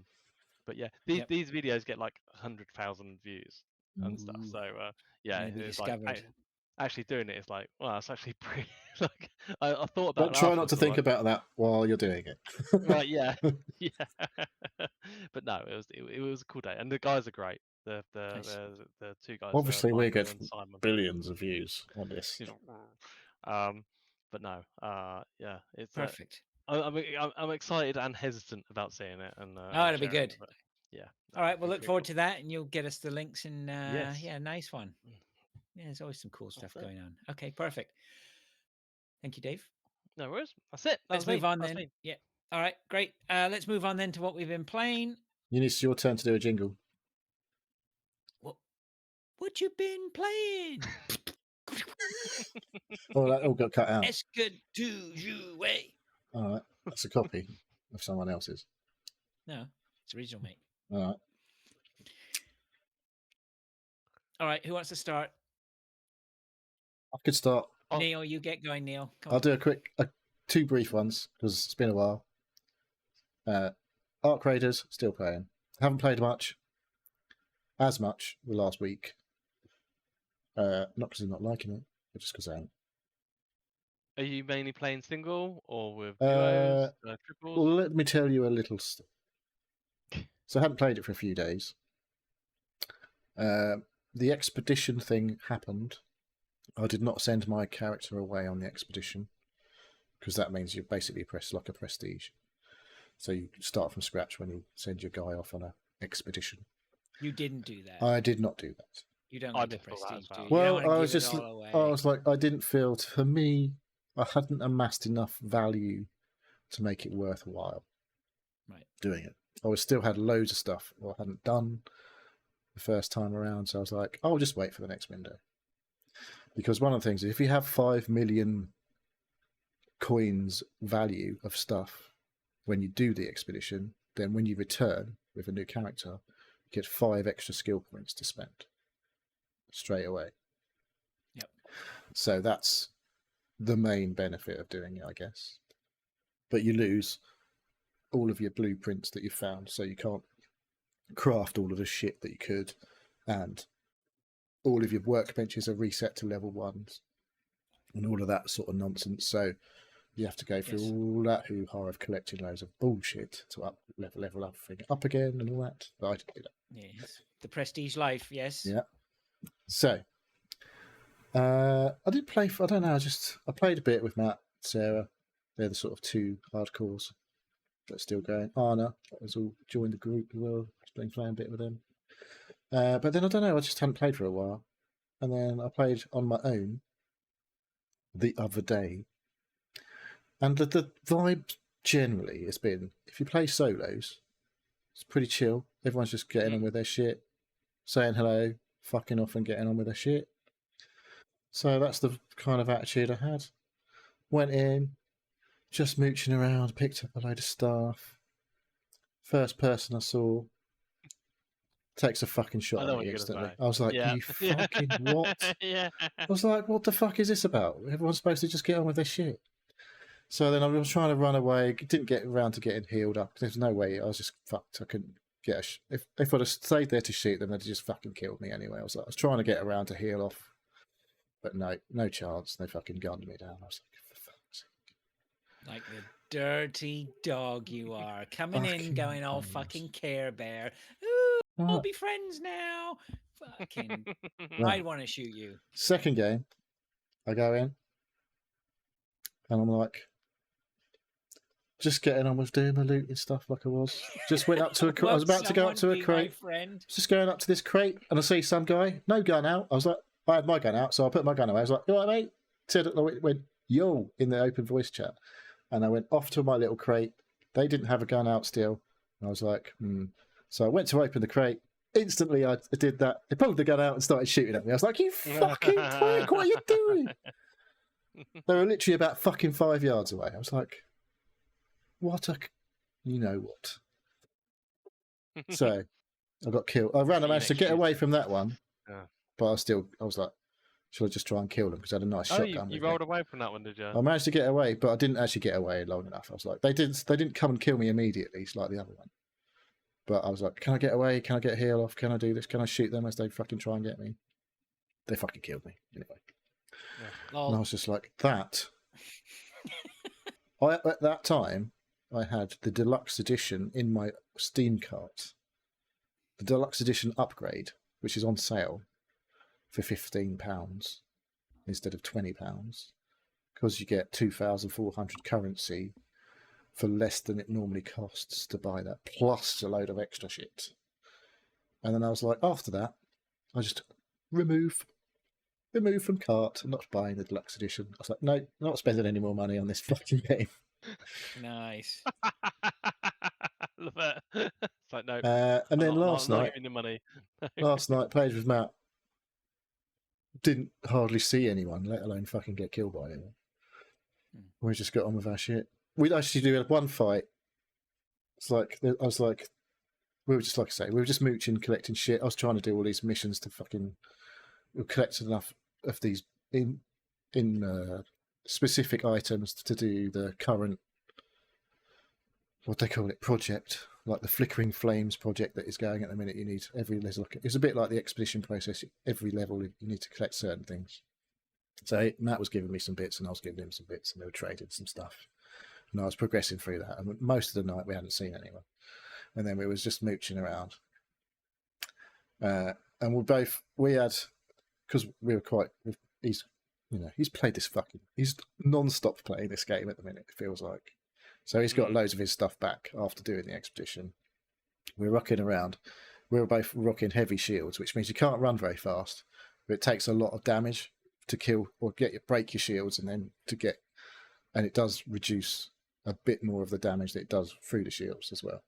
[SPEAKER 2] But yeah, these videos get like 100,000 views and stuff.
[SPEAKER 3] Ooh.
[SPEAKER 2] So yeah,
[SPEAKER 1] Maybe
[SPEAKER 2] it's like
[SPEAKER 1] discovered.
[SPEAKER 2] actually doing it is like, well, it's actually pretty. Like I thought about
[SPEAKER 3] But
[SPEAKER 2] it
[SPEAKER 3] try not
[SPEAKER 2] afterwards,
[SPEAKER 3] to
[SPEAKER 2] I'm
[SPEAKER 3] think
[SPEAKER 2] like,
[SPEAKER 3] about that while you're doing it.
[SPEAKER 2] right, yeah, yeah. But no, it was a cool day, and the guys are great. The
[SPEAKER 1] Nice.
[SPEAKER 2] two guys,
[SPEAKER 3] Obviously, we
[SPEAKER 2] Michael
[SPEAKER 3] get
[SPEAKER 2] and Simon.
[SPEAKER 3] billions of views on this.
[SPEAKER 2] But no, yeah, it's
[SPEAKER 1] Perfect.
[SPEAKER 2] I'm excited and hesitant about seeing it, and
[SPEAKER 1] Oh, it'll be
[SPEAKER 2] sharing
[SPEAKER 1] good.
[SPEAKER 2] it, but yeah.
[SPEAKER 1] All right, we'll
[SPEAKER 2] it's
[SPEAKER 1] look
[SPEAKER 2] pretty
[SPEAKER 1] forward
[SPEAKER 2] cool.
[SPEAKER 1] to that, and you'll get us the links. And
[SPEAKER 2] Yes.
[SPEAKER 1] yeah, nice one. Yeah, there's always some cool stuff
[SPEAKER 2] That's it.
[SPEAKER 1] going on. Okay, perfect. Thank you, Dave.
[SPEAKER 2] No worries. That's it.
[SPEAKER 1] Let's move on then. Yeah. All right, great. Let's move on then to what we've been playing.
[SPEAKER 3] It's your turn to do a jingle.
[SPEAKER 1] What you been playing?
[SPEAKER 3] Oh, that all got cut out.
[SPEAKER 1] It's good to you way.
[SPEAKER 3] All right, that's a copy of someone else's.
[SPEAKER 1] No, it's original, mate.
[SPEAKER 3] All right.
[SPEAKER 1] All right, who wants to start?
[SPEAKER 3] I could start.
[SPEAKER 1] Neil, you get going, Neil. Come
[SPEAKER 3] I'll
[SPEAKER 1] on.
[SPEAKER 3] do a quick, two brief ones because it's been a while. Arc Raiders, still playing. Haven't played as much the last week. Not because I'm not liking it, but just because I haven't.
[SPEAKER 2] Are you mainly playing single or with
[SPEAKER 3] Uh,
[SPEAKER 2] duos, triples?
[SPEAKER 3] Well, let me tell you a little story. So I hadn't played it for a few days. The expedition thing happened. I did not send my character away on the expedition because that means you basically press like a prestige. So you start from scratch when you send your guy off on an expedition.
[SPEAKER 1] You didn't do that.
[SPEAKER 3] I did not do that.
[SPEAKER 1] You don't
[SPEAKER 2] I
[SPEAKER 1] like the
[SPEAKER 2] did feel that
[SPEAKER 1] prestige,
[SPEAKER 2] as
[SPEAKER 1] do you?
[SPEAKER 2] well.
[SPEAKER 1] You
[SPEAKER 3] Well,
[SPEAKER 1] don't wanna
[SPEAKER 3] I was
[SPEAKER 1] give it
[SPEAKER 3] just,
[SPEAKER 1] all away.
[SPEAKER 3] I was like, I didn't feel, for me, I hadn't amassed enough value to make it worthwhile.
[SPEAKER 1] Right.
[SPEAKER 3] Doing it. I still had loads of stuff I hadn't done the first time around, so I was like, I'll just wait for the next window. Because one of the things is, if you have 5 million coins value of stuff when you do the expedition, then when you return with a new character, you get 5 extra skill points to spend straight away.
[SPEAKER 1] Yep.
[SPEAKER 3] So that's the main benefit of doing it, I guess. But you lose all of your blueprints that you found, so you can't craft all of the shit that you could, and all of your workbenches are reset to level 1s and all of that sort of nonsense. So you have to go through all that hoo-ha of collecting loads of bullshit to level up again and all that. But I didn't do that.
[SPEAKER 1] Yes. The prestige life, yes.
[SPEAKER 3] Yeah. So I did play for, I don't know, I played a bit with Matt, Sarah. They're the sort of 2 hardcores that's still going. Anna has all joined the group as well. Been playing a bit with them. But then I don't know, I just hadn't played for a while. And then I played on my own the other day. And the vibe generally has been, if you play solos, it's pretty chill. Everyone's just getting on with their shit, saying hello, fucking off and getting on with their shit. So that's the kind of attitude I had. Went in, just mooching around, picked up a load of stuff. First person I saw takes a fucking shot at me instantly. I was like, you fucking what?
[SPEAKER 2] Yeah.
[SPEAKER 3] I was like, what the fuck is this about? Everyone's supposed to just get on with their shit. So then I was trying to run away, didn't get around to getting healed up. There's no way, I was just fucked. I couldn't get if I'd have stayed there to shoot them, they'd just fucking killed me anyway. I was trying to get around to heal off, but no chance. They fucking gunned me down. I was like, for fuck's sake.
[SPEAKER 1] Like the dirty dog you are, coming in, going all fucking Care Bear. Ooh, we'll be friends now. Fucking, I want to shoot you.
[SPEAKER 3] Second game, I go in, and I'm like, just getting on with doing my looting stuff like I was. Just went up to a crate. I was about to go up to a crate. Just going up to this crate, and I see some guy, no gun out. I was like, I had my gun out, so I put my gun away. I was like, you know what, mate? Said, went, yo, in the open voice chat. And I went off to my little crate. They didn't have a gun out still. And I was like, So I went to open the crate. Instantly, I did that. They pulled the gun out and started shooting at me. I was like, you fucking prick, what are you doing? They were literally about fucking 5 yards away. I was like, what a... You know what? So I got killed. I managed to get away from that one. But I was like, Shall I just try and kill them? Because I had a nice
[SPEAKER 2] Oh, you,
[SPEAKER 3] shotgun.
[SPEAKER 2] you
[SPEAKER 3] with me.
[SPEAKER 2] rolled away from that one, did you?
[SPEAKER 3] I managed to get away, but I didn't actually get away long enough. I was like, they didn't come and kill me immediately, it's like the other one. But I was like, can I get away? Can I get a heal off? Can I do this? Can I shoot them as they fucking try and get me? They fucking killed me anyway.
[SPEAKER 2] Yeah.
[SPEAKER 3] And I was just like, that. At that time, I had the deluxe edition in my Steam cart. The deluxe edition upgrade, which is on sale for £15 instead of £20, because you get 2,400 currency for less than it normally costs to buy that, plus a load of extra shit. And then I was like, after that, I just remove from cart and not buying the deluxe edition. I was like, no, not spending any more money on this fucking game.
[SPEAKER 1] Nice.
[SPEAKER 2] Love it. It's like, no.
[SPEAKER 3] And then last
[SPEAKER 2] I'm not
[SPEAKER 3] night,
[SPEAKER 2] giving you money.
[SPEAKER 3] played with Matt. Didn't hardly see anyone, let alone fucking get killed by anyone. We just got on with our shit. We'd actually do one fight. It's like, I was like, we were just, like I say, we were just mooching, collecting shit. I was trying to do all these missions to fucking collect enough of these in specific items to do the current, what they call it, project, like the Flickering Flames project that is going at the minute. You need it's a bit like the expedition process. Every level you need to collect certain things. So Matt was giving me some bits and I was giving him some bits and we were trading some stuff. And I was progressing through that. And most of the night we hadn't seen anyone. And then we was just mooching around. And we had, because we were quite, he's played this he's non-stop playing this game at the minute, it feels like. So he's got loads of his stuff back after doing the expedition. We're rocking around. We were both rocking heavy shields, which means you can't run very fast. But it takes a lot of damage to kill or break your shields, and it does reduce a bit more of the damage that it does through the shields as well.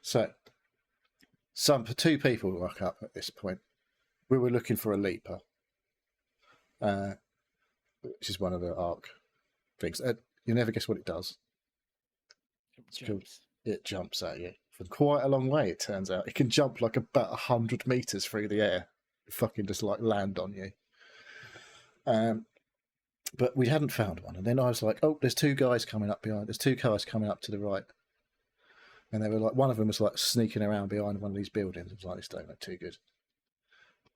[SPEAKER 3] So, two people rock up at this point. We were looking for a leaper, which is one of the arc things. You never guess what it does. It jumps at you from quite a long way, it turns out. It can jump like about 100 meters through the air. Fucking just like land on you. But we hadn't found one. And then I was like, oh, there's two guys coming up behind. There's two cars coming up to the right. And they were like, one of them was like sneaking around behind one of these buildings. I was like, this don't look too good.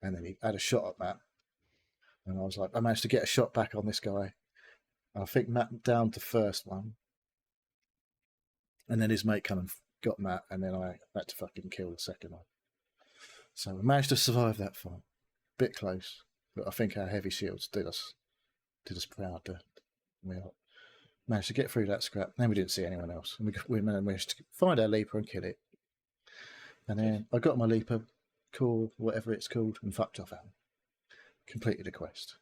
[SPEAKER 3] And then he had a shot at Matt. And I was like, I managed to get a shot back on this guy. And I think Matt downed the first one. And then his mate come and got Matt. And then I had to fucking kill the second one. So we managed to survive that fight. Bit close. But I think our heavy shields did us proud. We managed to get through that scrap. Then we didn't see anyone else. And we managed to find our leaper and kill it. And then I got my leaper, cool, whatever it's called, and fucked off out. Completed the quest.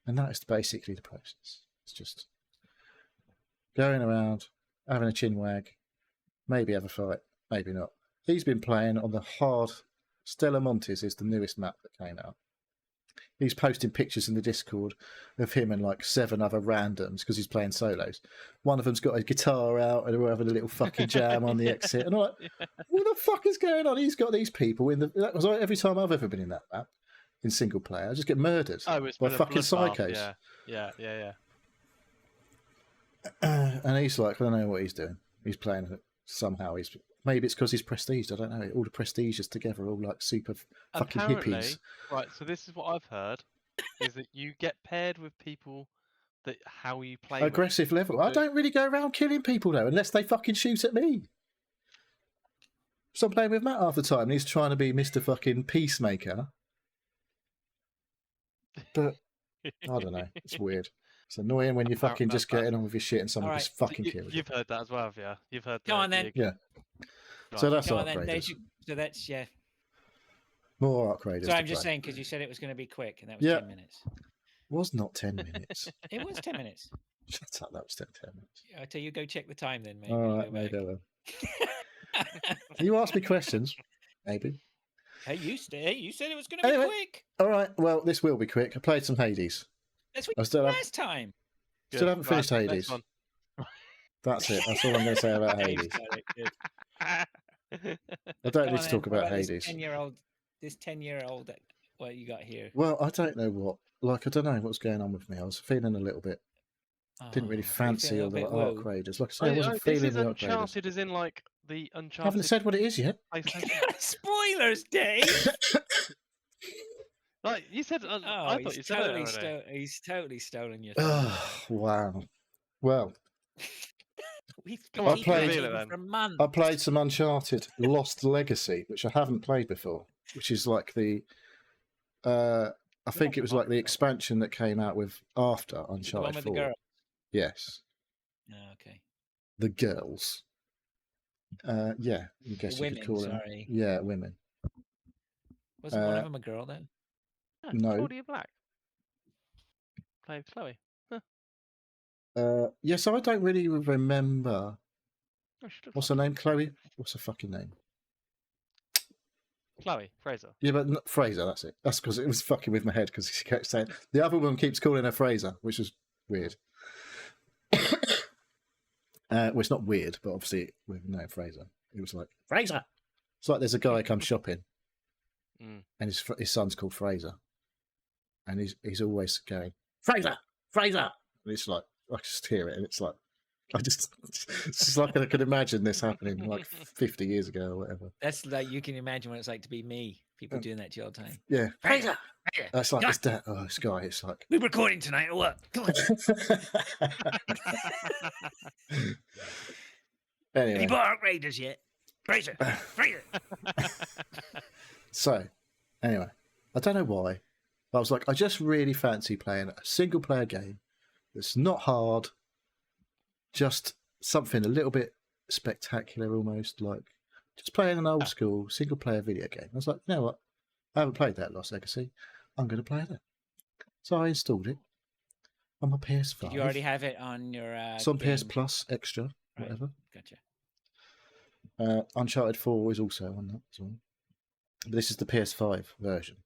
[SPEAKER 3] And that is basically the process. It's just going around, having a chin wag, maybe have a fight, maybe not. He's been playing on the hard. Stella Montes is the newest map that came out. He's posting pictures in the Discord of him and like 7 other randoms because he's playing solos. One of them's got a guitar out and we're having a little fucking jam on the exit. And I'm like, what the fuck is going on? He's got these people in the. That was like every time I've ever been in that map in single player. I just get murdered by fucking psychos.
[SPEAKER 2] Yeah.
[SPEAKER 3] And he's like, I don't know what he's doing. He's playing it somehow. Maybe it's because he's prestige. I don't know. All the prestiges together are all like super fucking hippies.
[SPEAKER 2] Right, so this is what I've heard, is that you get paired with people that how you play
[SPEAKER 3] aggressive level. I don't really go around killing people though, unless they fucking shoot at me. So I'm playing with Matt half the time and he's trying to be Mr. fucking Peacemaker. But I don't know. It's weird. It's annoying when you're fucking just getting on with your shit and someone just fucking kills you.
[SPEAKER 2] You've heard that as well, have you? You've heard that.
[SPEAKER 1] Go on then.
[SPEAKER 3] Yeah.
[SPEAKER 2] Right.
[SPEAKER 3] So that's
[SPEAKER 1] Go
[SPEAKER 3] Arc
[SPEAKER 1] on then.
[SPEAKER 3] Raiders.
[SPEAKER 1] So that's, yeah.
[SPEAKER 3] More Arc Raiders.
[SPEAKER 1] So I'm just saying, because you said it was going to be quick, and that was 10 minutes.
[SPEAKER 3] Was not 10 minutes.
[SPEAKER 1] It was 10 minutes.
[SPEAKER 3] Shut up, that was 10 minutes.
[SPEAKER 1] I tell you, go check the time then, mate.
[SPEAKER 3] All right, maybe I will. You ask me questions, maybe.
[SPEAKER 1] Hey, you said it was going to be quick.
[SPEAKER 3] All right, well, this will be quick. I played some Hades.
[SPEAKER 1] That's what you said last time.
[SPEAKER 3] Still haven't finished Hades. That's it. That's all I'm going to say about Hades. I don't need to talk about Hades.
[SPEAKER 1] This 10-year-old what you got here?
[SPEAKER 3] Well, I don't know what. Like, I don't know what's going on with me. I was feeling a little bit. Didn't really
[SPEAKER 1] Oh, so you're
[SPEAKER 3] fancy
[SPEAKER 1] feeling a
[SPEAKER 3] all the
[SPEAKER 1] bit
[SPEAKER 3] arc
[SPEAKER 1] woo.
[SPEAKER 3] raiders. Like I say, I wasn't
[SPEAKER 2] This
[SPEAKER 3] feeling
[SPEAKER 2] is
[SPEAKER 3] the arc raiders.
[SPEAKER 2] Uncharted, as in like the
[SPEAKER 3] I haven't
[SPEAKER 2] Uncharted
[SPEAKER 3] said what it is yet.
[SPEAKER 2] PlayStation.
[SPEAKER 1] Spoilers, Dave.
[SPEAKER 2] Like you said,
[SPEAKER 1] Oh,
[SPEAKER 2] I thought you said it already.
[SPEAKER 1] he's totally stolen your thunder.
[SPEAKER 3] Oh, wow. Well,
[SPEAKER 1] We've
[SPEAKER 2] Come
[SPEAKER 1] been
[SPEAKER 2] on,
[SPEAKER 1] keeping
[SPEAKER 3] played-
[SPEAKER 1] it
[SPEAKER 2] reveal it
[SPEAKER 1] hidden
[SPEAKER 2] then.
[SPEAKER 1] for months.
[SPEAKER 3] I played some Uncharted Lost Legacy, which I haven't played before, which is like the. I think it was like the expansion that came out with after
[SPEAKER 1] The one
[SPEAKER 3] Uncharted
[SPEAKER 1] with
[SPEAKER 3] 4.
[SPEAKER 1] the girl.
[SPEAKER 3] Yes,
[SPEAKER 1] Oh, okay.
[SPEAKER 3] the girls. Yeah, I guess you
[SPEAKER 1] women,
[SPEAKER 3] could call them.
[SPEAKER 1] sorry.
[SPEAKER 3] Yeah, women.
[SPEAKER 1] Wasn't one of them a girl though?
[SPEAKER 3] No.
[SPEAKER 2] Claudia Black. Played Chloe.
[SPEAKER 3] Yeah, so I don't really remember.
[SPEAKER 2] Oh, she looks
[SPEAKER 3] What's
[SPEAKER 2] like
[SPEAKER 3] her name? Chloe? What's her fucking name?
[SPEAKER 2] Chloe Fraser.
[SPEAKER 3] Yeah, but not Fraser, that's it. That's because it was fucking with my head because she kept saying. The other one keeps calling her Fraser, which is weird. Well, it's not weird, but obviously with no Fraser. It was like, Fraser! It's like there's a guy comes shopping
[SPEAKER 2] Mm.
[SPEAKER 3] and his son's called Fraser. And he's always going, Fraser! Fraser! And it's like, I just hear it and it's like, it's just like I could imagine this happening like 50 years ago or whatever.
[SPEAKER 1] That's like you can imagine what it's like to be me. People doing that to you all the time.
[SPEAKER 3] Yeah.
[SPEAKER 1] Fraser!
[SPEAKER 3] That's like this dad. Oh, this guy. It's like.
[SPEAKER 1] We're recording tonight or what? Come on. Have
[SPEAKER 3] Anyway,
[SPEAKER 1] you bought Arc Raiders yet? Fraser! Fraser!
[SPEAKER 3] so anyway, I don't know why, but I was like, I just really fancy playing a single player game that's not hard, just something a little bit spectacular, almost like just playing an old school single player video game. I was like, you know what? I haven't played that Lost Legacy. I'm going to play that. So I installed it on my PS5.
[SPEAKER 1] Did you already have it on your?
[SPEAKER 3] It's on PS
[SPEAKER 1] game?
[SPEAKER 3] Plus Extra,
[SPEAKER 1] Right.
[SPEAKER 3] whatever.
[SPEAKER 1] Gotcha.
[SPEAKER 3] Uncharted 4 is also on that as well. But this is the PS5 version.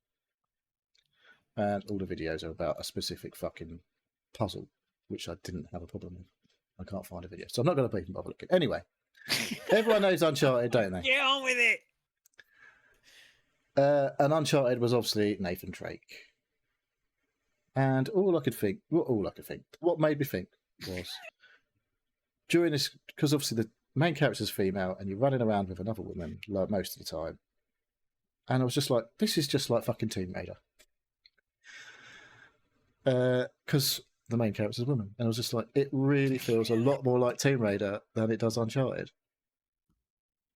[SPEAKER 3] And all the videos are about a specific fucking puzzle, which I didn't have a problem with. I can't find a video. So I'm not going to even bother looking. Anyway, everyone knows Uncharted, don't they?
[SPEAKER 1] Get on with it.
[SPEAKER 3] And Uncharted was obviously Nathan Drake. And what made me think was during this, because obviously the main character's female and you're running around with another woman like most of the time. And I was just like, this is just like fucking Tomb Raider. Because the main character's a woman. And I was just like, it really feels a lot more like Tomb Raider than it does Uncharted.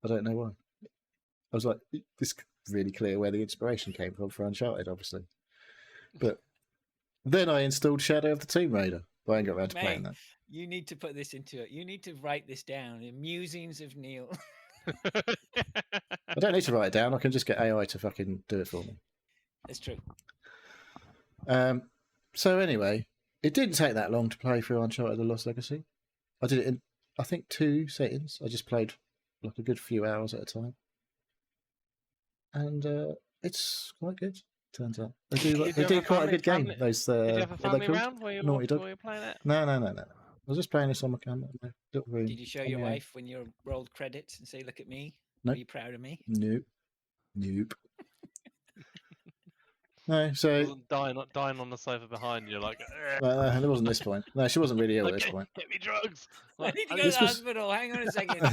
[SPEAKER 3] I don't know why. I was like, it's really clear where the inspiration came from for Uncharted, obviously. But then I installed Shadow of the Tomb Raider. But I ain't got around to playing that.
[SPEAKER 1] You need to put this into it. You need to write this down. The musings of Neil.
[SPEAKER 3] I don't need to write it down. I can just get AI to fucking do it for me.
[SPEAKER 1] That's true.
[SPEAKER 3] So anyway, it didn't take that long to play through Uncharted The Lost Legacy. I did it in, I think, 2 settings. I just played like a good few hours at a time. And it's quite good, turns out. They do quite a good game. Those,
[SPEAKER 2] Did you have a
[SPEAKER 3] what
[SPEAKER 2] family
[SPEAKER 3] called?
[SPEAKER 2] round where you
[SPEAKER 3] Naughty Dog.
[SPEAKER 2] were playing it?
[SPEAKER 3] No. I was just playing this on my camera. In my little room.
[SPEAKER 1] Did you show your wife when you rolled credits and say, "Look at me"?
[SPEAKER 3] No.
[SPEAKER 1] Are you proud of me?
[SPEAKER 3] Nope. No, so
[SPEAKER 2] Wasn't dying on the sofa behind you, like.
[SPEAKER 3] it wasn't this point. No, she wasn't really ill at this point.
[SPEAKER 2] Get me drugs.
[SPEAKER 1] I need to go to
[SPEAKER 3] this
[SPEAKER 1] the
[SPEAKER 3] was-
[SPEAKER 1] hospital. Hang on a second.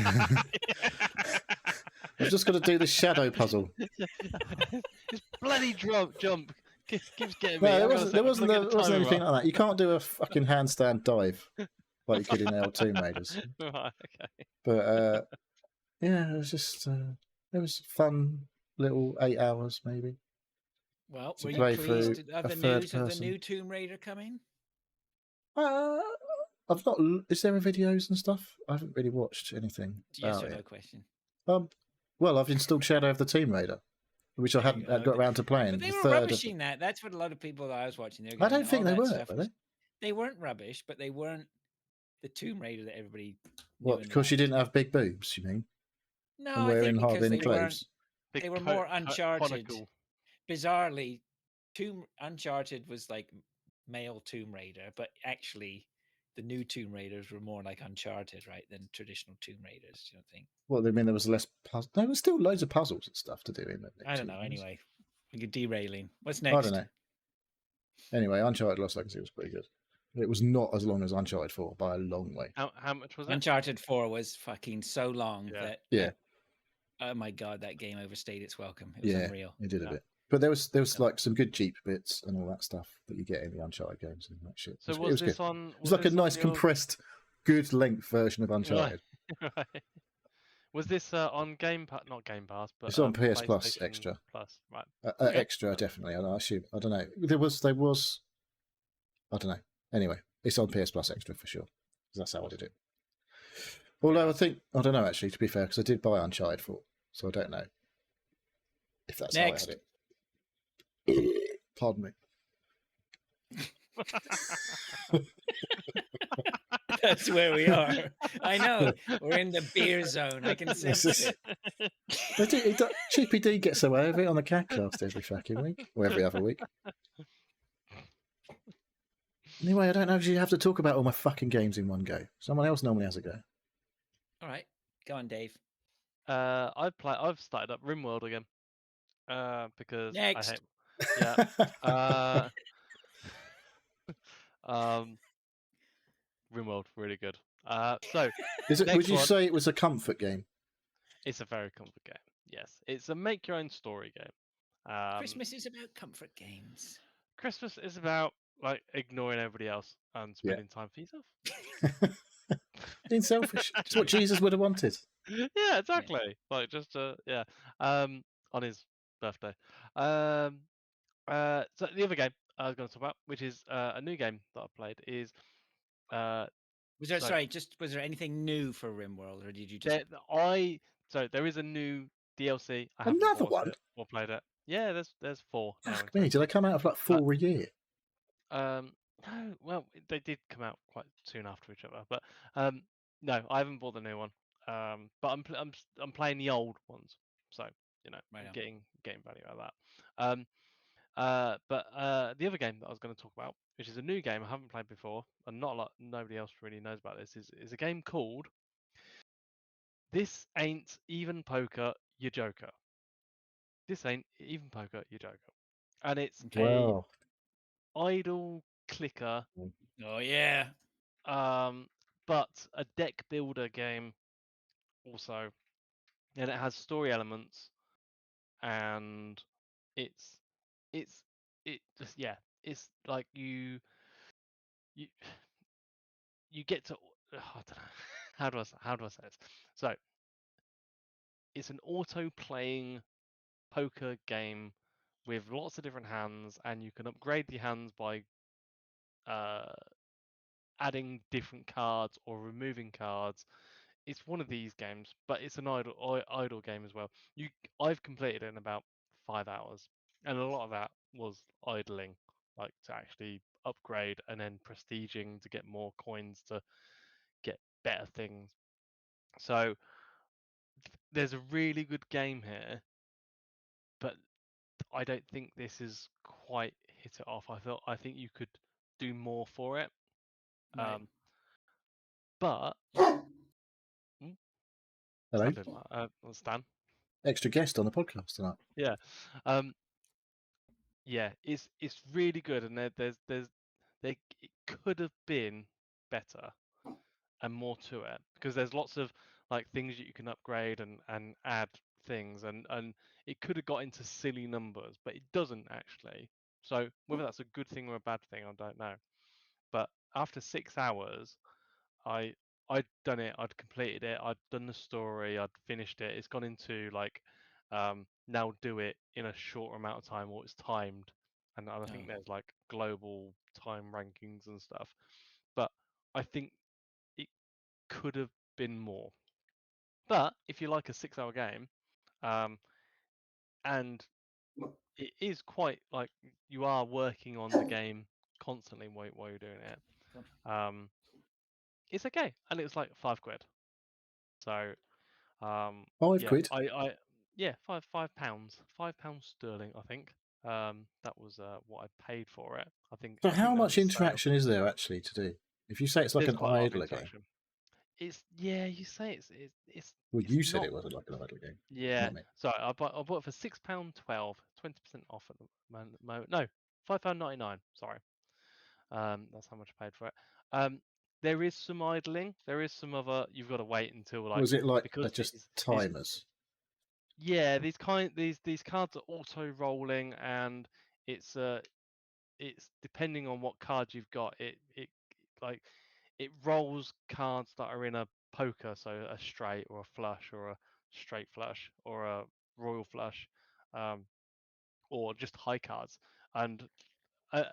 [SPEAKER 3] I've just got to do this shadow puzzle.
[SPEAKER 2] This bloody jump keeps getting me.
[SPEAKER 3] No,
[SPEAKER 2] I've
[SPEAKER 3] there
[SPEAKER 2] got to
[SPEAKER 3] wasn't
[SPEAKER 2] timer
[SPEAKER 3] anything
[SPEAKER 2] up.
[SPEAKER 3] like that. You can't do a fucking handstand dive like you could in the old Tomb Raiders.
[SPEAKER 2] Right, okay.
[SPEAKER 3] But yeah, it was just it was fun little 8 hours maybe.
[SPEAKER 1] Well,
[SPEAKER 3] To
[SPEAKER 1] were you
[SPEAKER 3] play
[SPEAKER 1] pleased
[SPEAKER 3] through
[SPEAKER 1] of
[SPEAKER 3] a
[SPEAKER 1] the
[SPEAKER 3] third
[SPEAKER 1] news of the
[SPEAKER 3] person.
[SPEAKER 1] new Tomb Raider coming?
[SPEAKER 3] I've not. Is there videos and stuff? I haven't really watched anything
[SPEAKER 1] Yes
[SPEAKER 3] about
[SPEAKER 1] or no
[SPEAKER 3] it.
[SPEAKER 1] question.
[SPEAKER 3] Well, I've installed Shadow of the Tomb Raider, which I hadn't got around to playing.
[SPEAKER 1] But they
[SPEAKER 3] The
[SPEAKER 1] were
[SPEAKER 3] third of-
[SPEAKER 1] rubbishing that. That's what a lot of people that I was watching. They were
[SPEAKER 3] I
[SPEAKER 1] going,
[SPEAKER 3] don't think
[SPEAKER 1] "Oh,
[SPEAKER 3] they
[SPEAKER 1] that
[SPEAKER 3] were.
[SPEAKER 1] stuff
[SPEAKER 3] Were
[SPEAKER 1] was-"
[SPEAKER 3] they?
[SPEAKER 1] They weren't rubbish, but they weren't the Tomb Raider that everybody.
[SPEAKER 3] What?
[SPEAKER 1] knew and
[SPEAKER 3] Because she
[SPEAKER 1] loved.
[SPEAKER 3] didn't have big boobs? You mean?
[SPEAKER 1] No,
[SPEAKER 3] And
[SPEAKER 1] I
[SPEAKER 3] wearing
[SPEAKER 1] think because
[SPEAKER 3] hard-in
[SPEAKER 1] they weren't.
[SPEAKER 3] clothes.
[SPEAKER 2] Big
[SPEAKER 1] They were
[SPEAKER 2] co-
[SPEAKER 1] more
[SPEAKER 2] co-
[SPEAKER 1] Uncharted.
[SPEAKER 2] conical.
[SPEAKER 1] Bizarrely, Uncharted was like male Tomb Raider, but actually, the new Tomb Raiders were more like Uncharted, right, than traditional Tomb Raiders. You don't think?
[SPEAKER 3] What? They mean there was less puzzle? There was still loads of puzzles and stuff to do in it.
[SPEAKER 1] I don't know. Anyway, You're derailing. What's
[SPEAKER 3] I
[SPEAKER 1] next?
[SPEAKER 3] don't know. Anyway, Uncharted Lost Legacy was pretty good. It was not as long as Uncharted 4 by a long way.
[SPEAKER 2] How much was it?
[SPEAKER 1] Uncharted 4 was fucking so long
[SPEAKER 2] Yeah.
[SPEAKER 1] that
[SPEAKER 3] Yeah.
[SPEAKER 1] oh my god, that game overstayed its welcome. It was unreal.
[SPEAKER 3] It did a
[SPEAKER 2] Yeah.
[SPEAKER 3] bit. But there was like some good Jeep bits and all that stuff that you get in the Uncharted games and that shit.
[SPEAKER 2] So
[SPEAKER 3] it
[SPEAKER 2] was
[SPEAKER 3] was
[SPEAKER 2] this
[SPEAKER 3] good.
[SPEAKER 2] on?
[SPEAKER 3] It was like a
[SPEAKER 2] this on
[SPEAKER 3] nice
[SPEAKER 2] your-
[SPEAKER 3] compressed, good length version of Uncharted.
[SPEAKER 2] Right. Was this on Game Pass? Not Game Pass, but
[SPEAKER 3] It's on PS Plus
[SPEAKER 2] PlayStation
[SPEAKER 3] Extra.
[SPEAKER 2] Plus, right?
[SPEAKER 1] Okay.
[SPEAKER 3] Extra, definitely. I assume. I don't know. There was. I don't know. Anyway, it's on PS Plus Extra for sure. That's how I did it. Although I don't know actually. To be fair, because I did buy Uncharted 4, so I don't know if that's
[SPEAKER 1] Next.
[SPEAKER 3] how I had it. Pardon me.
[SPEAKER 1] That's where we are. I know. We're in the beer zone. I can sense it.
[SPEAKER 3] Chippy D gets away with it on the Catcast every fucking week, or every other week. Anyway, I don't know if you have to talk about all my fucking games in one go. Someone else normally has a go.
[SPEAKER 1] All right. Go on, Dave.
[SPEAKER 2] I've started up RimWorld again. Because
[SPEAKER 1] Next.
[SPEAKER 2] I hate. Yeah. RimWorld, really good. So
[SPEAKER 3] Is it?
[SPEAKER 2] next
[SPEAKER 3] Would you
[SPEAKER 2] one-
[SPEAKER 3] say it was a comfort game?
[SPEAKER 2] it's a very comfort game. Yes, it's a make your own story game.
[SPEAKER 1] Christmas is about comfort games.
[SPEAKER 2] Christmas is about like ignoring everybody else and spending time for yourself.
[SPEAKER 3] Being selfish. It's what Jesus would have wanted.
[SPEAKER 2] Yeah, exactly. Like just yeah. On his birthday. So the other game I was going to talk about, which is a new game that I played, is
[SPEAKER 1] Was there
[SPEAKER 2] so-
[SPEAKER 1] was there anything new for RimWorld, or did you just
[SPEAKER 2] so there is a new DLC. I
[SPEAKER 3] Another
[SPEAKER 2] haven't bought
[SPEAKER 3] one?
[SPEAKER 2] it or played it. Yeah, there's 4 now.
[SPEAKER 3] Fuck
[SPEAKER 2] in
[SPEAKER 3] me. Do they come out of like 4 a year?
[SPEAKER 2] No, well, they did come out quite soon after each other, but no, I haven't bought the new one. But I'm playing the old ones, so you know,
[SPEAKER 1] Right on.
[SPEAKER 2] getting value out of that. But the other game that I was going to talk about, which is a new game I haven't played before, and nobody else really knows about this, is a game called This Ain't Even Poker, You Joker. This ain't even poker, you joker, and it's
[SPEAKER 3] Wow.
[SPEAKER 2] a idle clicker.
[SPEAKER 1] Oh yeah.
[SPEAKER 2] But a deck builder game also, and it has story elements, and it's like you get to I don't know how do I say this. So it's an auto playing poker game with lots of different hands, and you can upgrade the hands by adding different cards or removing cards. It's one of these games, but it's an idle game as well. I've completed it in about 5 hours, and a lot of that was idling, like to actually upgrade and then prestiging to get more coins to get better things. So there's a really good game here, but I don't think this is quite hit it off. I think you could do more for it.
[SPEAKER 1] Right.
[SPEAKER 2] But
[SPEAKER 3] Hello.
[SPEAKER 2] Stan.
[SPEAKER 3] Extra guest on the podcast tonight.
[SPEAKER 2] Yeah. Yeah, it's really good, and it could have been better and more to it, because there's lots of like things that you can upgrade and add things, and it could have got into silly numbers, but it doesn't actually. So whether that's a good thing or a bad thing, I don't know. But after 6 hours, I'd done it, I'd completed it, I'd done the story, I'd finished it. It's gone into like now do it in a shorter amount of time, or it's timed, and I think there's like global time rankings and stuff. But I think it could have been more. But if you like a 6 hour game, and it is quite like you are working on the game constantly while you're doing it. It's okay, and it's like £5. So,
[SPEAKER 3] £5?
[SPEAKER 2] yeah, £5, £5 sterling, I think. That was what I paid for it. I think.
[SPEAKER 3] So
[SPEAKER 2] I
[SPEAKER 3] how
[SPEAKER 2] think that
[SPEAKER 3] much
[SPEAKER 2] was a sale.
[SPEAKER 3] interaction is there actually to do? If you say it's like
[SPEAKER 2] There's
[SPEAKER 3] an
[SPEAKER 2] quite a lot of
[SPEAKER 3] idler game.
[SPEAKER 2] interaction. You say
[SPEAKER 3] Well,
[SPEAKER 2] it's
[SPEAKER 3] you said
[SPEAKER 2] not.
[SPEAKER 3] it wasn't like an idle game,
[SPEAKER 2] Yeah,
[SPEAKER 3] not me.
[SPEAKER 2] sorry, I bought it for £6.12, 20% off at the moment. No, £5.99. Sorry, that's how much I paid for it. There is some idling. There is some other. You've got to wait until like
[SPEAKER 3] Was it like
[SPEAKER 2] because
[SPEAKER 3] just
[SPEAKER 2] these
[SPEAKER 3] timers?
[SPEAKER 2] yeah these cards are auto rolling, and it's it's depending on what card you've got. Like it rolls cards that are in a poker, so a straight or a flush or a straight flush or a royal flush, um, or just high cards. And at,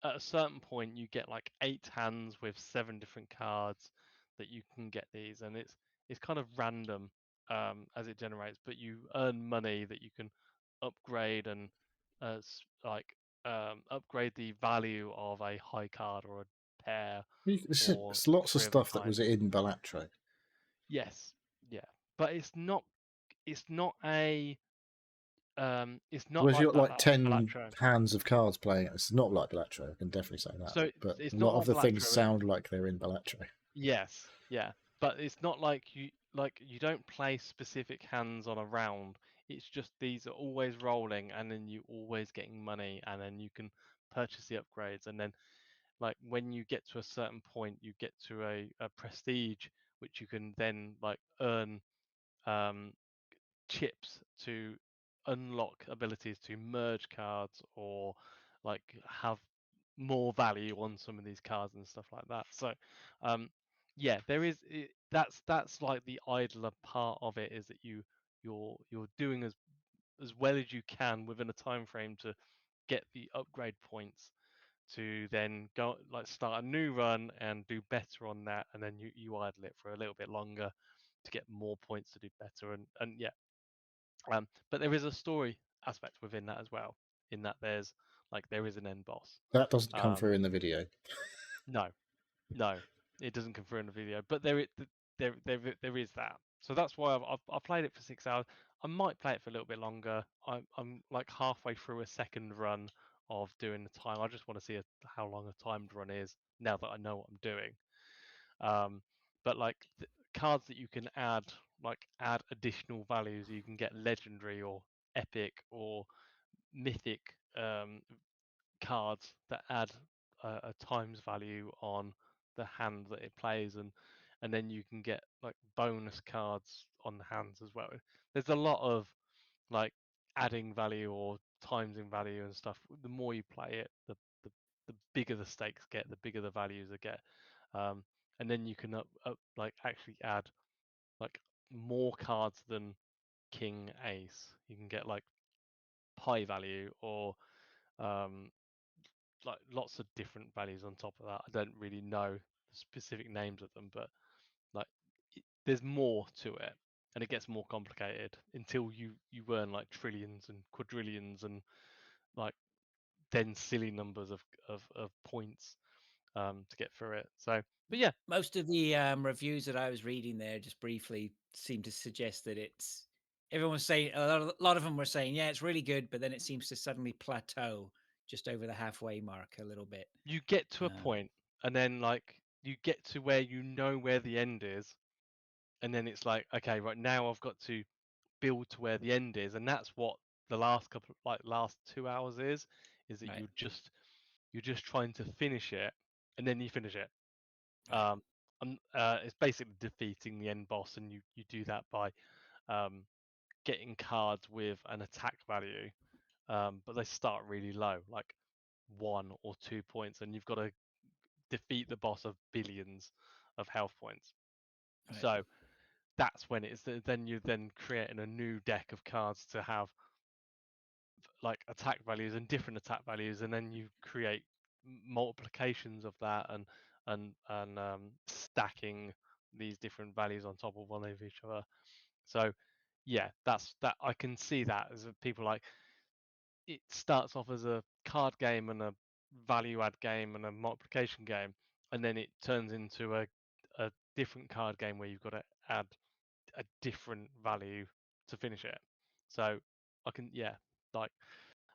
[SPEAKER 2] at a certain point, you get like 8 hands with 7 different cards that you can get these, and it's kind of random as it generates, but you earn money that you can upgrade and like upgrade the value of a high card or a pair or
[SPEAKER 3] It's lots of
[SPEAKER 2] three of a
[SPEAKER 3] stuff that
[SPEAKER 2] kind.
[SPEAKER 3] was in Balatro.
[SPEAKER 2] Yes, yeah, but it's not a it's not
[SPEAKER 3] Whereas you
[SPEAKER 2] like
[SPEAKER 3] got like 10
[SPEAKER 2] Balatro.
[SPEAKER 3] hands of cards playing, it's not like Balatro, I can definitely say that.
[SPEAKER 2] So
[SPEAKER 3] But
[SPEAKER 2] it's
[SPEAKER 3] a
[SPEAKER 2] not
[SPEAKER 3] lot of
[SPEAKER 2] like
[SPEAKER 3] the things
[SPEAKER 2] Balatro.
[SPEAKER 3] sound like they're in Balatro.
[SPEAKER 2] Yes, yeah, but it's not like you don't play specific hands on a round. It's just these are always rolling, and then you always getting money, and then you can purchase the upgrades, and then like when you get to a certain point, you get to a prestige, which you can then like earn um, chips to unlock abilities to merge cards or like have more value on some of these cards and stuff like that. So yeah, that's like the idler part of it, is that you're doing as well as you can within a time frame to get the upgrade points to then go like start a new run and do better on that, and then you idle it for a little bit longer to get more points to do better, and yeah. But there is a story aspect within that as well, in that there is an end boss.
[SPEAKER 3] That doesn't come
[SPEAKER 2] um
[SPEAKER 3] through in the video.
[SPEAKER 2] no, no, it doesn't come through in the video, but there is that. So that's why I've played it for 6 hours. I might play it for a little bit longer. I'm like halfway through a second run of doing the time. I just want to see how long a timed run is now that I know what I'm doing. But like cards that you can add additional values. You can get legendary or epic or mythic cards that add a times value on the hand that it plays, and then you can get like bonus cards on the hands as well. There's a lot of like adding value or timesing value and stuff. The more you play it, the bigger the stakes get, the bigger the values they get. um, and then you can like actually add like more cards than king ace. You can get like high value or um, like lots of different values on top of that. I don't really know the specific names of them, but like there's more to it, and it gets more complicated until you earn like trillions and quadrillions and like then silly numbers of points to get through it. So, but yeah,
[SPEAKER 1] Most of the reviews that I was reading there, just briefly, seem to suggest that it's everyone's saying a lot of them were saying, yeah, it's really good, but then it seems to suddenly plateau just over the halfway mark a little bit.
[SPEAKER 2] you get to a
[SPEAKER 1] Um,
[SPEAKER 2] point, and then like you get to where you know where the end is, and then it's like, okay, right now I've got to build to where the end is, and that's what the last 2 hours is that
[SPEAKER 1] right,
[SPEAKER 2] you're just trying to finish it, and then you finish it.
[SPEAKER 1] right,
[SPEAKER 2] It's basically defeating the end boss, and you do that by um, getting cards with an attack value, but they start really low, like 1 or 2 points, and you've got to defeat the boss of billions of health points.
[SPEAKER 1] right,
[SPEAKER 2] So that's when then you're then creating a new deck of cards to have like attack values and different attack values, and then you create multiplications of that, and stacking these different values on top of one of each other. So yeah, that's that. I can see that as people like it starts off as a card game and a value add game and a multiplication game, and then it turns into a different card game where you've got to add a different value to finish it. So I can, yeah, like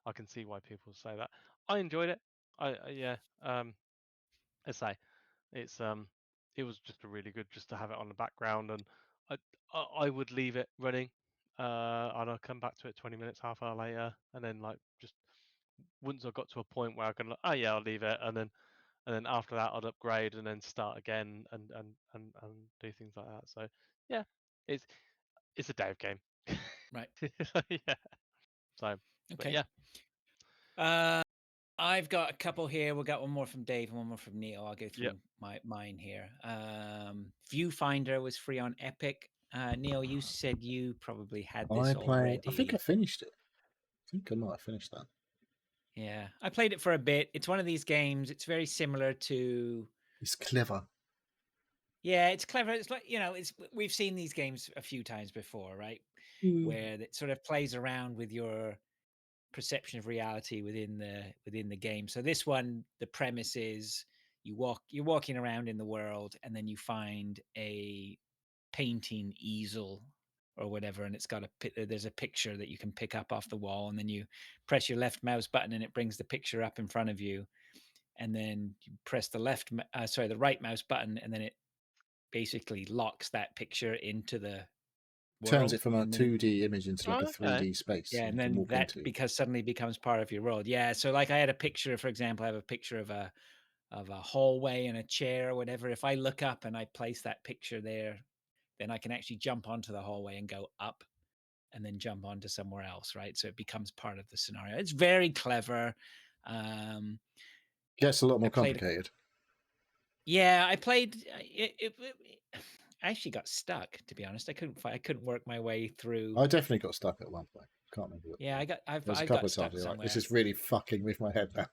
[SPEAKER 2] I can see why people say that. I enjoyed it. Yeah, I say it's it was just a really good just to have it on the background, and I would leave it running, and I'll come back to it 20 minutes, half hour later, and then like just once I got to a point where I can, oh yeah, I'll leave it, and then after that I'd upgrade and then start again and do things like that. So yeah, it's a dev game.
[SPEAKER 1] Right.
[SPEAKER 2] Yeah. So, but
[SPEAKER 1] Okay.
[SPEAKER 2] yeah.
[SPEAKER 1] I've got a couple here. We'll get one more from Dave and one more from Neil. I'll go through
[SPEAKER 2] Yep.
[SPEAKER 1] mine here. Viewfinder was free on Epic. Neil, you said you probably had this already.
[SPEAKER 3] I think I finished it. I think I might have finished that.
[SPEAKER 1] Yeah, I played it for a bit. It's one of these games. It's very similar to.
[SPEAKER 3] It's clever.
[SPEAKER 1] Yeah, it's clever. It's like, we've seen these games a few times before, right? Where it sort of plays around with your perception of reality within the game. So this one, the premise is you're walking around in the world, and then you find a painting easel or whatever, and it's got there's a picture that you can pick up off the wall, and then you press your left mouse button and it brings the picture up in front of you, and then you press the right mouse button, and then it basically locks that picture into the world.
[SPEAKER 3] Turns it from a 2D image into like a 3D space.
[SPEAKER 1] Yeah, and then that suddenly becomes part of your world. Yeah, so like I had a picture, for example, I have a picture of a hallway and a chair or whatever. If I look up and I place that picture there, then I can actually jump onto the hallway and go up and then jump onto somewhere else, right? So it becomes part of the scenario. It's very clever.
[SPEAKER 3] Gets a lot more complicated.
[SPEAKER 1] I played it. I actually got stuck, to be honest. I couldn't work my way through.
[SPEAKER 3] I definitely got stuck at one point. Can't remember what.
[SPEAKER 1] Yeah,
[SPEAKER 3] I've a couple of times. Like, this is really fucking with my head now.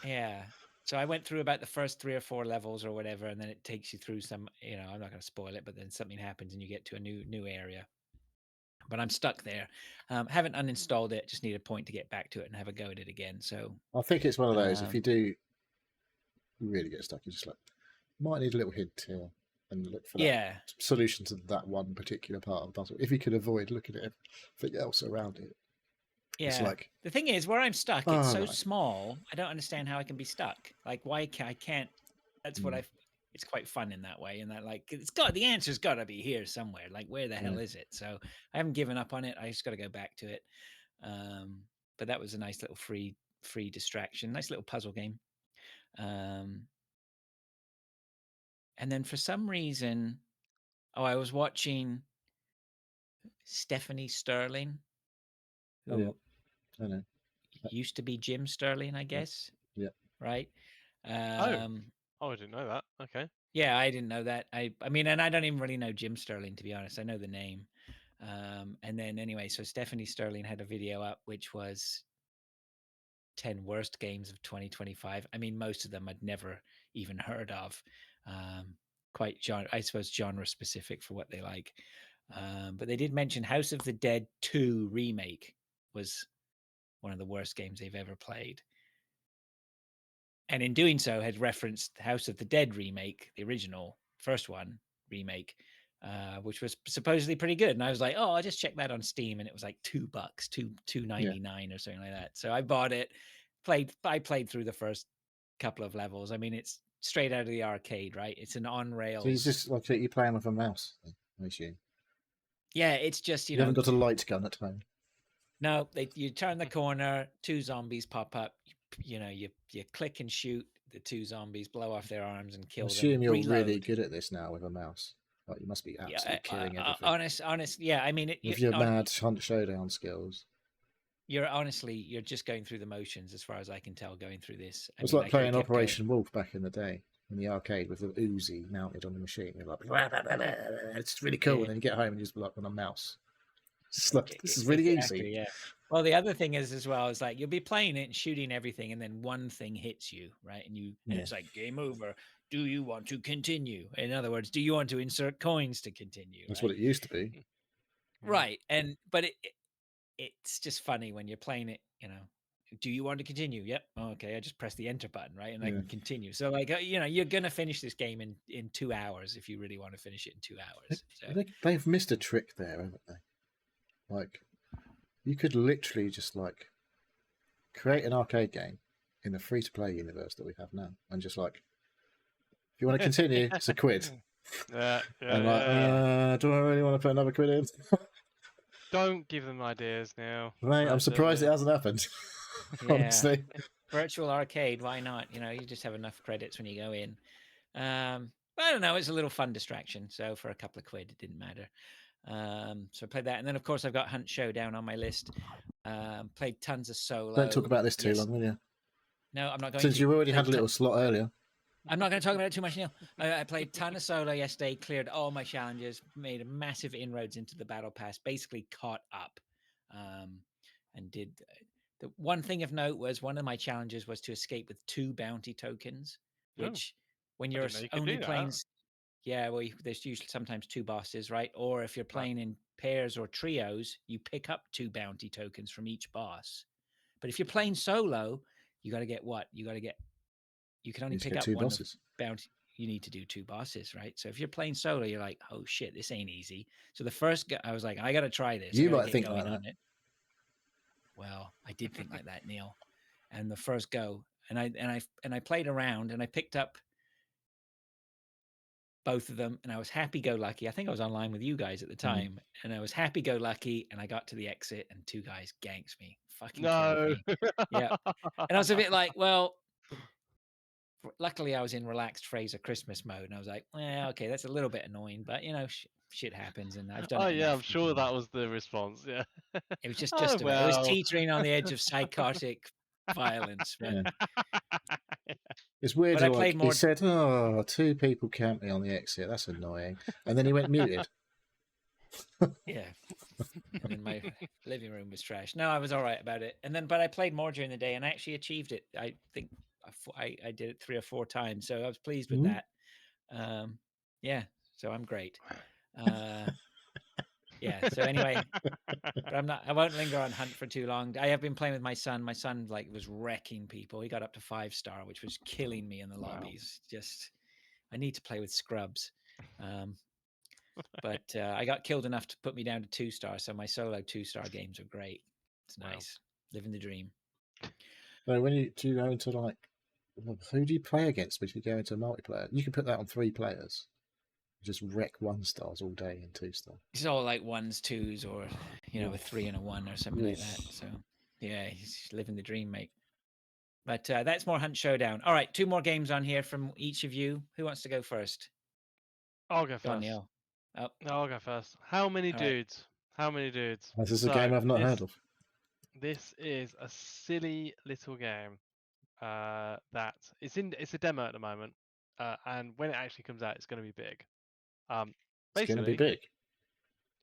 [SPEAKER 1] Yeah. So I went through about the first 3 or 4 levels or whatever, and then it takes you through some, I'm not going to spoil it, but then something happens and you get to a new area. But I'm stuck there. Haven't uninstalled it. Just need a point to get back to it and have a go at it again. So
[SPEAKER 3] I think it's one of those. If you do really get stuck, you just like might need a little hint here and look for that solution to that one particular part of the puzzle. If you could avoid looking at everything else around it.
[SPEAKER 1] Yeah.
[SPEAKER 3] It's like,
[SPEAKER 1] the thing is, where I'm stuck, it's so small. I don't understand how I can be stuck. Like, why I can't? That's what it's quite fun in that way. And that, like, the answer's got to be here somewhere. Like, where the hell is it? So I haven't given up on it. I just got to go back to it. But that was a nice little free distraction. Nice little puzzle game. And then for some reason, I was watching Stephanie Sterling, who
[SPEAKER 3] I know.
[SPEAKER 1] used to be Jim Sterling, I guess.
[SPEAKER 3] Yeah.
[SPEAKER 1] Right.
[SPEAKER 2] I didn't know that. Okay.
[SPEAKER 1] Yeah, I didn't know that. I mean, and I don't even really know Jim Sterling, to be honest. I know the name. And then anyway, so Stephanie Sterling had a video up, which was 10 worst games of 2025. I mean, most of them I'd never even heard of. Quite genre specific for what they like. But they did mention House of the Dead 2 Remake was one of the worst games they've ever played. And in doing so, had referenced House of the Dead remake, the original first one remake, which was supposedly pretty good. And I was like, oh, I'll just check that on Steam, and it was like $2, $2.99 or something like that. So I bought it. I played through the first couple of levels. I mean, it's straight out of the arcade, right? It's an on rails.
[SPEAKER 3] So it's just like you're playing with a mouse, I assume.
[SPEAKER 1] Yeah, it's just
[SPEAKER 3] you haven't got a light gun at home.
[SPEAKER 1] No, you turn the corner, 2 zombies pop up. You click and shoot. The 2 zombies blow off their arms and kill them.
[SPEAKER 3] I assume you're really good at this now with a mouse. Like, you must be absolutely killing everything.
[SPEAKER 1] Honest, yeah. I mean,
[SPEAKER 3] with your mad hunt showdown skills.
[SPEAKER 1] You're just going through the motions, as far as I can tell, going through this.
[SPEAKER 3] It's like playing Operation Wolf back in the day in the arcade with the Uzi mounted on the machine. You're like, blah, blah, blah, blah. It's really cool. And then you get home and you just like on a mouse. This is really easy.
[SPEAKER 1] Yeah. Well, the other thing is as well is like you'll be playing it and shooting everything, and then one thing hits you, right? And it's like game over. Do you want to continue? In other words, do you want to insert coins to continue?
[SPEAKER 3] That's what it used to be.
[SPEAKER 1] Right. But it's just funny when you're playing it, do you want to continue? Yep. Okay. I just press the enter button, right? And I can continue. So like, you're going to finish this game in 2 hours if you really want to finish it in 2 hours. So.
[SPEAKER 3] They've missed a trick there, haven't they? Like, you could literally just like create an arcade game in the free-to-play universe that we have now, and just like you want to continue, it's a quid.
[SPEAKER 2] Yeah,
[SPEAKER 3] I'm like, do I really want to put another quid in?
[SPEAKER 2] Don't give them ideas now.
[SPEAKER 3] Mate, I'm surprised it hasn't happened.
[SPEAKER 1] Yeah.
[SPEAKER 3] Honestly.
[SPEAKER 1] Virtual arcade, why not? You just have enough credits when you go in. But I don't know, it's a little fun distraction. So for a couple of quid, it didn't matter. So I played that. And then, of course, I've got Hunt Showdown on my list. Played tons of solo.
[SPEAKER 3] Don't talk about this too long, will you?
[SPEAKER 1] No, I'm not going
[SPEAKER 3] Since
[SPEAKER 1] to.
[SPEAKER 3] you already had a little slot earlier.
[SPEAKER 1] I'm not going to talk about it too much, Neil. I played a ton of solo yesterday, cleared all my challenges, made a massive inroads into the battle pass, basically caught up, and did. The one thing of note was one of my challenges was to escape with 2 bounty tokens, which when you're only playing, well, there's usually sometimes 2 bosses, right? Or if you're playing in pairs or trios, you pick up 2 bounty tokens from each boss. But if you're playing solo, you got to get what? You can only pick up
[SPEAKER 3] 2
[SPEAKER 1] one
[SPEAKER 3] bosses.
[SPEAKER 1] Bounty. You need to do 2 bosses, right? So if you're playing solo, you're like, oh shit, this ain't easy. So the first I was like, I got to try this.
[SPEAKER 3] You might think like that.
[SPEAKER 1] Well, I did think like that, Neil. And the first go, and I played around, and I picked up both of them, and I was happy-go-lucky. I think I was online with you guys at the time, and I was happy-go-lucky, and I got to the exit, and 2 guys ganked me, fucking killed me. Yeah, and I was a bit like, well, luckily I was in relaxed Fraser Christmas mode, and I was like, well, okay, that's a little bit annoying, but shit happens, and I've done it.
[SPEAKER 2] Yeah, I'm sure that was the response. Yeah,
[SPEAKER 1] it was just about. It was teetering on the edge of psychotic violence. But...
[SPEAKER 3] It's weird. But I played more. He said, "Oh, 2 people camped me on the exit. That's annoying," and then he went muted.
[SPEAKER 1] Yeah, and then my living room was trash. No, I was all right about it, but I played more during the day, and I actually achieved it. I think I did it 3 or 4 times, so I was pleased with that. Yeah, so I'm great. Yeah. So anyway, but I won't linger on Hunt for too long. I have been playing with my son. My son was wrecking people. He got up to 5-star, which was killing me in the lobbies. Just, I need to play with scrubs. But I got killed enough to put me down to 2-star. So my solo 2-star games are great. It's nice. Living the dream.
[SPEAKER 3] So do you go into who do you play against? If you go into multiplayer, you can put that on 3 players. Just wreck 1-stars all day in 2-star.
[SPEAKER 1] It's all like 1s, 2s, or a 3 and a 1 or something like that. So yeah, he's living the dream, mate. But that's more Hunt Showdown. All right, 2 more games on here from each of you. Who wants to go first?
[SPEAKER 2] I'll go first.
[SPEAKER 1] Go on, Neil.
[SPEAKER 2] Oh. No, I'll go first. How many dudes? Right. How many dudes?
[SPEAKER 3] This is a game I've not heard of.
[SPEAKER 2] This is a silly little game that it's a demo at the moment, and when it actually comes out, it's going to be big.
[SPEAKER 3] It's going to be big.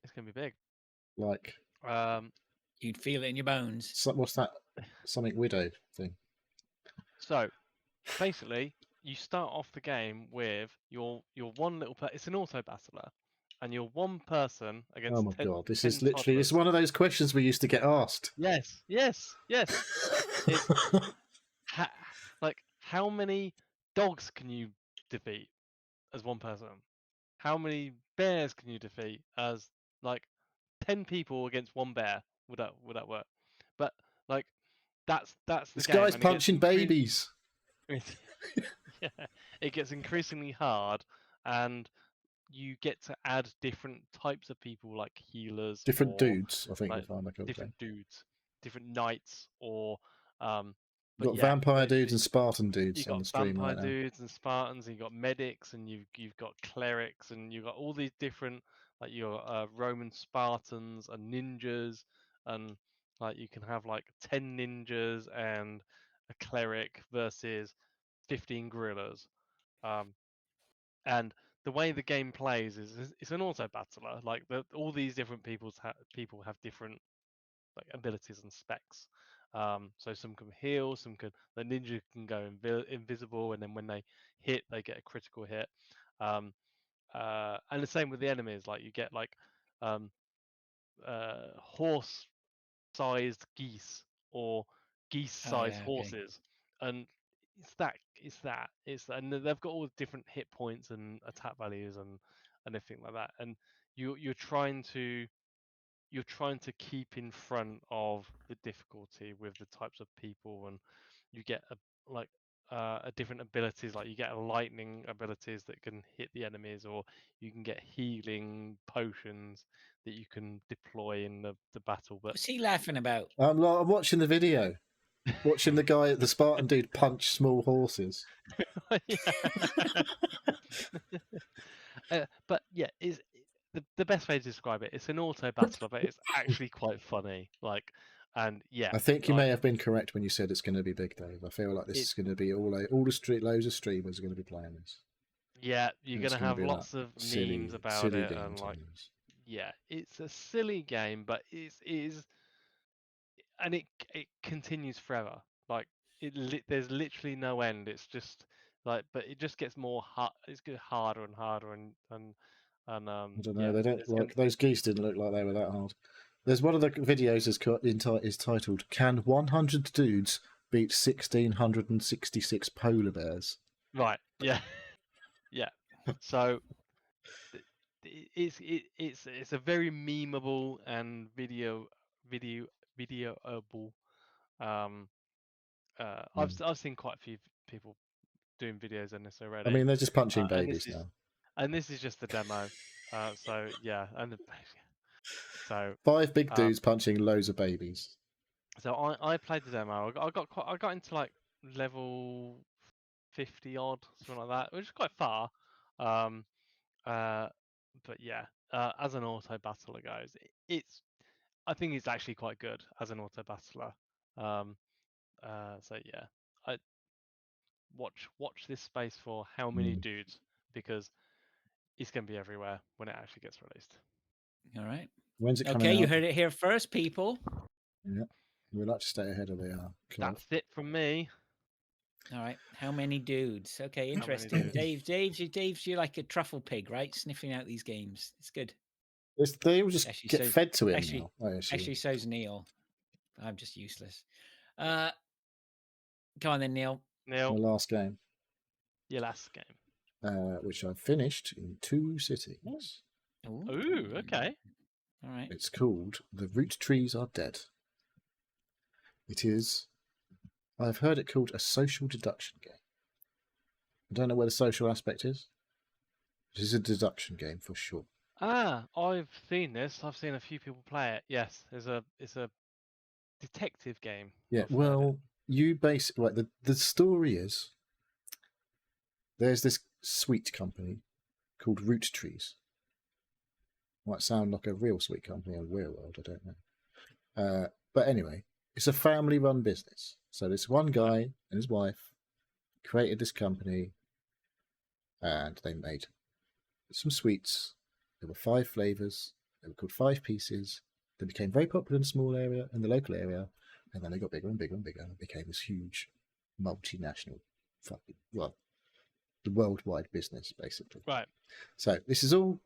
[SPEAKER 2] It's going to be big.
[SPEAKER 3] Like,
[SPEAKER 1] you'd feel it in your bones.
[SPEAKER 3] What's that? Sonic Widow thing.
[SPEAKER 2] So, basically, you start off the game with your one little. It's an auto battler, and you're one person against.
[SPEAKER 3] Oh my god! This is literally. It's one of those questions we used to get asked.
[SPEAKER 2] Yes. How many dogs can you defeat as one person? How many bears can you defeat as 10 people against 1 bear? Would that work? But that's the
[SPEAKER 3] this
[SPEAKER 2] game.
[SPEAKER 3] Guy's punching babies.
[SPEAKER 2] Yeah, it gets increasingly hard, and you get to add different types of people, like healers,
[SPEAKER 3] different dudes. I think
[SPEAKER 2] different dudes, different knights, or
[SPEAKER 3] You've got vampire dudes and Spartan dudes on the stream
[SPEAKER 2] right now. Vampire dudes and Spartans, and you've got medics, and you've got clerics, and you've got all these different, your Roman Spartans and ninjas, and you can have 10 ninjas and a cleric versus 15 gorillas. And the way the game plays is it's an auto battler. All these different people have different abilities and specs. So some can heal, the ninja can go invisible, and then when they hit, they get a critical hit. And the same with the enemies. You get horse-sized geese or geese-sized horses, and and they've got all the different hit points and attack values and everything like that. And you're trying to keep in front of the difficulty with the types of people, and you get different abilities. Like you get lightning abilities that can hit the enemies, or you can get healing potions that you can deploy in the battle. But
[SPEAKER 1] What's he laughing about?
[SPEAKER 3] I'm watching the video, watching the Spartan dude punch small horses.
[SPEAKER 2] But yeah, is the best way to describe it. It's an auto battler, but it's actually quite funny. Like, and yeah,
[SPEAKER 3] I think you
[SPEAKER 2] like,
[SPEAKER 3] may have been correct when you said it's going to be big, Dave. I feel like this is going to be loads of streamers are going to be playing this.
[SPEAKER 2] yeah, you're
[SPEAKER 3] It's
[SPEAKER 2] gonna
[SPEAKER 3] going to
[SPEAKER 2] have
[SPEAKER 3] be
[SPEAKER 2] lots of memes about
[SPEAKER 3] silly
[SPEAKER 2] it,
[SPEAKER 3] game
[SPEAKER 2] and like,
[SPEAKER 3] times.
[SPEAKER 2] yeah, it's a silly game, but it is, and it continues forever. Like, there's literally no end. It's just like, but it just gets more hard. It's get harder and harder, and
[SPEAKER 3] I don't know.
[SPEAKER 2] yeah,
[SPEAKER 3] They don't
[SPEAKER 2] it's going
[SPEAKER 3] like
[SPEAKER 2] to be.
[SPEAKER 3] those geese. Didn't look like they were that hard. There's one of the videos is titled "Can 100 dudes beat 1,666 polar bears?"
[SPEAKER 2] Right. Yeah. Yeah. So it's a very memeable and videoable. Um. I've seen quite a few people doing videos on this
[SPEAKER 3] I
[SPEAKER 2] already.
[SPEAKER 3] mean, they're just punching
[SPEAKER 2] And
[SPEAKER 3] babies now.
[SPEAKER 2] this is just the demo. So yeah, so
[SPEAKER 3] 5 big
[SPEAKER 2] um,
[SPEAKER 3] dudes punching loads of babies.
[SPEAKER 2] so I played the demo. I got into like level 50 odd, something like that, which is quite far. Um, but yeah, as an auto battler goes, I think it's actually quite good as an auto battler. Um, so yeah, I watch this space for how many dudes, because it's going to be everywhere when it actually gets released.
[SPEAKER 1] All right.
[SPEAKER 3] When's it coming
[SPEAKER 1] Okay,
[SPEAKER 3] out?
[SPEAKER 1] you heard it here first, people.
[SPEAKER 3] Yeah, we like to stay ahead of the curve.
[SPEAKER 2] That's it from me.
[SPEAKER 1] All right. How many dudes? Okay,
[SPEAKER 2] many
[SPEAKER 1] interesting.
[SPEAKER 2] dudes?
[SPEAKER 1] Dave's you're like a truffle pig, right? Sniffing out these games. It's good.
[SPEAKER 3] They all just
[SPEAKER 1] Actually,
[SPEAKER 3] get
[SPEAKER 1] so
[SPEAKER 3] fed to him
[SPEAKER 1] actually,
[SPEAKER 3] now. I assume.
[SPEAKER 1] actually, so's Neil. I'm just useless. Come on then, Neil.
[SPEAKER 3] My last game,
[SPEAKER 2] Your last game.
[SPEAKER 3] which I finished in 2 sittings.
[SPEAKER 2] Ooh, okay.
[SPEAKER 1] All right.
[SPEAKER 3] It's called The Roottrees Are Dead. It is, I've heard it called a social deduction game. I don't know where the social aspect is. It is a deduction game for sure.
[SPEAKER 2] I've seen this. I've seen a few people play it. Yes, it's a detective game.
[SPEAKER 3] Yeah, well, you basically, right, the story is there's this sweet company called Roottrees. Might sound like a real sweet company in the real world, I don't know. But anyway, it's a family-run business. So this one guy and his wife created this company, and they made some sweets. There were 5 flavors. They were called 5 pieces. They became very popular in the small area, in the local area, and then they got bigger and bigger and bigger, and became this huge multinational, the worldwide business, basically.
[SPEAKER 2] Right.
[SPEAKER 3] So this is all.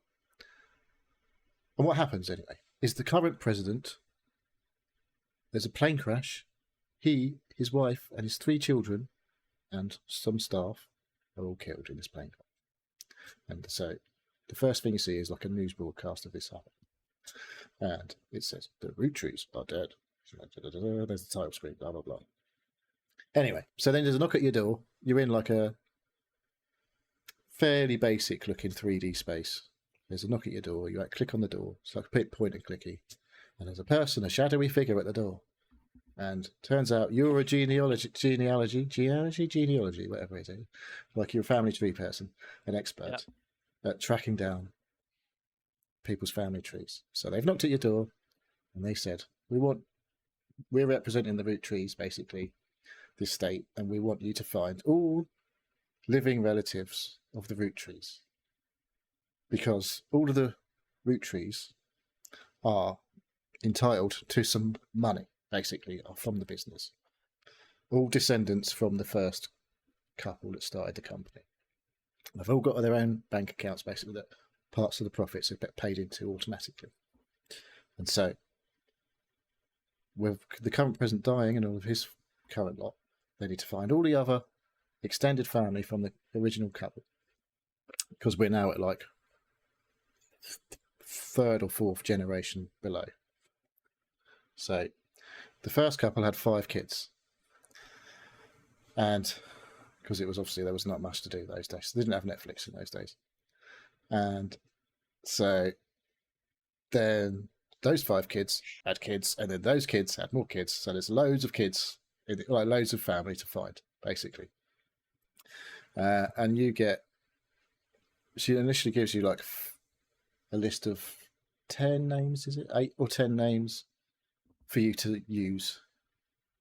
[SPEAKER 3] And what happens anyway is the current president. There's a plane crash. He, his wife, and his 3 children, and some staff are all killed in this plane crash. And so the first thing you see is like a news broadcast of this happening. And it says, the Roottrees are dead. There's the title screen, blah, blah, blah. Anyway, so then there's a knock at your door. You're in like a fairly basic looking 3D space. There's a knock at your door. You click on the door. It's like a bit point and clicky. And there's a person, a shadowy figure at the door. And turns out you're a genealogy, whatever it is. Like you're a family tree person, an expert at tracking down people's family trees. So they've knocked at your door and they said, we're representing the Roottrees, basically, this state, and we want you to find all living relatives of the Roottrees. Because all of the Roottrees are entitled to some money, basically, from the business. All descendants from the first couple that started the company. They've all got their own bank accounts, basically, that parts of the profits are paid into automatically. And so, with the current president dying and all of his current lot, they need to find all the other extended family from the original couple. Because we're now at like 3rd or 4th generation below. So the first couple had 5 kids. And because it was obviously there was not much to do those days. They didn't have Netflix in those days, and so then those 5 kids had kids, and then those kids had more kids. So there's loads of kids, like loads of family to find, basically. And you get. She initially gives you like a list of 10 names, is it 8 or 10 names for you to use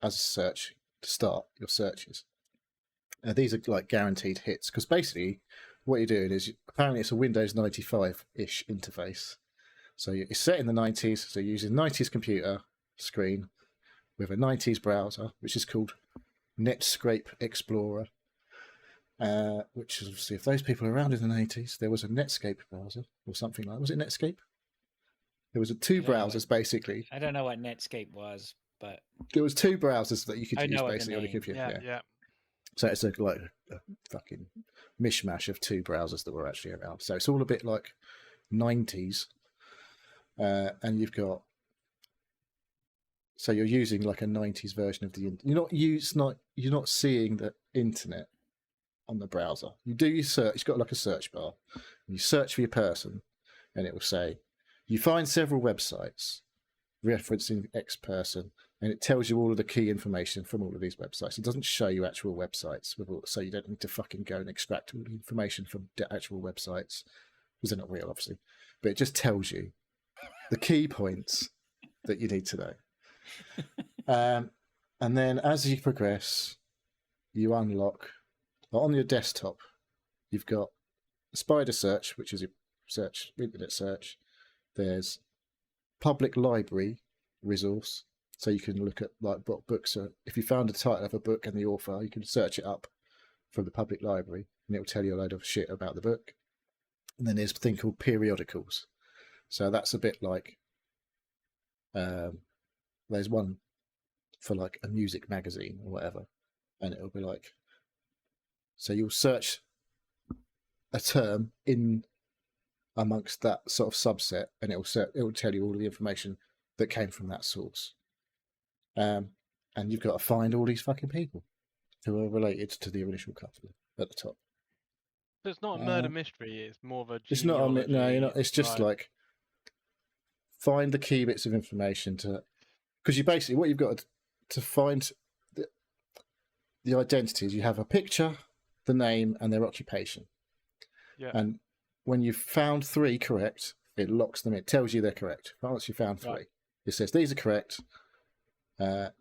[SPEAKER 3] as a search to start your searches. These are like guaranteed hits because basically what you're doing is apparently it's a Windows 95-ish interface. So it's set in the 90s, so you're using 90s computer screen with a 90s browser, which is called Netscape Explorer, which is obviously, if those people are around in the 80s, there was a Netscape browser or something like that. Was it Netscape? There was 2 browsers, basically.
[SPEAKER 1] I don't know what Netscape was, but...
[SPEAKER 3] There was 2 browsers that you could use, basically, on your computer.
[SPEAKER 2] Yeah.
[SPEAKER 3] So it's like a fucking mishmash of 2 browsers that were actually around. So it's all a bit like 90s. And you've got... So you're using like a 90s version of the... You're not seeing the internet on the browser. You do your search. It's got like a search bar. You search for your person, and it will say, you find several websites referencing X person, and it tells you all of the key information from all of these websites. It doesn't show you actual websites, so you don't need to fucking go and extract all the information from the actual websites, because they're not real, obviously. But it just tells you the key points that you need to know. And then as you progress, you unlock, on your desktop, you've got Spider Search, which is your internet search. There's public library resource, so you can look at like what books are. If you found the title of a book and the author, you can search it up from the public library, and it will tell you a load of shit about the book. And then there's a thing called periodicals. So that's a bit like there's one for like a music magazine or whatever, and it'll be like, so you'll search a term in amongst that sort of subset, and it will tell you all of the information that came from that source. And you've got to find all these fucking people who are related to the initial couple at the top.
[SPEAKER 2] So it's not a murder mystery. It's more of a.
[SPEAKER 3] It's not a no. You're not. It's just like find the key bits of information because you basically what you've got to find the identities. You have a picture, the name, and their occupation.
[SPEAKER 2] Yeah.
[SPEAKER 3] And when you've found 3 correct, it locks them in. It tells you they're correct. Once you found 3, it says these are correct. And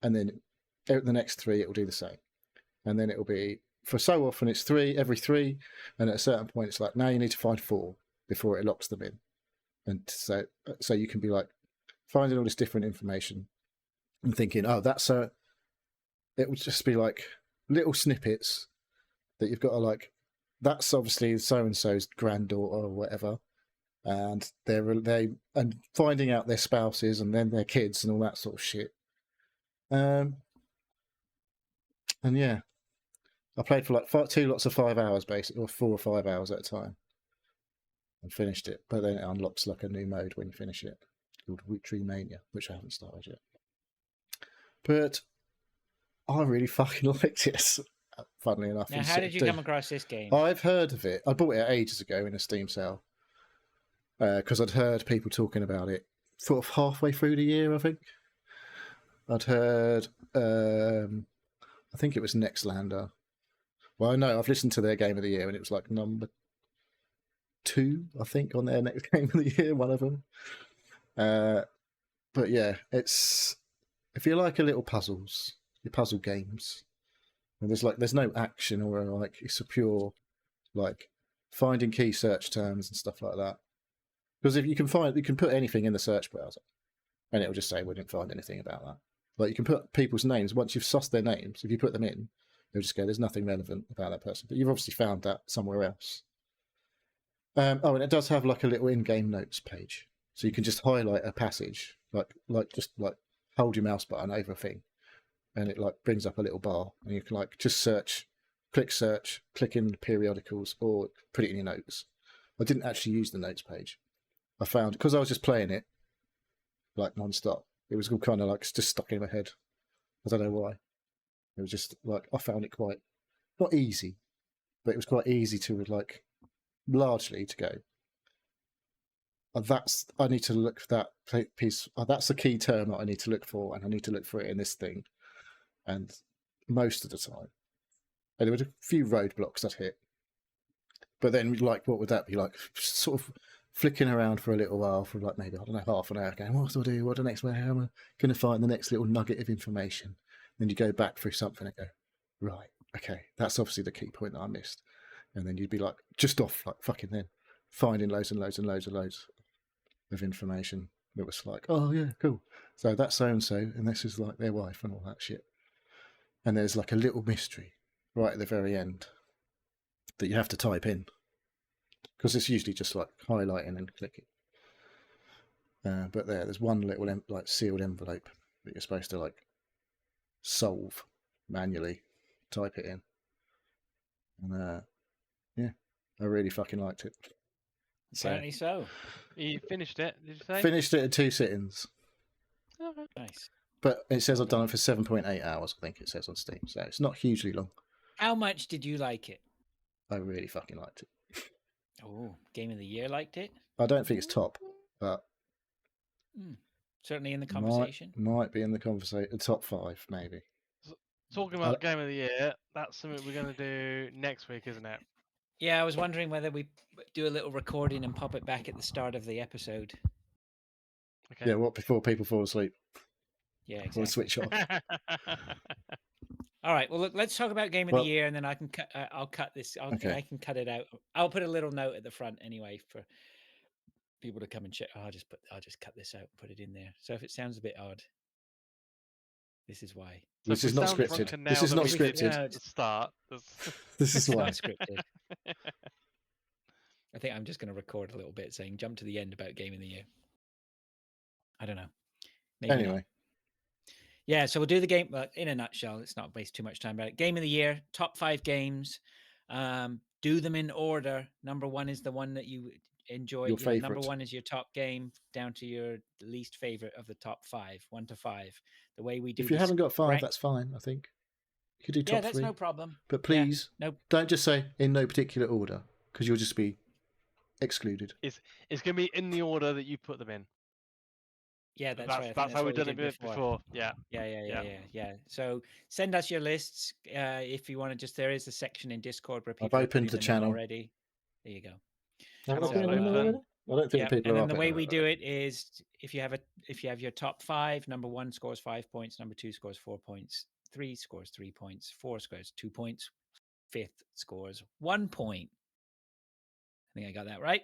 [SPEAKER 3] then the next 3, it will do the same. And then it will be, for so often, it's 3 every 3. And at a certain point, it's like, now you need to find 4 before it locks them in. And so you can be like finding all this different information and thinking, oh, it would just be like little snippets that you've got to like, that's obviously so-and-so's granddaughter or whatever. And and finding out their spouses and then their kids and all that sort of shit. And yeah, I played for like 2 lots of 5 hours basically, or 4 or 5 hours at a time, and finished it. But then it unlocks like a new mode when you finish it called Roottrees Mania, which I haven't started yet. But I really fucking liked it. Funnily enough.
[SPEAKER 1] Now, how did you come across this game?
[SPEAKER 3] I've heard of it. I bought it ages ago in a Steam sale because I'd heard people talking about it sort of halfway through the year, I think. I'd heard, I think it was Nextlander. Well, no, I've listened to their Game of the Year and it was like number 2, I think, on their next Game of the Year, one of them. But yeah, it's, if you like a little puzzles, your puzzle games, and there's no action or like, it's a pure like finding key search terms and stuff like that. Because if you can put anything in the search browser and it'll just say we didn't find anything about that. Like you can put people's names, once you've sussed their names, if you put them in, it'll just go, there's nothing relevant about that person. But you've obviously found that somewhere else. And it does have like a little in-game notes page. So you can just highlight a passage, just hold your mouse button over a thing, and it like brings up a little bar, and you can like just click in periodicals, or put it in your notes. I didn't actually use the notes page. I found, because I was just playing it like non-stop, it was all kind of like just stuck in my head. I don't know why. It was just like, I found it quite not easy, but it was quite easy to like largely to go. I need to look for that piece. That's the key term that I need to look for, and I need to look for it in this thing. And most of the time, and there were a few roadblocks I'd hit, but then like, what would that be like? Sort of flicking around for a little while, for like maybe, I don't know, half an hour, going, what do I do? What the next way? How am I going to find the next little nugget of information? Then you go back through something and go, right, okay, that's obviously the key point that I missed. And then you'd be like, just off, like fucking then, finding loads and loads and loads and loads of information. It was like, oh yeah, cool. So that's so and so, and this is like their wife and all that shit. And there's like a little mystery right at the very end that you have to type in, because it's usually just like highlighting and clicking. But there's one little like sealed envelope that you're supposed to like solve manually, type it in, and yeah, I really fucking liked it.
[SPEAKER 1] Apparently so.
[SPEAKER 2] You finished it? Did you say?
[SPEAKER 3] Finished it in 2 sittings.
[SPEAKER 2] Okay.
[SPEAKER 1] Nice.
[SPEAKER 3] But it says I've done it for 7.8 hours. I think it says on Steam, so it's not hugely long.
[SPEAKER 1] How much did you like it?
[SPEAKER 3] I really fucking liked it.
[SPEAKER 1] Oh, Game of the Year liked it?
[SPEAKER 3] I don't think it's top, but
[SPEAKER 1] certainly in the conversation.
[SPEAKER 3] Might be in the conversation. Top 5, maybe.
[SPEAKER 2] Talking about Game of the Year, that's something we're going to do next week, isn't it?
[SPEAKER 1] Yeah, I was wondering whether we do a little recording and pop it back at the start of the episode.
[SPEAKER 2] Okay.
[SPEAKER 3] Yeah, what, before people fall asleep?
[SPEAKER 1] Yeah, exactly.
[SPEAKER 3] Or switch off.
[SPEAKER 1] All right. Well, look, let's talk about Game of the Year, and then I can cut. I'll cut this. I can cut it out. I'll put a little note at the front anyway for people to come and check. I'll just cut this out and put it in there. So if it sounds a bit odd, this is why.
[SPEAKER 2] So
[SPEAKER 3] this is not scripted. This is not scripted.
[SPEAKER 2] At the start.
[SPEAKER 3] This is why.
[SPEAKER 1] Not scripted. I think I'm just going to record a little bit saying jump to the end about Game of the Year. I don't know. Maybe
[SPEAKER 3] anyway.
[SPEAKER 1] Not. Yeah, so we'll do the game in a nutshell. Let's not waste too much time about it. Game of the Year, top 5 games. Do them in order. Number 1 is the one that you enjoy.
[SPEAKER 3] Your favorite.
[SPEAKER 1] Number 1 is your top game, down to your least favorite of the top 5, 1 to 5. The way we do.
[SPEAKER 3] If you haven't got 5, that's fine. I think you could do top 3.
[SPEAKER 1] Yeah, that's no problem.
[SPEAKER 3] But please, don't just say in no particular order, because you'll just be excluded.
[SPEAKER 2] It's going to be in the order that you put them in.
[SPEAKER 1] Yeah, that's right.
[SPEAKER 2] That's how we've done it before. Yeah.
[SPEAKER 1] So send us your lists if you want to. There is a section in Discord where people
[SPEAKER 3] I've opened the channel
[SPEAKER 1] already. There you go.
[SPEAKER 3] I don't think people are.
[SPEAKER 1] And then the way we do it is if you have your top 5, number 1 scores 5 points, number 2 scores 4 points, 3 scores 3 points, 4 scores 2 points, 5th scores 1 point. I think I got that right.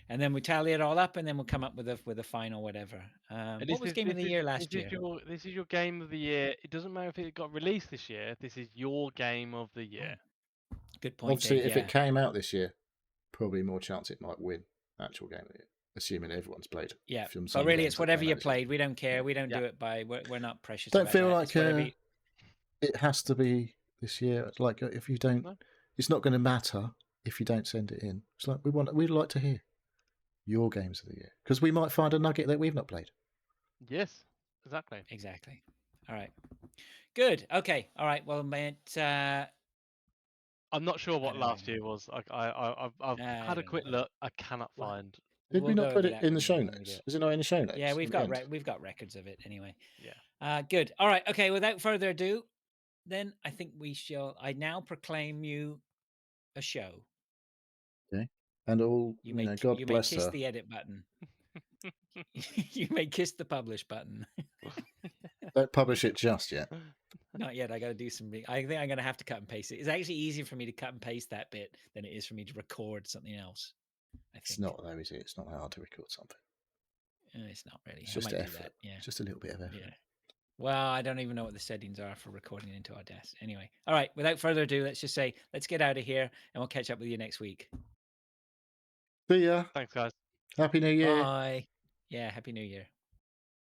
[SPEAKER 1] And then we tally it all up, and then we'll come up with a final whatever. What was Game of the Year last year?
[SPEAKER 2] This is your Game of the Year. It doesn't matter if it got released this year. This is your Game of the Year.
[SPEAKER 1] Good point.
[SPEAKER 3] Obviously,
[SPEAKER 1] Dave,
[SPEAKER 3] if it came out this year, probably more chance it might win actual Game of the Year, assuming everyone's played.
[SPEAKER 1] Yeah, but really, it's whatever you played. We don't care. We don't do it by. We're not precious.
[SPEAKER 3] Don't feel like it has to be this year. It's like if you don't, it's not going to matter if you don't send it in. It's like we'd like to hear your games of the year, because we might find a nugget that we've not played.
[SPEAKER 2] Yes, exactly.
[SPEAKER 1] All right, good. Okay, all right. Well, mate,
[SPEAKER 2] I'm not sure what last year was. I've had a quick look. I cannot find.
[SPEAKER 3] Did we not put it in the show notes? Is it not in the show notes?
[SPEAKER 1] Yeah, we've got records of it anyway.
[SPEAKER 2] Yeah.
[SPEAKER 1] Good. All right. Okay. Without further ado, then I think we shall. I now proclaim you a show.
[SPEAKER 3] Okay. And all God bless
[SPEAKER 1] her. You may kiss
[SPEAKER 3] her.
[SPEAKER 1] the edit button. You may kiss the publish button.
[SPEAKER 3] Don't publish it just yet.
[SPEAKER 1] Not yet. I got to do some. I think I'm going to have to cut and paste it. It's actually easier for me to cut and paste that bit than it is for me to record something else.
[SPEAKER 3] It's not though, is it? It's not hard to record something.
[SPEAKER 1] It's not really.
[SPEAKER 3] It's just effort. Yeah. It's just a little bit of effort.
[SPEAKER 1] Yeah. Well, I don't even know what the settings are for recording into Audacity. Anyway, all right. Without further ado, let's just say let's get out of here, and we'll catch up with you next week.
[SPEAKER 3] See ya.
[SPEAKER 2] Thanks, guys.
[SPEAKER 3] Happy New Year.
[SPEAKER 1] Bye. Yeah, Happy New Year.